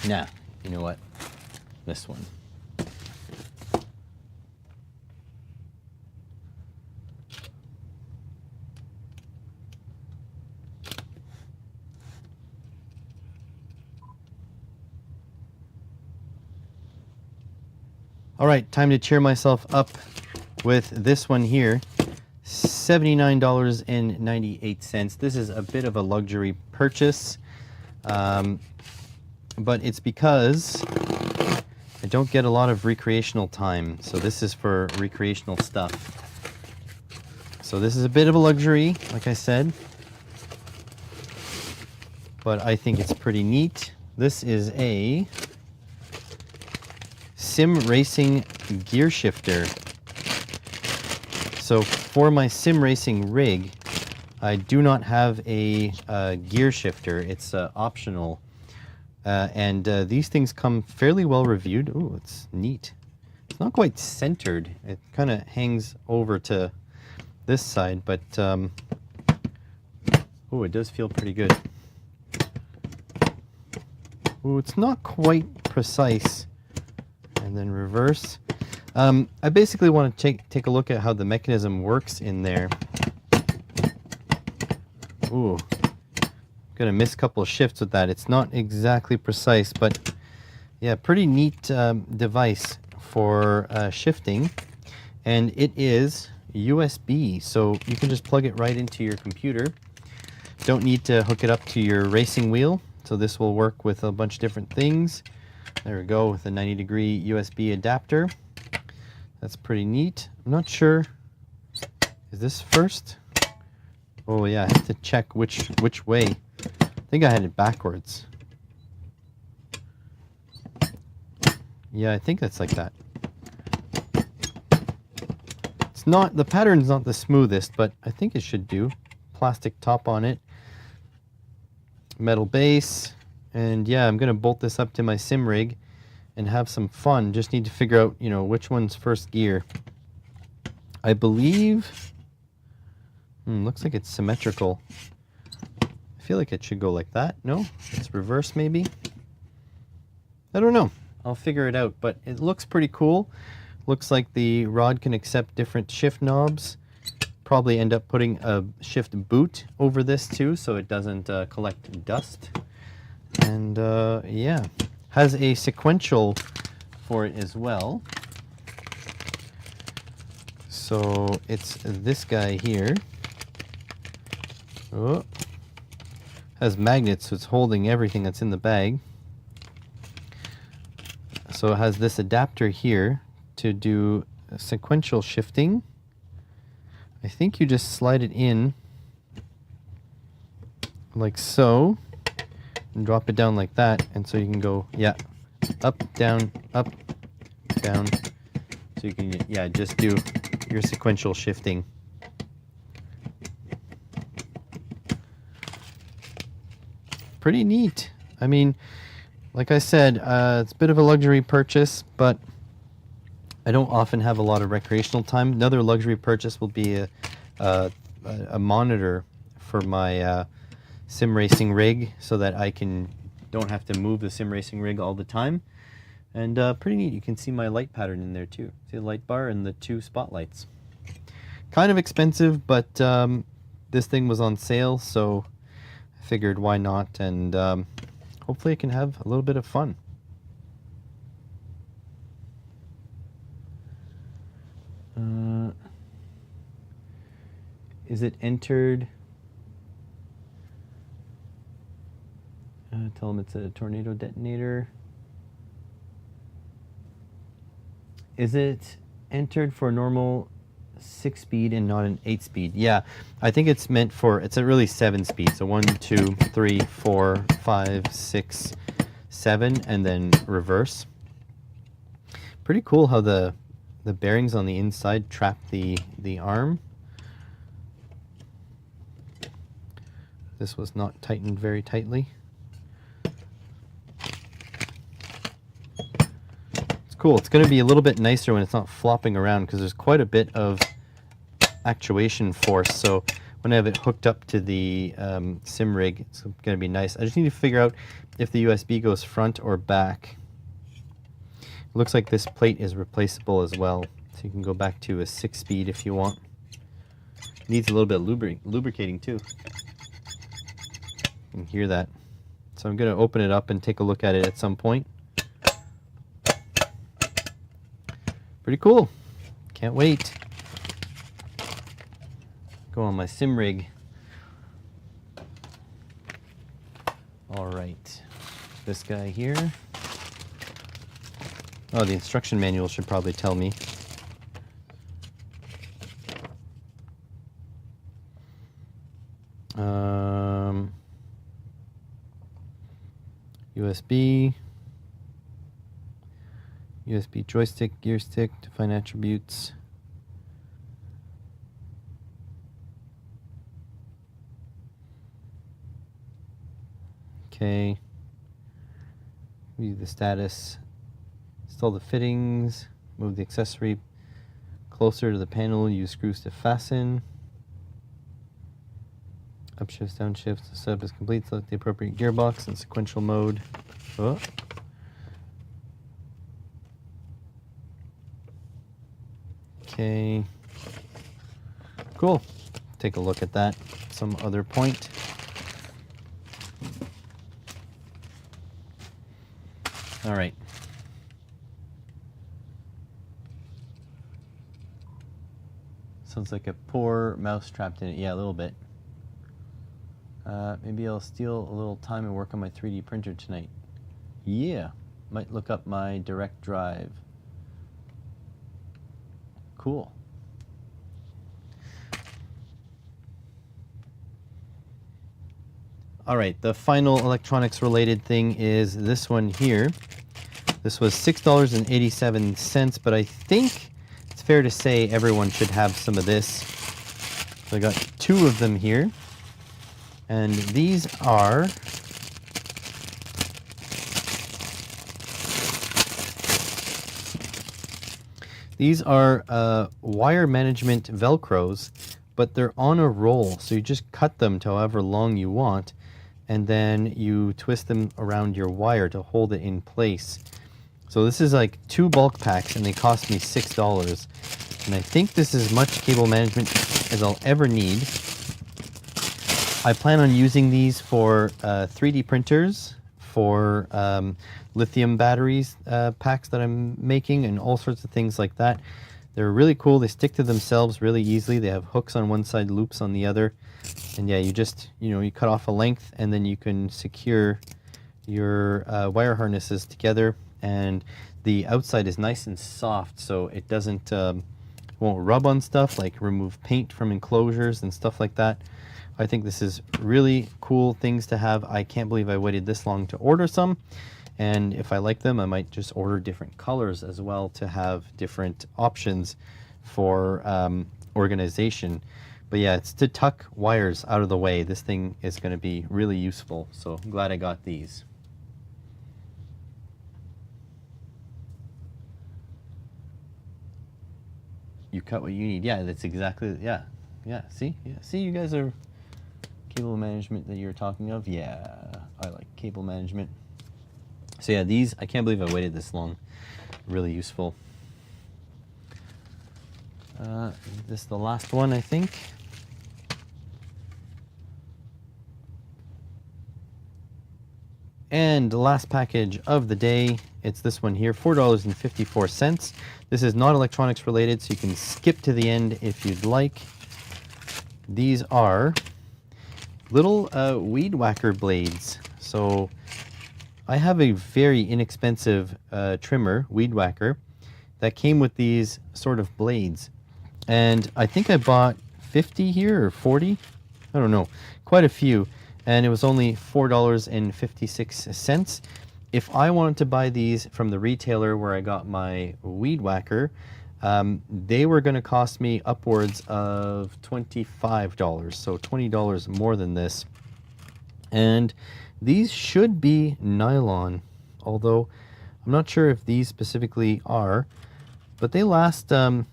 Nah, you know what? This one. All right, time to cheer myself up with this one here. $79.98. This is a bit of a luxury purchase, but it's because I don't get a lot of recreational time. So this is for recreational stuff. So this is a bit of a luxury, like I said, but I think it's pretty neat. This is a sim racing gear shifter. So for my sim racing rig, I do not have a gear shifter. It's optional. And these things come fairly well reviewed. Ooh, it's neat. It's not quite centered. It kind of hangs over to this side, but ooh, it does feel pretty good. Ooh, it's not quite precise. And then reverse. I basically want to take a look at how the mechanism works in there. Ooh, gonna miss a couple of shifts with that. It's not exactly precise, but yeah, pretty neat device for shifting. And it is USB, so you can just plug it right into your computer. Don't need to hook it up to your racing wheel, so this will work with a bunch of different things. There we go, with a 90-degree USB adapter. That's pretty neat. I'm not sure. Is this first? Oh yeah, I have to check which way. I think I had it backwards. Yeah, I think that's like that. It's not, the pattern's not the smoothest, but I think it should do. Plastic top on it. Metal base. And yeah, I'm gonna bolt this up to my sim rig and have some fun. Just need to figure out, you know, which one's first gear. I believe, looks like it's symmetrical. I feel like it should go like that. No, it's reverse maybe. I don't know. I'll figure it out, but it looks pretty cool. Looks like the rod can accept different shift knobs. Probably end up putting a shift boot over this too, so it doesn't collect dust. And yeah, has a sequential for it as well. So it's this guy here. Oh, has magnets, so it's holding everything that's in the bag. So it has this adapter here to do sequential shifting. I think you just slide it in like so and drop it down like that, and so you can go, yeah, up, down, down. So you can, yeah, just do your sequential shifting. Pretty neat. I mean, like I said, it's a bit of a luxury purchase, but I don't often have a lot of recreational time. Another luxury purchase will be a monitor for my sim racing rig, so that I don't have to move the sim racing rig all the time. And pretty neat. You can see my light pattern in there too. See the light bar and the 2 spotlights. Kind of expensive, but this thing was on sale, so I figured why not, and hopefully I can have a little bit of fun. Is it entered? Tell them it's a tornado detonator. Is it entered for normal 6-speed and not an 8-speed? Yeah, I think it's meant for, it's a really 7-speed. So 1, 2, 3, 4, 5, 6, 7, and then reverse. Pretty cool how the bearings on the inside trap the arm. This was not tightened very tightly. It's cool. It's going to be a little bit nicer when it's not flopping around, because there's quite a bit of actuation force. So when I have it hooked up to the sim rig, it's going to be nice. I just need to figure out if the USB goes front or back. It looks like this plate is replaceable as well, so you can go back to a 6-speed if you want. It needs a little bit of lubricating too. You can hear that. So I'm going to open it up and take a look at it at some point. Pretty cool. Can't wait. Go on my sim rig. All right. This guy here. Oh, the instruction manual should probably tell me. USB joystick, gear stick, define attributes. Okay. View the status. Install the fittings. Move the accessory closer to the panel. Use screws to fasten. Upshifts, downshifts. The setup is complete. Select the appropriate gearbox in sequential mode. Oh. Okay. Cool. Take a look at that some other point. All right. Sounds like a poor mouse trapped in it. Yeah, a little bit. Maybe I'll steal a little time and work on my 3D printer tonight. Yeah. Might look up my direct drive. Cool. All right, the final electronics related thing is this one here. This was $6.87, but I think it's fair to say everyone should have some of this. So I got 2 of them here. And these are wire management Velcros but they're on a roll. So you just cut them to however long you want, and then you twist them around your wire to hold it in place. So this is like 2 bulk packs, and they cost me $6. And I think this is as much cable management as I'll ever need. I plan on using these for 3D printers, for lithium batteries packs that I'm making, and all sorts of things like that. They're really cool. They stick to themselves really easily. They have hooks on one side, loops on the other. And yeah, you just, you cut off a length, and then you can secure your wire harnesses together. And the outside is nice and soft, so it doesn't won't rub on stuff, like remove paint from enclosures and stuff like that. I think this is really cool things to have. I can't believe I waited this long to order some. And if I like them, I might just order different colors as well to have different options for organization. But yeah, it's to tuck wires out of the way. This thing is going to be really useful. So I'm glad I got these. You cut what you need. Yeah, that's exactly, yeah. See, you guys are cable management that you're talking of. Yeah, I like cable management. So yeah, these, I can't believe I waited this long. Really useful. This is the last one, I think. And the last package of the day, it's this one here, $4.54. This is not electronics related, so you can skip to the end if you'd like. These are little weed whacker blades. So I have a very inexpensive trimmer, weed whacker, that came with these sort of blades. And I think I bought 50 here or 40. I don't know, quite a few. And it was only $4.56. If I wanted to buy these from the retailer where I got my weed whacker, they were going to cost me upwards of $25, so $20 more than this. And these should be nylon, although I'm not sure if these specifically are, but they last an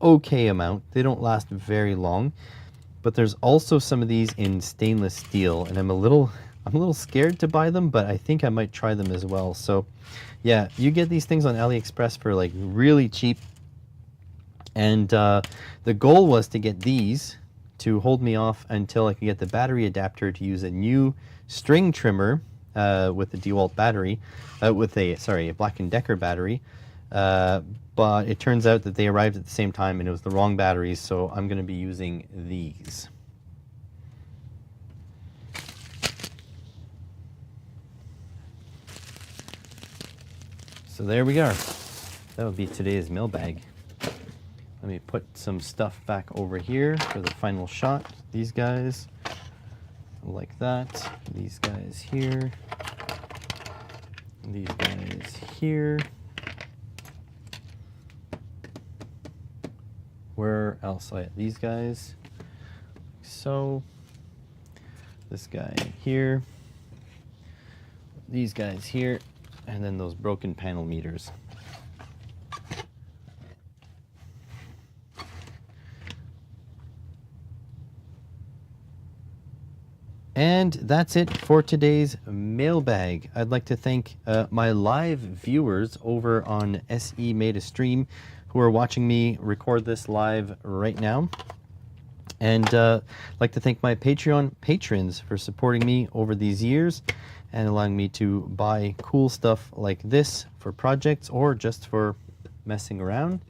okay amount. They don't last very long. But there's also some of these in stainless steel, and I'm a little scared to buy them, but I think I might try them as well. So yeah, you get these things on AliExpress for like really cheap. And the goal was to get these to hold me off until I could get the battery adapter to use a new string trimmer with a DeWalt battery, with a Black & Decker battery. But it turns out that they arrived at the same time and it was the wrong batteries, so I'm going to be using these. So there we are. That would be today's mailbag. Let me put some stuff back over here for the final shot. These guys, like that. These guys here. These guys here. Where else? Oh yeah, these guys. So, this guy here. These guys here. And then those broken panel meters. And that's it for today's mailbag. I'd like to thank my live viewers over on SE Made a Stream who are watching me record this live right now. And I'd like to thank my Patreon patrons for supporting me over these years and allowing me to buy cool stuff like this for projects or just for messing around.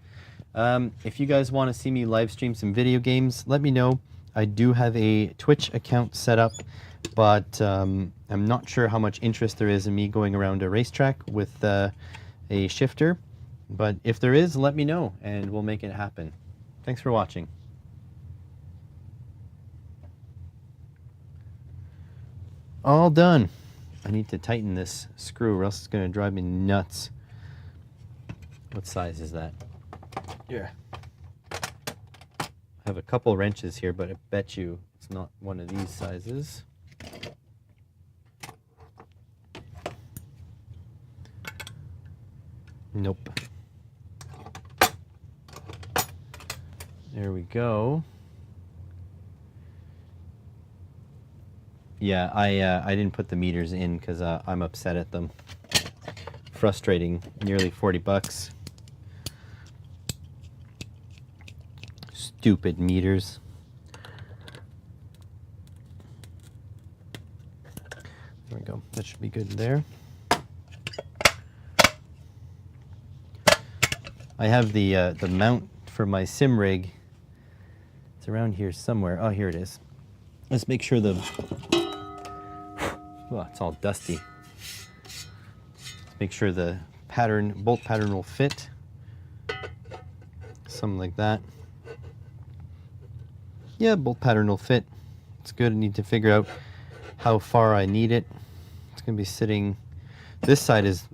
If you guys want to see me live stream some video games, let me know. I do have a Twitch account set up, but I'm not sure how much interest there is in me going around a racetrack with a shifter. But if there is, let me know and we'll make it happen. Thanks for watching. All done. I need to tighten this screw or else it's going to drive me nuts. What size is that? Yeah. I have a couple wrenches here, but I bet you it's not one of these sizes. Nope. There we go. Yeah, I didn't put the meters in because I'm upset at them. Frustrating. Nearly 40 bucks. Stupid meters. There we go. That should be good there. I have the mount for my sim rig. It's around here somewhere. Oh, here it is. Let's make sure the... Oh, it's all dusty. Let's make sure the bolt pattern will fit. Something like that. Yeah, bolt pattern will fit. It's good. I need to figure out how far I need it. It's going to be sitting... This side is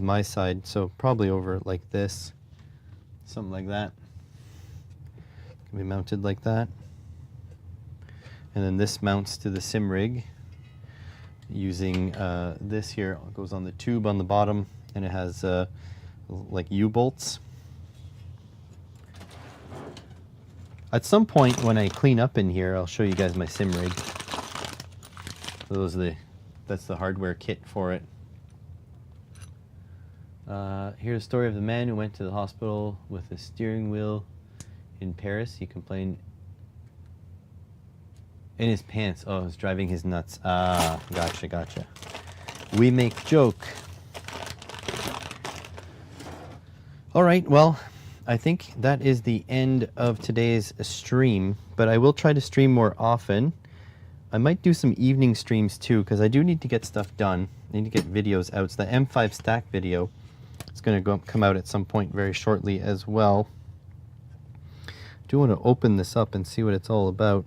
my side, so probably over like this. Something like that. It can be mounted like that. And then this mounts to the sim rig using this here. It goes on the tube on the bottom, and it has like U-bolts. At some point when I clean up in here, I'll show you guys my sim rig. That's the hardware kit for it. Here's a story of the man who went to the hospital with a steering wheel in Paris. He complained in his pants. Oh, it was driving his nuts. Ah, gotcha. We make joke. All right, well, I think that is the end of today's stream, but I will try to stream more often. I might do some evening streams too, because I do need to get stuff done. I need to get videos out. So the M5 stack video is going to come out at some point very shortly as well. I do want to open this up and see what it's all about.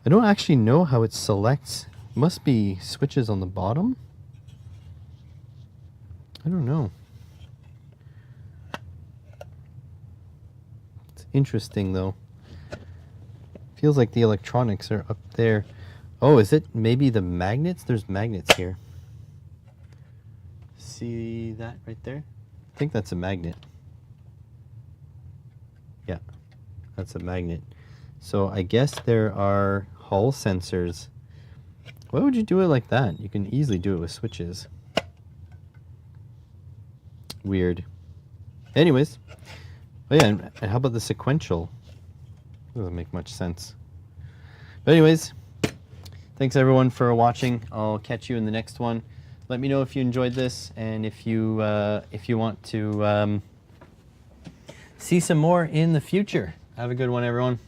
I don't actually know how it selects. It must be switches on the bottom. I don't know. It's interesting though. Feels like the electronics are up there. Oh, is it maybe the magnets? There's magnets here. See that right there? I think that's a magnet. Yeah, that's a magnet. So I guess there are Hall sensors. Why would you do it like that? You can easily do it with switches. Weird. Anyways. Oh yeah, and how about the sequential? Doesn't make much sense. But anyways, thanks everyone for watching. I'll catch you in the next one. Let me know if you enjoyed this, and if you want to see some more in the future. Have a good one, everyone.